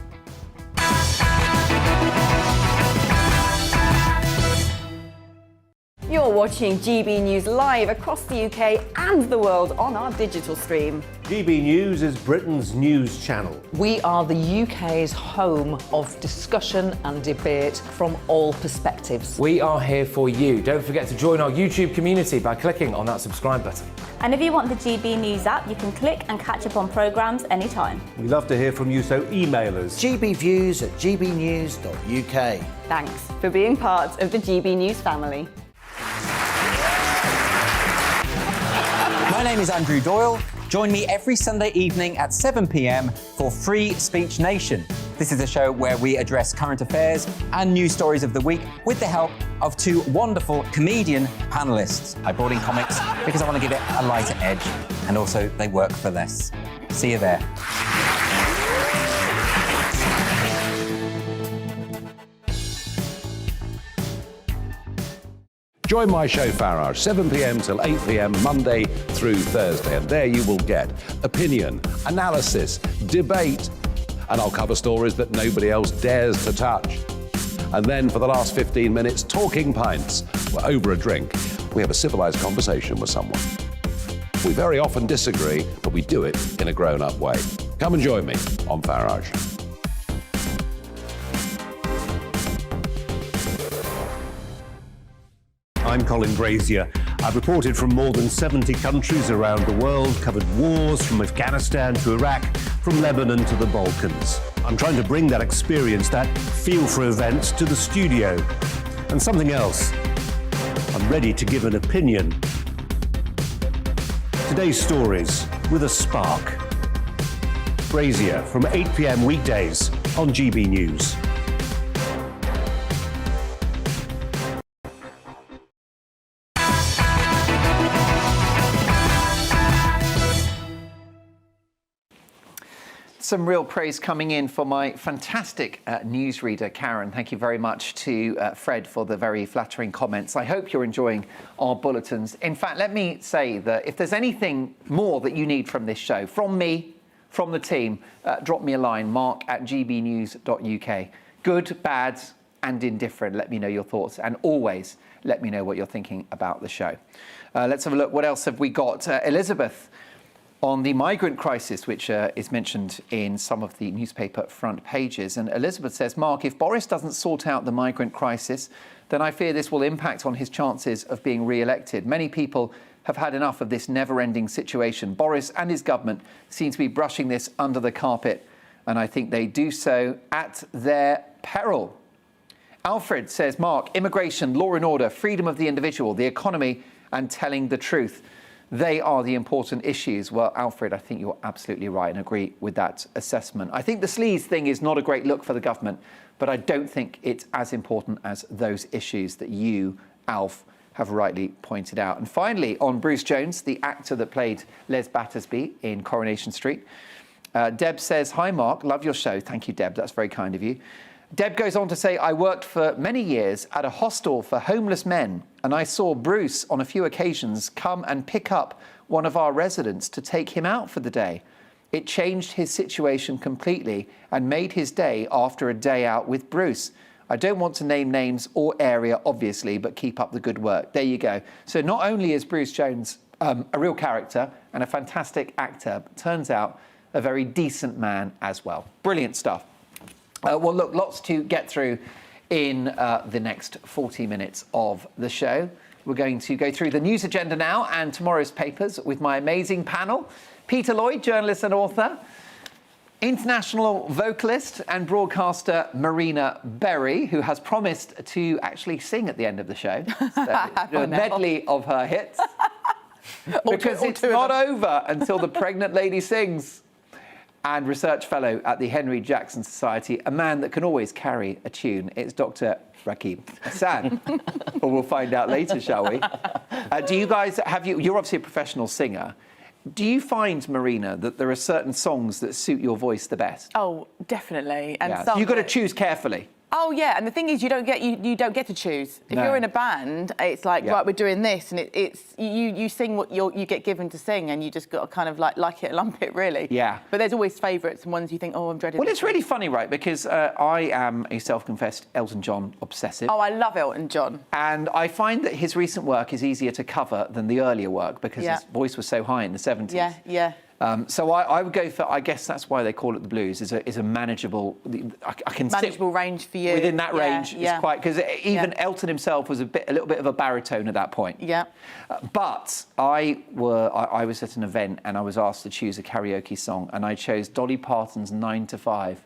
You're watching GB News live across the UK and the world on our digital stream. GB News is Britain's news channel. We are the UK's home of discussion and debate from all perspectives. We are here for you. Don't forget to join our YouTube community by clicking on that subscribe button. And if you want the GB News app, you can click and catch up on programmes anytime. We love to hear from you, so email us. gbviews@gbnews.uk. Thanks for being part of the GB News family. My name is Andrew Doyle. Join me every Sunday evening at 7 p.m. for Free Speech Nation. This is a show where we address current affairs and news stories of the week with the help of two wonderful comedian panellists. I brought in comics because I want to give it a lighter edge, and also they work for less. See you there. Join my show Farage, 7 p.m. till 8 p.m. Monday through Thursday, and there you will get opinion, analysis, debate, and I'll cover stories that nobody else dares to touch. And then for the last 15 minutes, talking pints. We're over a drink. We have a civilized conversation with someone. We very often disagree, but we do it in a grown-up way. Come and join me on Farage. I'm Colin Brazier. I've reported from more than 70 countries around the world, covered wars from Afghanistan to Iraq, from Lebanon to the Balkans. I'm trying to bring that experience, that feel for events, to the studio. And something else, I'm ready to give an opinion. Today's stories with a spark. Brazier from 8 p.m. weekdays on GB News. Some real praise coming in for my fantastic newsreader, Karen. Thank you very much to Fred for the very flattering comments. I hope you're enjoying our bulletins. In fact, let me say that if there's anything more that you need from this show, from me, from the team, drop me a line, mark@gbnews.uk. Good, bad, and indifferent. Let me know your thoughts, and always let me know what you're thinking about the show. Let's have a look. What else have we got? Elizabeth on the migrant crisis, which is mentioned in some of the newspaper front pages. And Elizabeth says, Mark, if Boris doesn't sort out the migrant crisis, then I fear this will impact on his chances of being re-elected. Many people have had enough of this never-ending situation. Boris and his government seem to be brushing this under the carpet, and I think they do so at their peril. Alfred says, Mark, immigration, law and order, freedom of the individual, the economy, and telling the truth. They are the important issues. Well, Alfred, I think you're absolutely right and agree with that assessment. I think the sleaze thing is not a great look for the government, but I don't think it's as important as those issues that you, Alf, have rightly pointed out. And finally, on Bruce Jones, the actor that played Les Battersby in Coronation Street, Deb says, hi, Mark, love your show. Thank you, Deb. That's very kind of you. Deb goes on to say, I worked for many years at a hostel for homeless men, and I saw Bruce on a few occasions come and pick up one of our residents to take him out for the day. It changed his situation completely and made his day after a day out with Bruce. I don't want to name names or area, obviously, but keep up the good work. There you go. So not only is Bruce Jones a real character and a fantastic actor, but turns out a very decent man as well. Brilliant stuff. Well, look, lots to get through in the next 40 minutes of the show. We're going to go through the news agenda now and tomorrow's papers with my amazing panel. Peter Lloyd, journalist and author. International vocalist and broadcaster Marina Berry, who has promised to actually sing at the end of the show. So, a medley of her hits. Because it's not over until the pregnant lady sings. And research fellow at the Henry Jackson Society, a man that can always carry a tune. It's Dr. Rakib Hassan. Or we'll find out later, shall we? Do you guys, you're obviously a professional singer. Do you find, Marina, that there are certain songs that suit your voice the best? Oh, definitely. And yeah. You've got to choose carefully. Oh yeah, and the thing is, you don't get to choose. If No. you're in a band, it's like right, we're doing this, and it's you sing what you get given to sing, and you just got to kind of like it, lump it, really. Yeah. But there's always favourites and ones you think, oh, I'm dreading. Well, this it's really funny, right? Because I am a self-confessed Elton John obsessive. Oh, I love Elton John. And I find that his recent work is easier to cover than the earlier work because his voice was so high in the 70s. Yeah, yeah. So I would go for, I guess that's why they call it the blues, is a manageable, I can Manageable range for you. within that range. Yeah. It's quite, because even Elton himself was a little bit of a baritone at that point. Yeah. But I was at an event and I was asked to choose a karaoke song, and I chose Dolly Parton's 9 to 5.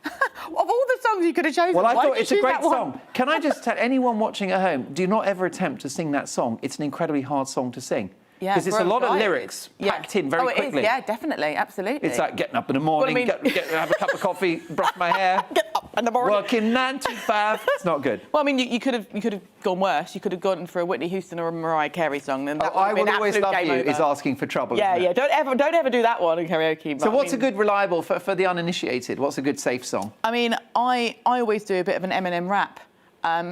Of all the songs you could have chosen, Well, I why thought did it's you a choose great that one? song. Can I just tell anyone watching at home, do not ever attempt to sing that song. It's an incredibly hard song to sing. Yeah, because it's for a lot of guy, lyrics packed in very quickly. It is, yeah, definitely, absolutely. It's like getting up in the morning, Well, I mean- have a cup of coffee, brush my hair. Get up in the morning. Working 9 to 5. It's not good. Well, I mean, you could have gone worse. You could have gone for a Whitney Houston or a Mariah Carey song. Then that would I have been Will Always absolute Love game You over. is asking for trouble. Yeah, isn't it? yeah. Don't ever do that one in karaoke. So what's a good reliable for the uninitiated? What's a good safe song? I mean, I always do a bit of an Eminem rap.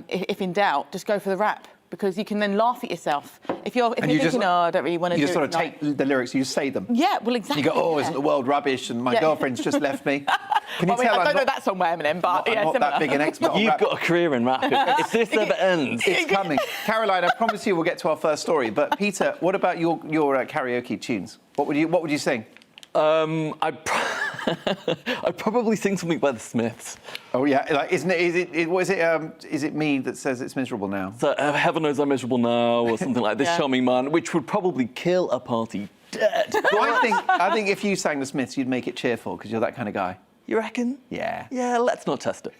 If in doubt, just go for the rap, because you can then laugh at yourself. If you're thinking, oh, I don't really want to do it. You just sort of tonight. take the lyrics, you say them. Yeah, well, exactly. You go, oh, isn't the world rubbish? And my girlfriend's just left me. Can you Well, I mean, tell I I'm don't know not- that song by Eminem, but I'm yeah, not similar. that big an expert on You've rap. got a career in rap. If this ever ends, It's coming. Caroline, I promise you we'll get to our first story. But Peter, what about your karaoke tunes? What would you sing? I'd probably sing something by the Smiths. Oh yeah, like is it me that says it's miserable now? So Heaven Knows I'm Miserable Now, or something like This Yeah. Charming Man, which would probably kill a party dead. I think if you sang the Smiths, you'd make it cheerful because you're that kind of guy. You reckon? Yeah. Yeah, let's not test it.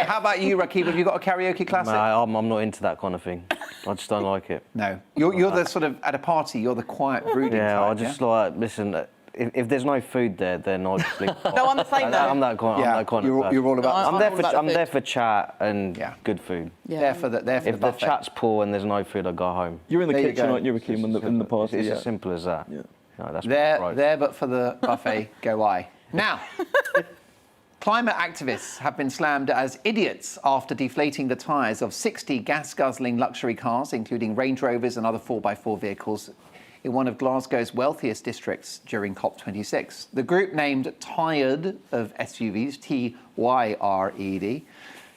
How about you, Rakib? Have you got a karaoke classic? No, I'm not into that kind of thing. I just don't like it. No. You're the sort of, at a party, you're the quiet, brooding Yeah, type, I just like, listen, if there's no food there, then I'll just leave. No, I'm the same though. I'm that kind. Yeah, I'm that kind you're of person. all about. I'm all about the I'm food. there for chat and good food. Yeah. There for the If the buffet. chat's poor and there's no food, I go home. You're in the There you kitchen, go. aren't you, Rakeem, in the party? It's yeah. as simple as that. Yeah. No, that's There, right. there, but for the buffet, go I. Now, climate activists have been slammed as idiots after deflating the tyres of 60 gas-guzzling luxury cars, including Range Rovers and other 4x4 vehicles, in one of Glasgow's wealthiest districts during COP26. The group, named Tired of SUVs, TYRED,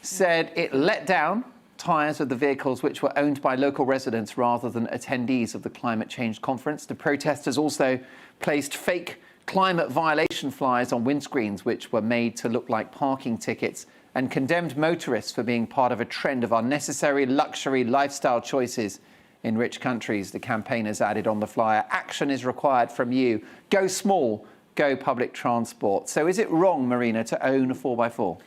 said it let down tyres of the vehicles which were owned by local residents rather than attendees of the climate change conference. The protesters also placed fake climate violation flyers on windscreens which were made to look like parking tickets, and condemned motorists for being part of a trend of unnecessary luxury lifestyle choices in rich countries. The campaigners added on the flyer, action is required from you. Go small, go public transport. So is it wrong, Marina, to own a 4x4?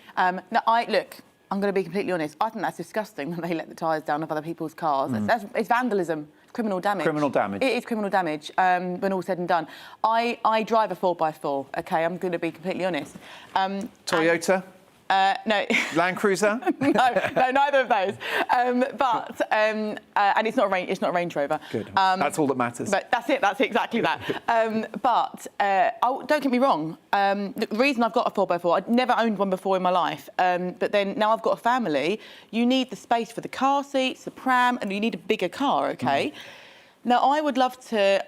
No, look, I'm going to be completely honest. I think that's disgusting that they let the tyres down of other people's cars. It's vandalism, criminal damage. Criminal damage. It is criminal damage, when all said and done. I drive a 4x4, OK? I'm going to be completely honest. Toyota? No. Land Cruiser? no, neither of those. And it's not a Range Rover. Good. That's all that matters. But that's it. That's exactly that. Don't get me wrong. The reason I've got a 4x4, I'd never owned one before in my life. But then now I've got a family. You need the space for the car seats, the pram, and you need a bigger car. Okay. Now I would love to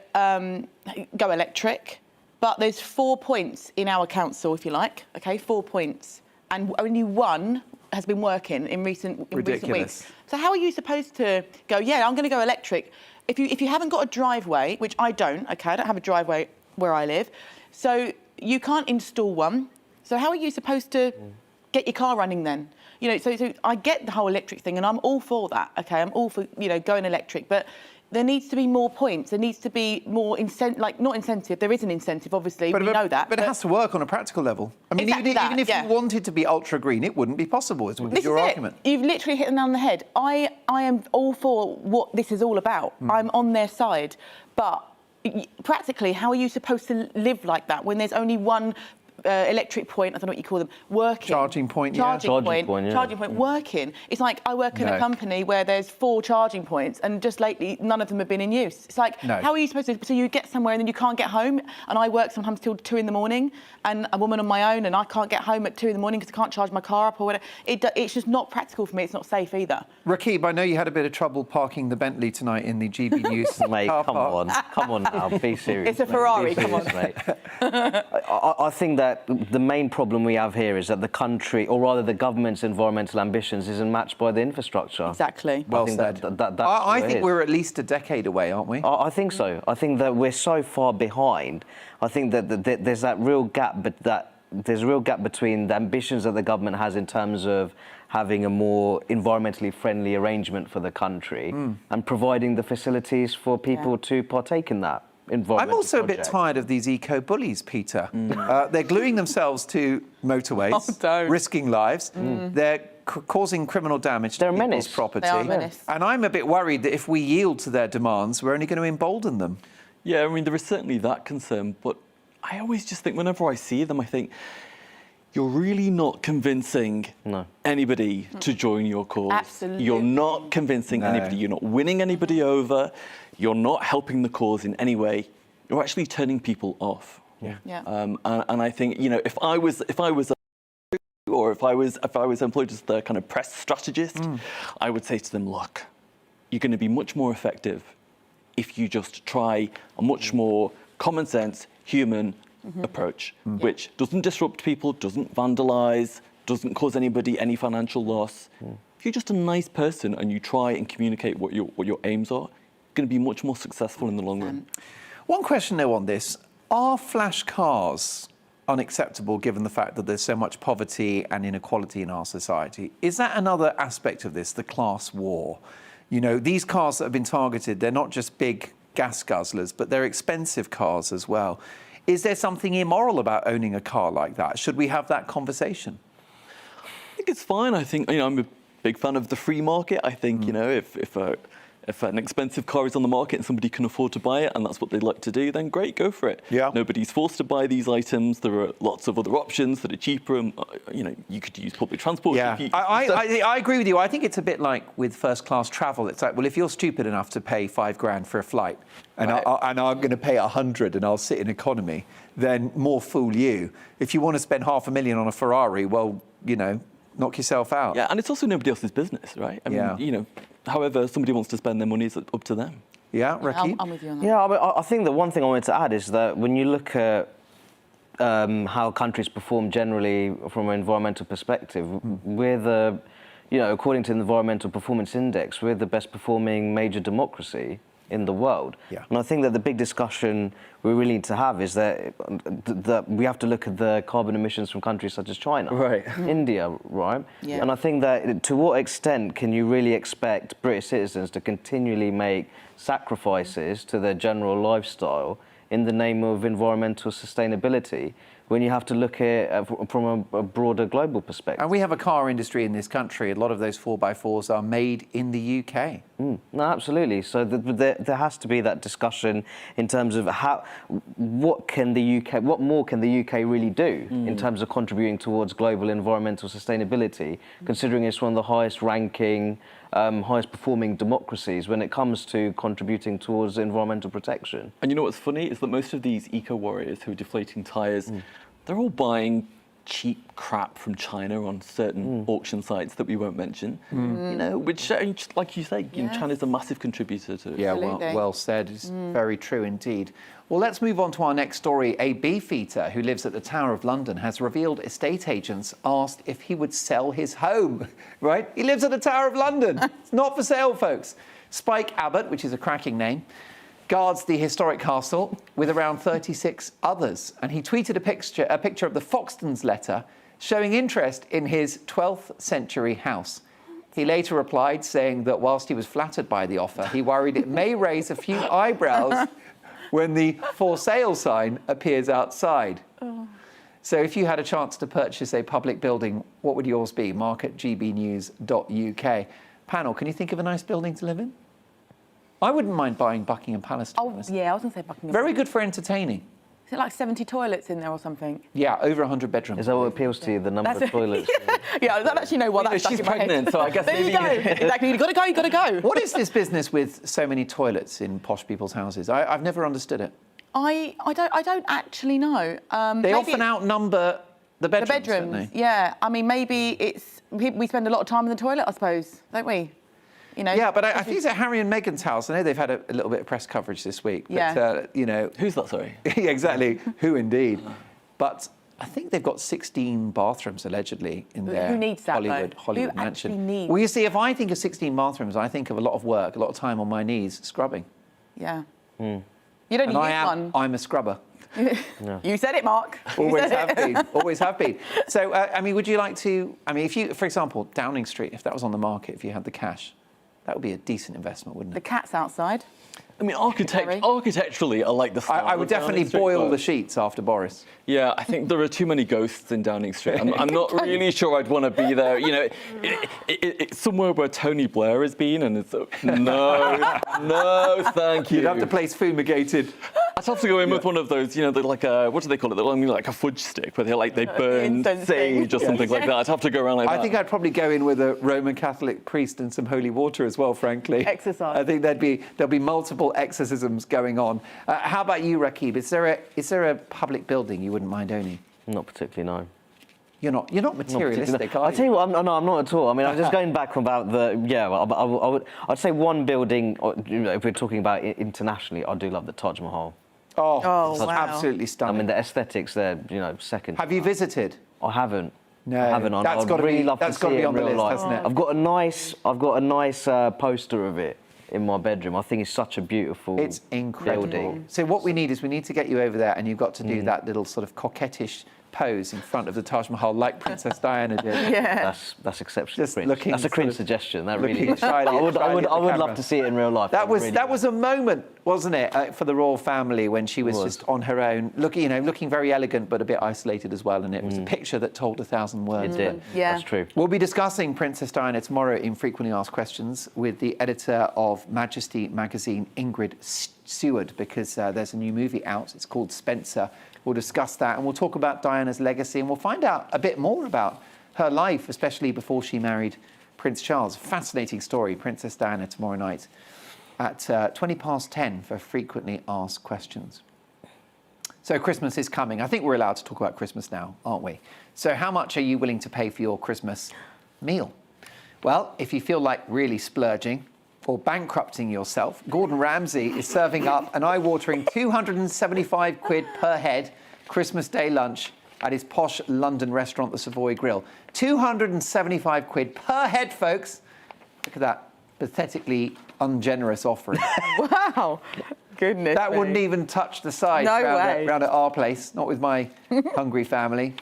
go electric, but there's 4 points in our council, if you like. Okay, 4 points. And only one has been working in recent weeks. So how are you supposed to go, yeah, I'm going to go electric? If you haven't got a driveway, which I don't, OK, I don't have a driveway where I live, so you can't install one. So how are you supposed to get your car running then? You know, so I get the whole electric thing, and I'm all for that, OK? I'm all for, going electric, but there needs to be more points. There needs to be more not incentive. There is an incentive, obviously. We know that. But it has to work on a practical level. I mean, even if you wanted to be ultra green, it wouldn't be possible. Is your argument? You've literally hit the nail on the head. I am all for what this is all about. I'm on their side. But practically, how are you supposed to live like that when there's only one electric point, I don't know what you call them, working. Charging point, yeah. Charging point, working. It's like I work in a company where there's 4 charging points and just lately none of them have been in use. It's like, how are you supposed to... So you get somewhere and then you can't get home, and I work sometimes till 2 in the morning, and a woman on my own, and I can't get home at 2 in the morning because I can't charge my car up or whatever. It's just not practical for me. It's not safe either. Rakib, I know you had a bit of trouble parking the Bentley tonight in the GB News Mate, car come park. on now, be serious. It's a Ferrari, come on. Mate. I think that the main problem we have here is that the country, or rather the government's environmental ambitions, isn't matched by the infrastructure. Exactly. Well said. I think we're at least a decade away, aren't we? I think so. I think that we're so far behind. I think that there's that real gap, there's a real gap between the ambitions that the government has in terms of having a more environmentally friendly arrangement for the country and providing the facilities for people to partake in that. I'm also a bit tired of these eco-bullies, Peter. They're gluing themselves to motorways, risking lives. They're causing criminal damage to people's property. They are a menace. And I'm a bit worried that if we yield to their demands, we're only going to embolden them. Yeah, I mean, there is certainly that concern, but I always just think, whenever I see them, I think, you're really not convincing anybody to join your cause. Absolutely. You're not convincing anybody. You're not winning anybody over. You're not helping the cause in any way. You're actually turning people off. And I think, you know, if I was employed as the kind of press strategist, I would say to them, look, you're going to be much more effective if you just try a much more common sense, human approach, which doesn't disrupt people, doesn't vandalise, doesn't cause anybody any financial loss. If you're just a nice person and you try and communicate what your aims are, you're going to be much more successful in the long run. One question though on this, are flash cars unacceptable given the fact that there's so much poverty and inequality in our society? Is that another aspect of this, the class war? You know, these cars that have been targeted, they're not just big gas guzzlers, but they're expensive cars as well. Is there something immoral about owning a car like that? Should we have that conversation? I think it's fine. I think, you know, I'm a big fan of the free market. I think, you know, if an expensive car is on the market and somebody can afford to buy it and that's what they'd like to do, then great, go for it. Yeah. Nobody's forced to buy these items. There are lots of other options that are cheaper. And, you know, you could use public transport. Yeah, I agree with you. I think it's a bit like with first-class travel. It's like, well, if you're stupid enough to pay $5,000 for a flight and, I'm going to pay 100 and I'll sit in economy, then more fool you. If you want to spend $500,000 on a Ferrari, well, you know, knock yourself out. Yeah, and it's also nobody else's business, right? I mean, you know, however somebody wants to spend their money, it's up to them. Yeah, Rakib? I'm with you on that. Yeah, I think that one thing I wanted to add is that when you look at how countries perform generally from an environmental perspective, we're the, you know, according to the Environmental Performance Index, we're the best performing major democracy in the world. Yeah. And I think that the big discussion we really need to have is that we have to look at the carbon emissions from countries such as China, India, right? Yeah. And I think that to what extent can you really expect British citizens to continually make sacrifices to their general lifestyle in the name of environmental sustainability when you have to look at it from a broader global perspective? And we have a car industry in this country. A lot of those 4x4s are made in the UK. No, absolutely. So there has to be that discussion in terms of what more can the UK really do in terms of contributing towards global environmental sustainability, considering it's one of the highest ranking, highest performing democracies when it comes to contributing towards environmental protection. And you know what's funny is that most of these eco-warriors who are deflating tyres, they're all buying cheap crap from China on certain auction sites that we won't mention. You know, which, like you say, you know, China's a massive contributor to it. Yeah, well said. It's very true indeed. Well, let's move on to our next story. A beefeater who lives at the Tower of London has revealed estate agents asked if he would sell his home, right? He lives at the Tower of London. It's not for sale, folks. Spike Abbott, which is a cracking name, guards the historic castle with around 36 others. And he tweeted a picture of the Foxtons letter showing interest in his 12th century house. He later replied saying that whilst he was flattered by the offer, he worried it may raise a few eyebrows when the for sale sign appears outside. So if you had a chance to purchase a public building, what would yours be? Mark at gbnews.uk. Panel, can you think of a nice building to live in? I wouldn't mind buying Buckingham Palace. Oh, yeah, I was going to say Buckingham. Very good for entertaining. Is it like 70 toilets in there or something? Yeah, over 100 bedrooms. Is that what appeals to you, the number of toilets? Yeah, I don't actually know what that's She's pregnant, so I guess there maybe you go. Exactly, you've got to go, you've got to go. What is this business with so many toilets in posh people's houses? I've never understood it. I don't actually know. They often outnumber the bedrooms, don't they? Yeah. I mean, maybe it's... We spend a lot of time in the toilet, I suppose, don't we? You know, yeah, but I think it's at Harry and Meghan's house. I know they've had a little bit of press coverage this week. But, Yeah. You know... Who's that, sorry? Yeah, exactly. Who indeed? But I think they've got 16 bathrooms, allegedly, in their Who needs that, Hollywood Who mansion. actually needs... Well, you see, if I think of 16 bathrooms, I think of a lot of work, a lot of time on my knees, scrubbing. Yeah. You don't need one. I'm a scrubber. You said it, Mark. Always have been. Always have been. So, I mean, would you like to... I mean, if you, for example, Downing Street, if that was on the market, if you had the cash, that would be a decent investment, wouldn't it? The cat's outside. I mean, architecturally, I like the style. I would definitely boil the sheets after Boris. Yeah, I think there are too many ghosts in Downing Street. I'm not really sure I'd want to be there. You know, it's somewhere where Tony Blair has been, and it's no, thank you. You'd have the place fumigated. I'd have to go in with one of those, you know, like a, what do they call it? I mean, like a fudge stick, where they burn sage or something like that. I'd have to go around like that. I think I'd probably go in with a Roman Catholic priest and some holy water as well, frankly. Exercise. I think there'll be multiple exorcisms going on. How about you, Rakib? Is there a public building you wouldn't mind owning? Not particularly, no. You're not materialistic, are you? I tell you what, I'm not at all. I mean, I'm just going back about I'd say one building. You know, if we're talking about internationally, I do love the Taj Mahal. Oh, wow. Absolutely stunning. I mean, the aesthetics there, you know, second. Have you visited? I haven't. No, I haven't. That's got to really be. love That's to got see to be it on the in real list, life. hasn't it? I've got a nice poster of it in my bedroom. I think it's such a beautiful. It's incredible. Building. So what we need to get you over there, and you've got to do that little sort of coquettish pose in front of the Taj Mahal, like Princess Diana did. Yeah. That's exceptional. Just cringe. looking That's a cringe sort of suggestion. That really is. shyly I would at the love to see it in real life. That was a moment, wasn't it, for the royal family when she was just on her own, looking very elegant but a bit isolated as well. And it was a picture that told 1,000 words. It did. Yeah. That's true. We'll be discussing Princess Diana tomorrow in Frequently Asked Questions with the editor of Majesty magazine, Ingrid Seward, because there's a new movie out. It's called Spencer. We'll discuss that, and we'll talk about Diana's legacy, and we'll find out a bit more about her life, especially before she married Prince Charles. Fascinating story. Princess Diana tomorrow night at 10:20 for Frequently Asked Questions. So Christmas is coming. I think we're allowed to talk about Christmas now, aren't we? So how much are you willing to pay for your Christmas meal? Well, if you feel like really splurging or bankrupting yourself, Gordon Ramsay is serving up an eye-watering 275 quid per head Christmas Day lunch at his posh London restaurant, the Savoy Grill. 275 quid per head, folks. Look at that pathetically ungenerous offering. Wow. Goodness. That wouldn't even touch the side round at our place, not with my hungry family.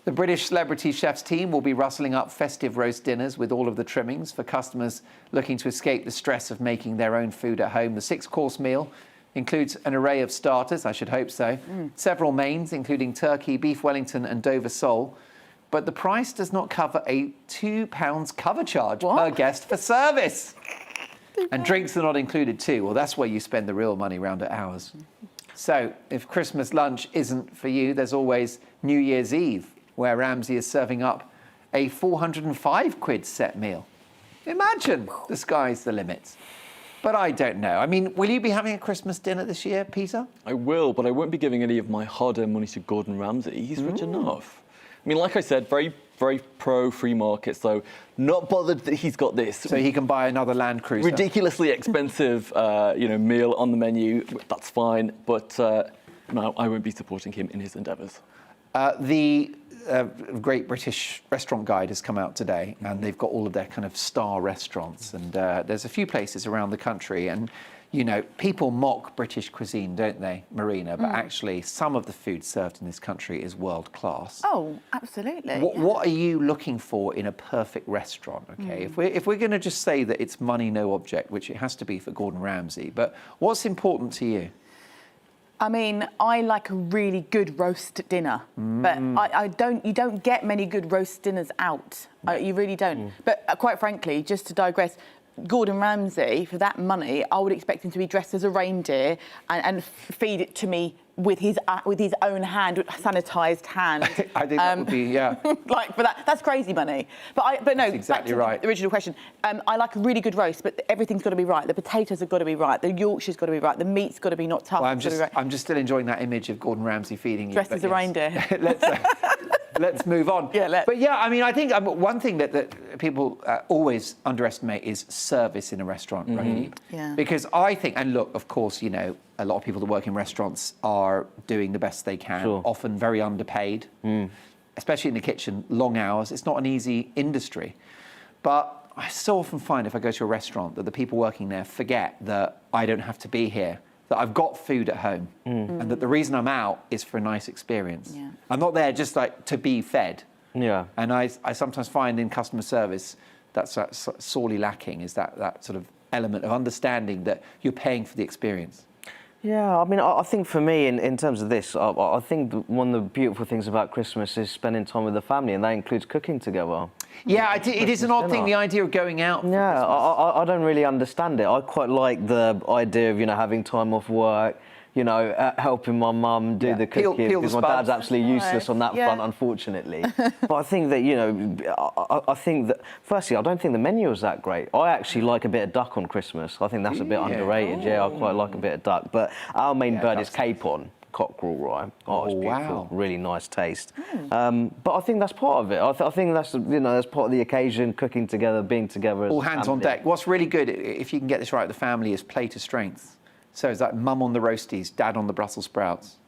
The British celebrity chefs team will be rustling up festive roast dinners with all of the trimmings for customers looking to escape the stress of making their own food at home. The 6-course meal includes an array of starters, I should hope so, several mains, including turkey, beef Wellington and Dover sole. But the price does not cover a £2 cover charge per guest for service. And drinks are not included too. Well, that's where you spend the real money round at ours. So if Christmas lunch isn't for you, there's always New Year's Eve, where Ramsay is serving up a 405 quid set meal. Imagine, the sky's the limit. But I don't know. I mean, will you be having a Christmas dinner this year, Peter? I will, but I won't be giving any of my hard-earned money to Gordon Ramsay. He's rich enough. I mean, like I said, very, very pro-free market, so not bothered that he's got this. So he can buy another Land Cruiser. Ridiculously expensive, meal on the menu. That's fine, but no, I won't be supporting him in his endeavours. The Great British Restaurant Guide has come out today, and they've got all of their kind of star restaurants, and there's a few places around the country, and you know, people mock British cuisine, don't they, Marina? But actually, some of the food served in this country is world class. Oh, absolutely. What are you looking for in a perfect restaurant? Okay, if we're going to just say that it's money no object, which it has to be for Gordon Ramsay, but what's important to you? I mean, I like a really good roast dinner, but you don't get many good roast dinners out. You really don't. But quite frankly, just to digress, Gordon Ramsay, for that money, I would expect him to be dressed as a reindeer and feed it to me with his own hand, sanitised hand. I think that would be, yeah. Like, for that's crazy money. But no, That's exactly back to right. the original question. I like a really good roast, but everything's got to be right. The potatoes have got to be right. The Yorkshire's got to be right. The meat's got to be not tough. Well, it's gotta be right. I'm just still enjoying that image of Gordon Ramsay feeding you. Dressed but as a reindeer. Let's move on. Yeah, But yeah, I mean, I think one thing that people always underestimate is service in a restaurant, right? Yeah. Because I think, and look, of course, you know, a lot of people that work in restaurants are doing the best they can, often very underpaid, especially in the kitchen, long hours. It's not an easy industry. But I so often find if I go to a restaurant that the people working there forget that I don't have to be here, that I've got food at home, and that the reason I'm out is for a nice experience. Yeah. I'm not there just like to be fed. Yeah. And I sometimes find in customer service that's sorely lacking, is that sort of element of understanding that you're paying for the experience. Yeah, I mean, I think for me, in terms of this, I think one of the beautiful things about Christmas is spending time with the family, and that includes cooking together. Yeah, it is an odd thing, the idea of going out. Yeah, I don't really understand it. I quite like the idea of, you know, having time off work, you know, helping my mum do the cooking, because my dad's absolutely useless on that front, unfortunately. But I think that, you know, I think that, firstly, I don't think the menu is that great. I actually like a bit of duck on Christmas. I think that's a bit underrated. Yeah, I quite like a bit of duck. But our main bird is capon. Cockerel rye. Oh, it's beautiful. Wow. Really nice taste. But I think that's part of it. I think that's, you know, that's part of the occasion, cooking together, being together as all hands on deck. What's really good, if you can get this right with the family, is play to strength. So is that mum on the roasties, dad on the Brussels sprouts?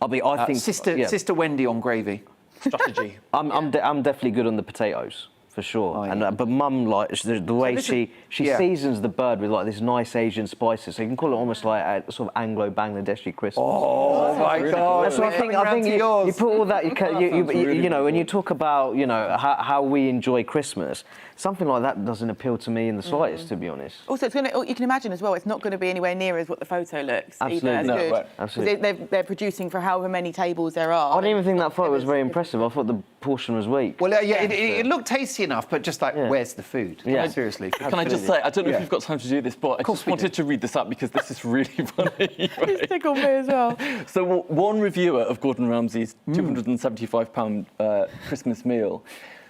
I think Sister Wendy on gravy. Strategy. I'm definitely good on the potatoes. For sure, Oh, yeah. and but Mum, like the way she seasons the bird with like this nice Asian spices, so you can call it almost like a sort of Anglo-Bangladeshi Christmas. Oh my God! That's what I think you put all that. You know, when you talk about, you know, how we enjoy Christmas, something like that doesn't appeal to me in the slightest, to be honest. Also, it's you can imagine as well, it's not going to be anywhere near as what the photo looks. Absolutely, either. right. Absolutely. They're producing for however many tables there are. I didn't even think that photo was very impressive. I thought the portion was weak. Well, it looked tasty enough, but just like, where's the food? Yeah. Seriously. Can I just say, I don't know if you've got time to do this, but I just wanted to read this up because this is really funny. It's tickled me as well. So one reviewer of Gordon Ramsay's £275 Christmas meal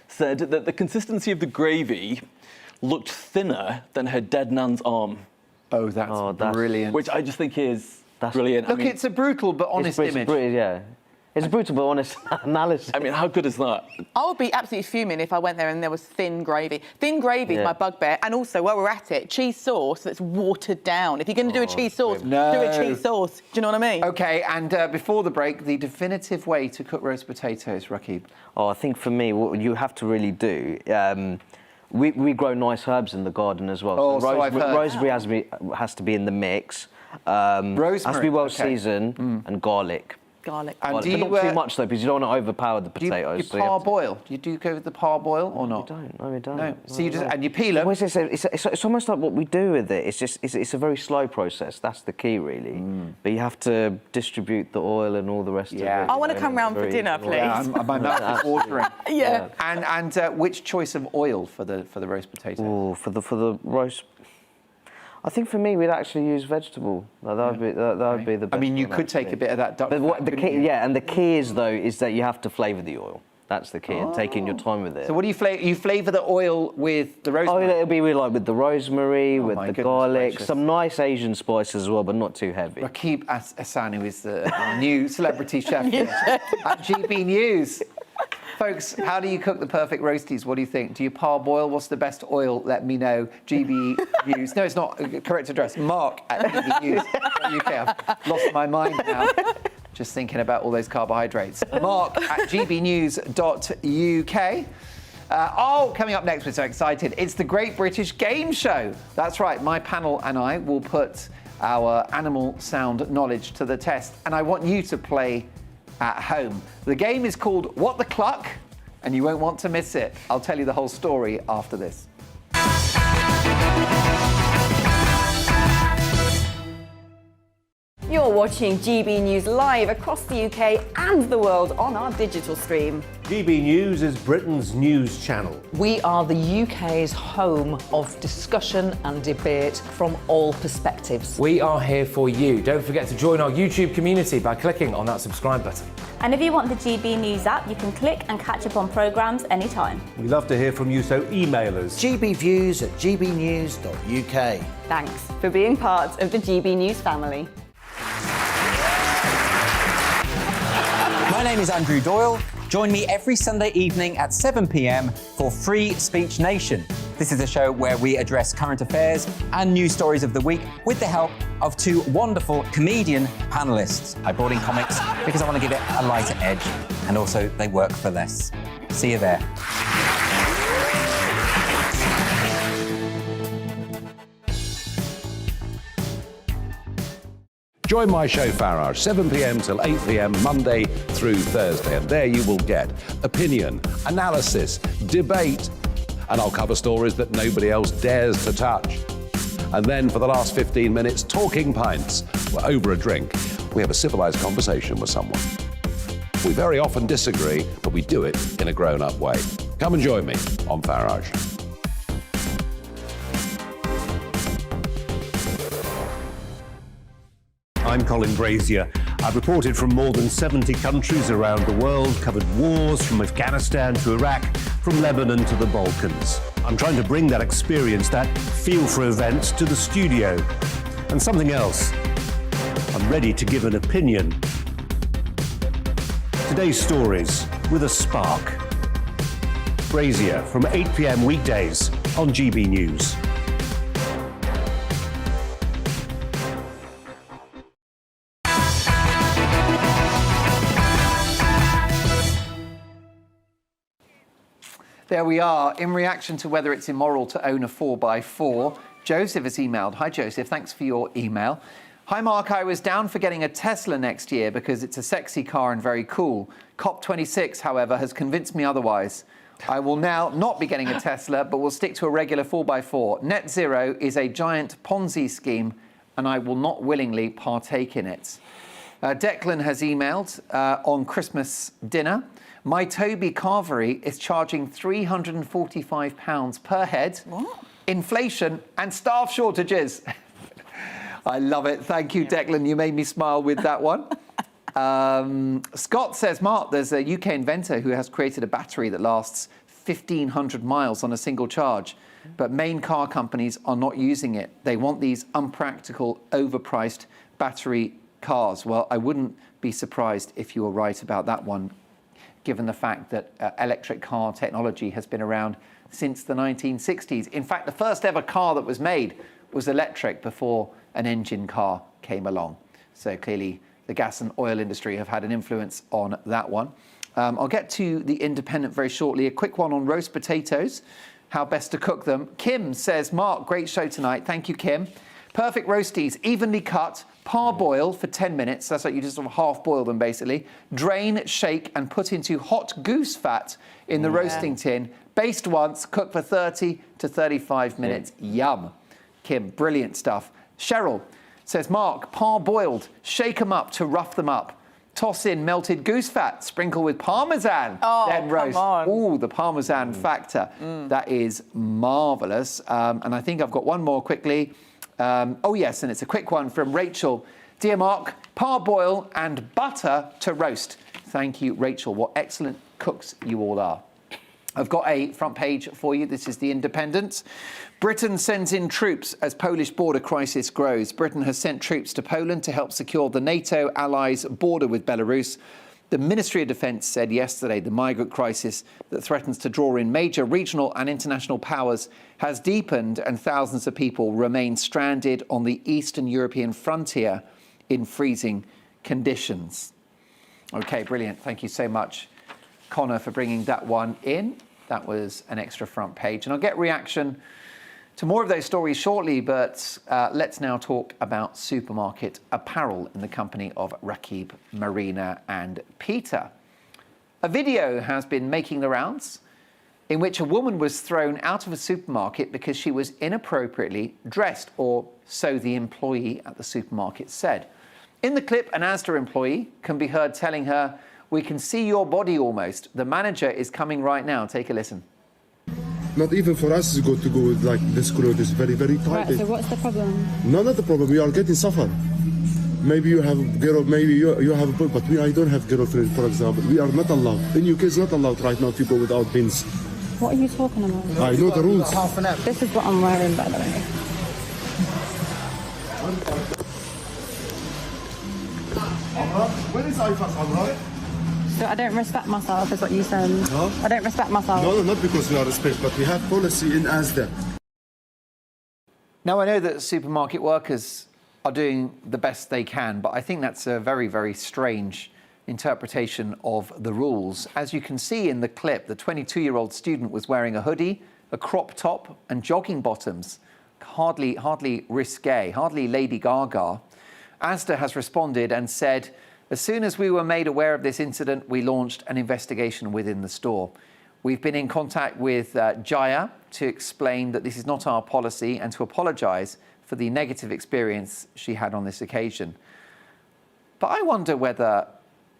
said that the consistency of the gravy looked thinner than her dead nan's arm. Oh, that's brilliant. Which I just think is brilliant. Look, it's a brutal but honest image. It's a brutal but honest analysis. I mean, how good is that? I would be absolutely fuming if I went there and there was thin gravy. Thin gravy is my bugbear. And also, while we're at it, cheese sauce that's watered down. If you're going to do a cheese sauce, do a cheese sauce. Do you know what I mean? OK, and before the break, the definitive way to cook roast potatoes, Rakib? Oh, I think for me, what you have to really do... we grow nice herbs in the garden as well. Oh, so I've heard. Rosemary has to be in the mix. Rosemary has to be well seasoned, and garlic. Garlic. And but not too much though, because you don't want to overpower the potatoes. Do you parboil? Do you go with the parboil or not? No, we don't. No. So you just and you peel them. It's almost like what we do with it. It's a very slow process. That's the key, really. But you have to distribute the oil and all the rest of it. I want to come round for dinner, please. Yeah, my mouth is watering. Yeah. And which choice of oil for the roast potato? Oh, for the roast. I think for me, we'd actually use vegetable. That would be the best. I mean, you one, could take a bit of that duck. But the key, and the key is though, is that you have to flavour the oil. That's the key, and taking your time with it. So what do you flavour? You flavour the oil with the rosemary? Oh, it'll be with the rosemary, with the garlic, some nice Asian spices as well, but not too heavy. Rakib Hassan, who is the new celebrity chef at GBNews. Folks, how do you cook the perfect roasties? What do you think? Do you parboil? What's the best oil? Let me know. GBNews. No, it's not. Correct address. Mark at GBNews.uk. I've lost my mind now. Just thinking about all those carbohydrates. Mark at gbnews.uk. Coming up next, we're so excited. It's the Great British Game Show. That's right. My panel and I will put our animal sound knowledge to the test. And I want you to play at home. The game is called What the Cluck, and you won't want to miss it. I'll tell you the whole story after this. You're watching GB News live across the UK and the world on our digital stream. GB News is Britain's news channel. We are the UK's home of discussion and debate from all perspectives. We are here for you. Don't forget to join our YouTube community by clicking on that subscribe button. And if you want the GB News app, you can click and catch up on programmes anytime. We love to hear from you, so email us. gbviews@gbnews.uk. Thanks for being part of the GB News family. My name is Andrew Doyle. Join me every Sunday evening at 7 p.m. for Free Speech Nation. This is a show where we address current affairs and news stories of the week with the help of two wonderful comedian panellists. I brought in comics because I want to give it a lighter edge, and also they work for less. See you there. Join my show Farage, 7 p.m. till 8 p.m. Monday through Thursday, and there you will get opinion, analysis, debate, and I'll cover stories that nobody else dares to touch. And then for the last 15 minutes, talking pints. We're over a drink. We have a civilized conversation with someone. We very often disagree, but we do it in a grown-up way. Come and join me on Farage. I'm Colin Brazier. I've reported from more than 70 countries around the world, covered wars from Afghanistan to Iraq, from Lebanon to the Balkans. I'm trying to bring that experience, that feel for events, to the studio. And something else. I'm ready to give an opinion. Today's stories with a spark. Brazier from 8 p.m. weekdays on GB News. There we are. In reaction to whether it's immoral to own a 4x4, Joseph has emailed. Hi, Joseph. Thanks for your email. Hi, Mark. I was down for getting a Tesla next year because it's a sexy car and very cool. COP26, however, has convinced me otherwise. I will now not be getting a Tesla, but will stick to a regular 4x4. Net zero is a giant Ponzi scheme, and I will not willingly partake in it. Declan has emailed on Christmas dinner. My Toby Carvery is charging £345 per head. What? Inflation and staff shortages. I love it. Thank you, Declan. You made me smile with that one. Scott says, Mark, there's a UK inventor who has created a battery that lasts 1,500 miles on a single charge, but main car companies are not using it. They want these unpractical, overpriced battery cars. Well, I wouldn't be surprised if you were right about that one, given the fact that electric car technology has been around since the 1960s. In fact, the first ever car that was made was electric before an engine car came along. So clearly the gas and oil industry have had an influence on that one. I'll get to The Independent very shortly. A quick one on roast potatoes, how best to cook them. Kim says, Mark, great show tonight. Thank you, Kim. Perfect roasties, evenly cut, parboil for 10 minutes. That's like you just sort of half boil them, basically. Drain, shake, and put into hot goose fat in the roasting tin. Baste once, cook for 30 to 35 minutes. Yum. Kim, brilliant stuff. Cheryl says, Mark, parboiled, shake them up to rough them up. Toss in melted goose fat, sprinkle with parmesan, then roast. Ooh, the parmesan factor. That is marvellous. And I think I've got one more quickly. Oh, yes, and it's a quick one from Rachel. Dear Mark, parboil and butter to roast. Thank you, Rachel. What excellent cooks you all are. I've got a front page for you. This is The Independent. Britain sends in troops as Polish border crisis grows. Britain has sent troops to Poland to help secure the NATO allies' border with Belarus. The Ministry of Defence said yesterday the migrant crisis that threatens to draw in major regional and international powers has deepened, and thousands of people remain stranded on the Eastern European frontier in freezing conditions. OK, brilliant. Thank you so much, Connor, for bringing that one in. That was an extra front page. And I'll get reaction to more of those stories shortly, but let's now talk about supermarket apparel in the company of Rakib, Marina and Peter. A video has been making the rounds in which a woman was thrown out of a supermarket because she was inappropriately dressed, or so the employee at the supermarket said. In the clip, an Asda employee can be heard telling her, "We can see your body almost. The manager is coming right now." Take a listen. Not even for us it's good to go with like this clothes is very, very tight. Right, so what's the problem? No, not the problem. We are getting suffer. Maybe you have a girl, maybe you have a boy, but I don't have girlfriend, for example. We are not allowed. In UK, it's not allowed right now to go without pins. What are you talking about? I know the rules. This is what I'm wearing, by the way. Where is IFAS, Amra? So I don't respect myself, is what you said. No? I don't respect myself. No, not because we are respect, but we have policy in Asda. Now, I know that supermarket workers are doing the best they can, but I think that's a very, very strange interpretation of the rules. As you can see in the clip, the 22-year-old student was wearing a hoodie, a crop top and jogging bottoms. Hardly risque, hardly Lady Gaga. Asda has responded and said, "As soon as we were made aware of this incident, we launched an investigation within the store. We've been in contact with Jaya to explain that this is not our policy and to apologise for the negative experience she had on this occasion." But I wonder whether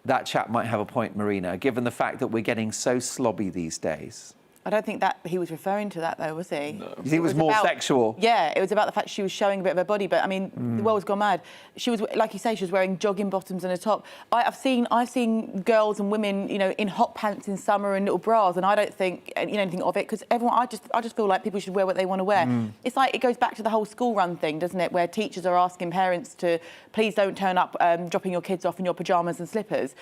that chap might have a point, Marina, given the fact that we're getting so slobby these days. I don't think that he was referring to that, though, was he? No. You think it was more sexual? Yeah, it was about the fact she was showing a bit of her body. But I mean, the world's gone mad. She was, like you say, she was wearing jogging bottoms and a top. I've seen girls and women, you know, in hot pants in summer and little bras, and I don't think anything of it because everyone. I just feel like people should wear what they want to wear. It's like it goes back to the whole school run thing, doesn't it? Where teachers are asking parents to please don't turn up dropping your kids off in your pajamas and slippers.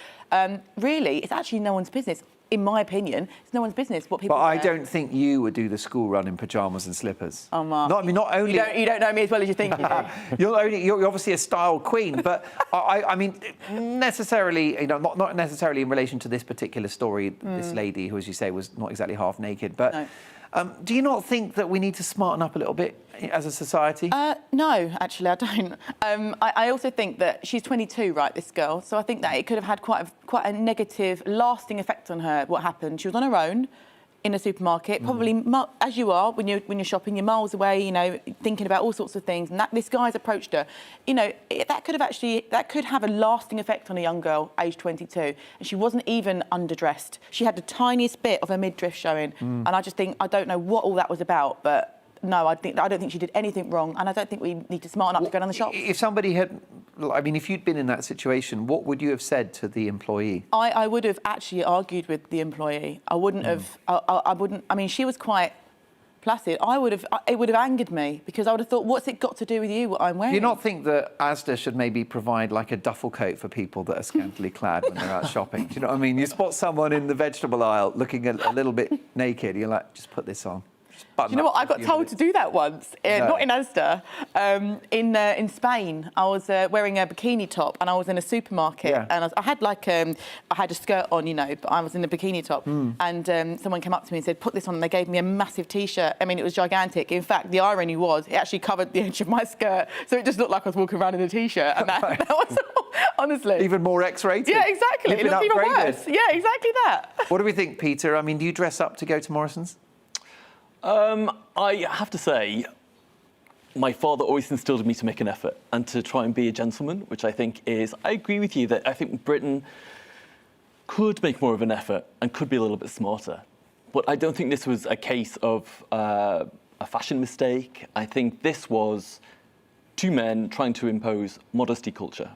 Really, it's actually no one's business. In my opinion, it's no one's business what people. But I don't think you would do the school run in pajamas and slippers. Oh, Mark. Not only you don't know me as well as you think you do. You're obviously a style queen, but I mean, necessarily, not necessarily in relation to this particular story. This lady, who, as you say, was not exactly half naked, but. No. Do you not think that we need to smarten up a little bit as a society? No, actually, I don't. I also think that she's 22, right, this girl, so I think that it could have had quite a negative, lasting effect on her, what happened. She was on her own in a supermarket, probably, as you are, when you're shopping, you're miles away, you know, thinking about all sorts of things, and this guy's approached her. You know, that could have a lasting effect on a young girl, aged 22, and she wasn't even underdressed. She had the tiniest bit of her midriff showing, and I just think, I don't know what all that was about, but no, I don't think she did anything wrong, and I don't think we need to smarten up to go down the shop. If somebody had, I mean, if you'd been in that situation, what would you have said to the employee? I would have actually argued with the employee. I wouldn't have. I wouldn't. I mean, she was quite placid. It would have angered me because I would have thought, what's it got to do with you? What I'm wearing? Do you not think that Asda should maybe provide like a duffel coat for people that are scantily clad when they're out shopping? Do you know what I mean? You spot someone in the vegetable aisle looking a little bit naked. You're like, just put this on. Do you know what? I got told to do that once, not in Asda, in Spain. I was wearing a bikini top and I was in a supermarket and I had I had a skirt on, you know, but I was in a bikini top and someone came up to me and said, put this on, and they gave me a massive T-shirt. I mean, it was gigantic. In fact, the irony was it actually covered the edge of my skirt, so it just looked like I was walking around in a T-shirt, and that was honestly even more X-rated. Yeah, exactly. It looked even worse. Yeah, exactly that. What do we think, Peter? I mean, do you dress up to go to Morrison's? I have to say, my father always instilled in me to make an effort and to try and be a gentleman, which I think is, I agree with you that I think Britain could make more of an effort and could be a little bit smarter. But I don't think this was a case of a fashion mistake. I think this was two men trying to impose modesty culture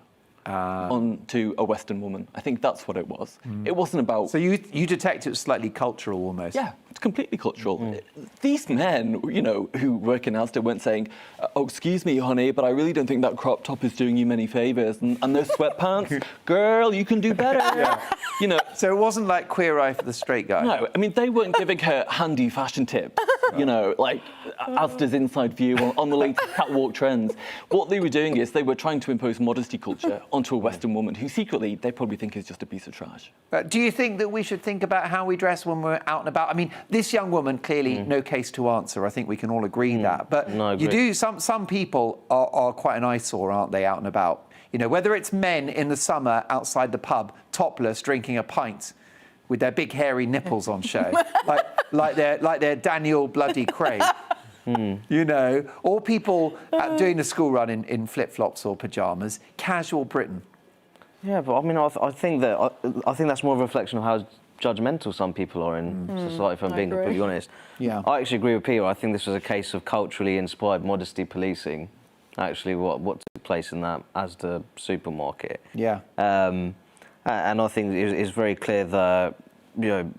onto a Western woman. I think that's what it was. It wasn't about... So you detect it was slightly cultural almost? Yeah, it's completely cultural. These men, you know, who work in Asda weren't saying, oh, excuse me, honey, but I really don't think that crop top is doing you many favours. And those sweatpants, girl, you can do better. You know. So it wasn't like Queer Eye for the straight guy? No, I mean, they weren't giving her handy fashion tips, you know, like Asda's inside view on the latest catwalk trends. What they were doing is they were trying to impose modesty culture onto a Western woman who secretly they probably think is just a piece of trash. Do you think that we should think about how we dress when we're out and about? I mean, this young woman, clearly no case to answer. I think we can all agree that. But you do, some people are quite an eyesore, aren't they, out and about? You know, whether it's men in the summer outside the pub, topless, drinking a pint with their big hairy nipples on show, like they're Daniel Bloody Craig. You know, or people doing the school run in flip-flops or pyjamas. Casual Britain. Yeah, but I mean, I think that's more of a reflection of how judgmental some people are in society, if I'm being completely honest. Yeah. I actually agree with Peter. I think this was a case of culturally inspired modesty policing, actually, what took place in that Asda supermarket. Yeah. And I think it's very clear that, you know,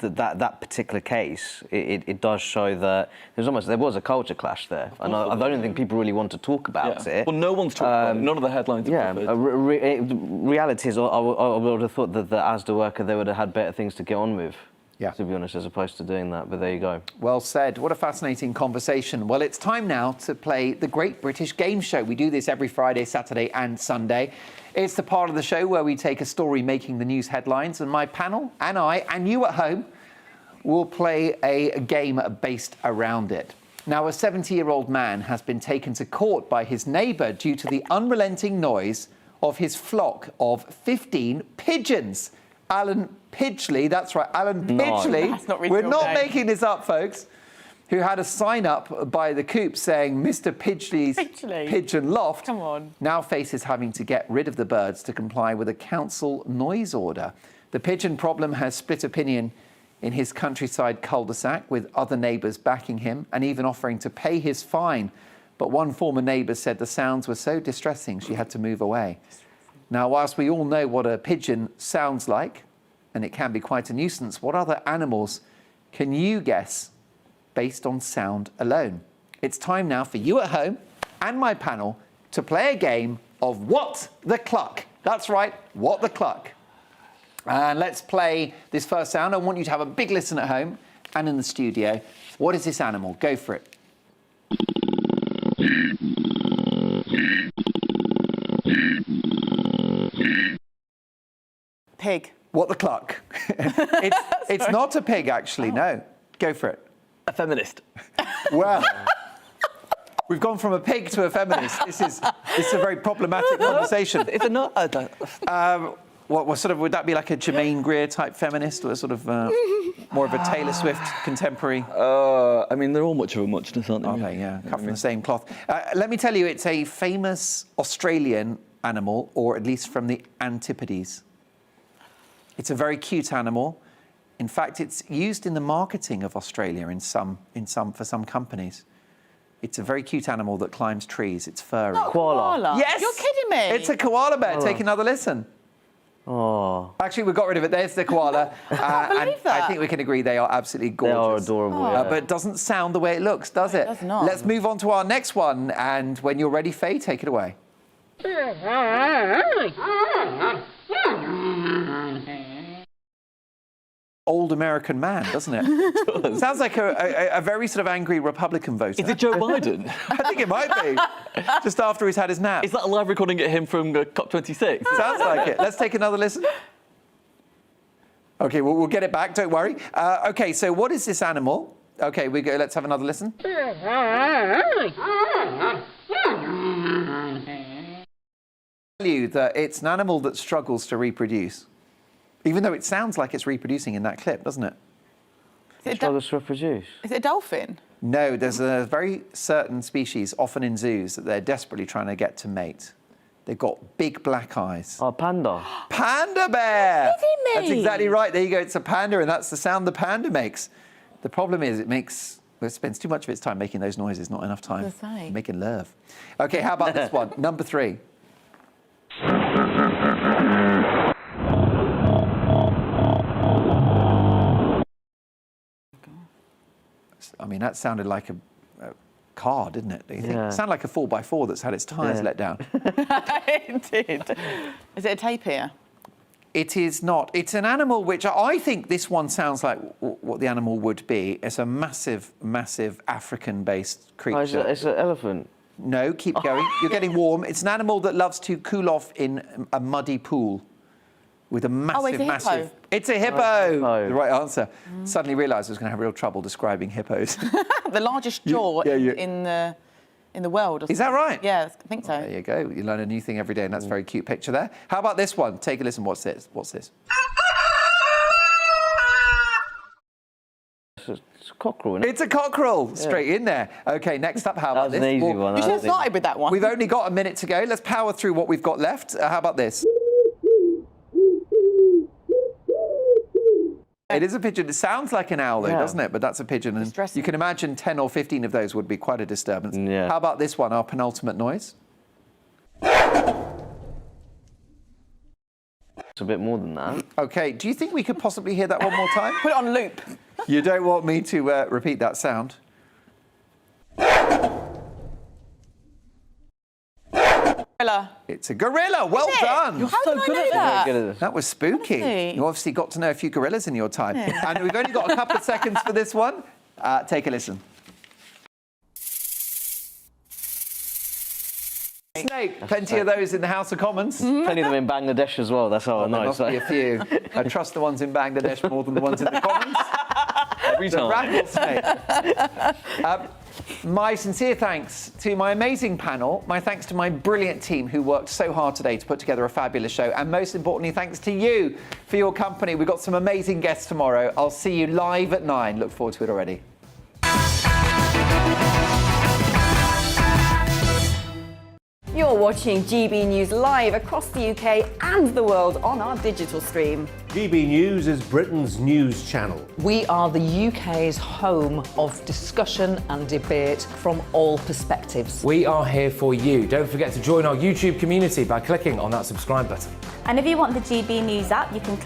that particular case, it does show that there was a culture clash there, and I don't think people really want to talk about it. Well, no one's talking about it. None of the headlines. Reality is, I would have thought that the Asda worker, they would have had better things to get on with. Yeah. To be honest, as opposed to doing that. But there you go. Well said. What a fascinating conversation. Well, it's time now to play the Great British Game Show. We do this every Friday, Saturday and Sunday. It's the part of the show where we take a story making the news headlines, and my panel and I, and you at home, will play a game based around it. Now, a 70-year-old man has been taken to court by his neighbour due to the unrelenting noise of his flock of 15 pigeons. Alan Pidgley, that's right, Alan Pidgley. That's not really We're your not name. making this up, folks. Who had a sign up by the coop saying Mr. Pidgley's pigeon loft. Come on. Now faces having to get rid of the birds to comply with a council noise order. The pigeon problem has split opinion in his countryside cul-de-sac, with other neighbours backing him and even offering to pay his fine. But one former neighbour said the sounds were so distressing she had to move away. Now, whilst we all know what a pigeon sounds like, and it can be quite a nuisance, what other animals can you guess based on sound alone? It's time now for you at home and my panel to play a game of What the Cluck. That's right, What the Cluck. And let's play this first sound. I want you to have a big listen at home and in the studio. What is this animal? Go for it. Pig. What the cluck? It's not a pig, actually, no. Go for it. A feminist. Well, we've gone from a pig to a feminist. This is a very problematic conversation. Is it not? I don't. What sort of, would that be like a Jermaine Greer type feminist, or sort of more of a Taylor Swift contemporary? I mean, they're all much of a muchness, aren't they? Are they? Yeah, cut from the same cloth. Let me tell you, it's a famous Australian animal, or at least from the Antipodes. It's a very cute animal. In fact, it's used in the marketing of Australia for some companies. It's a very cute animal that climbs trees. It's furry. Not a koala. Yes. You're kidding me. It's a koala bear. Take another listen. Oh. Actually, we got rid of it. There's the koala. I can't believe that. I think we can agree they are absolutely gorgeous. They are adorable, yeah. But it doesn't sound the way it looks, does it? It does not. Let's move on to our next one. And when you're ready, Faye, take it away. Old American man, doesn't it? Sounds like a very sort of angry Republican voter. Is it Joe Biden? I think it might be. Just after he's had his nap. Is that a live recording at him from COP26? Sounds like it. Let's take another listen. Okay, we'll get it back, don't worry. Okay, so what is this animal? Okay, let's have another listen. Tell you that it's an animal that struggles to reproduce. Even though it sounds like it's reproducing in that clip, doesn't it? It struggles to reproduce. Is it a dolphin? No, there's a very certain species, often in zoos, that they're desperately trying to get to mate. They've got big black eyes. Oh, panda. Panda bear! You're kidding me. That's exactly right. There you go. It's a panda, and that's the sound the panda makes. The problem is it spends too much of its time making those noises, not enough time making love. Okay, how about this one? Number 3. I mean, that sounded like a car, didn't it? Do you think? Yeah. It sounded like a 4x4 that's had its tyres let down. It did. Is it a tapir? It is not. It's an animal which I think this one sounds like what the animal would be. It's a massive, massive African-based creature. Oh, it's an elephant. No, keep going. You're getting warm. It's an animal that loves to cool off in a muddy pool with a massive, hippo. It's a hippo. The right answer. Suddenly realised I was going to have real trouble describing hippos. The largest jaw in the world. Is that right? Yeah, I think so. Well, there you go. You learn a new thing every day, and that's a very cute picture there. How about this one? Take a listen. What's this? it's a cockerel, isn't it? It's a cockerel. Straight in there. Okay, next up, how about That was this? an easy one. You should have started with that one. We've only got a minute to go. Let's power through what we've got left. How about this? It is a pigeon. It sounds like an owl, though, doesn't it? But that's a pigeon. And you can imagine 10 or 15 of those would be quite a disturbance. Yeah. How about this one, our penultimate noise? It's a bit more than that. Okay, do you think we could possibly hear that one more time? Put it on loop. You don't want me to repeat that sound? Gorilla. It's a gorilla. Well done. You're so good at that. That was spooky. Honestly. You obviously got to know a few gorillas in your time. And we've only got a couple of seconds for this one. Take a listen. Snake. Plenty of those in the House of Commons. Plenty of them in Bangladesh as well. That's how I know. There must be a few. I trust the ones in Bangladesh more than the ones in the Commons. Every time. Rattlesnake. My sincere thanks to my amazing panel. My thanks to my brilliant team who worked so hard today to put together a fabulous show. And most importantly, thanks to you for your company. We've got some amazing guests tomorrow. I'll see you live at 9. Look forward to it already. You're watching GB News live across the UK and the world on our digital stream. GB News is Britain's news channel. We are the UK's home of discussion and debate from all perspectives. We are here for you. Don't forget to join our YouTube community by clicking on that subscribe button. And if you want the GB News app, you can click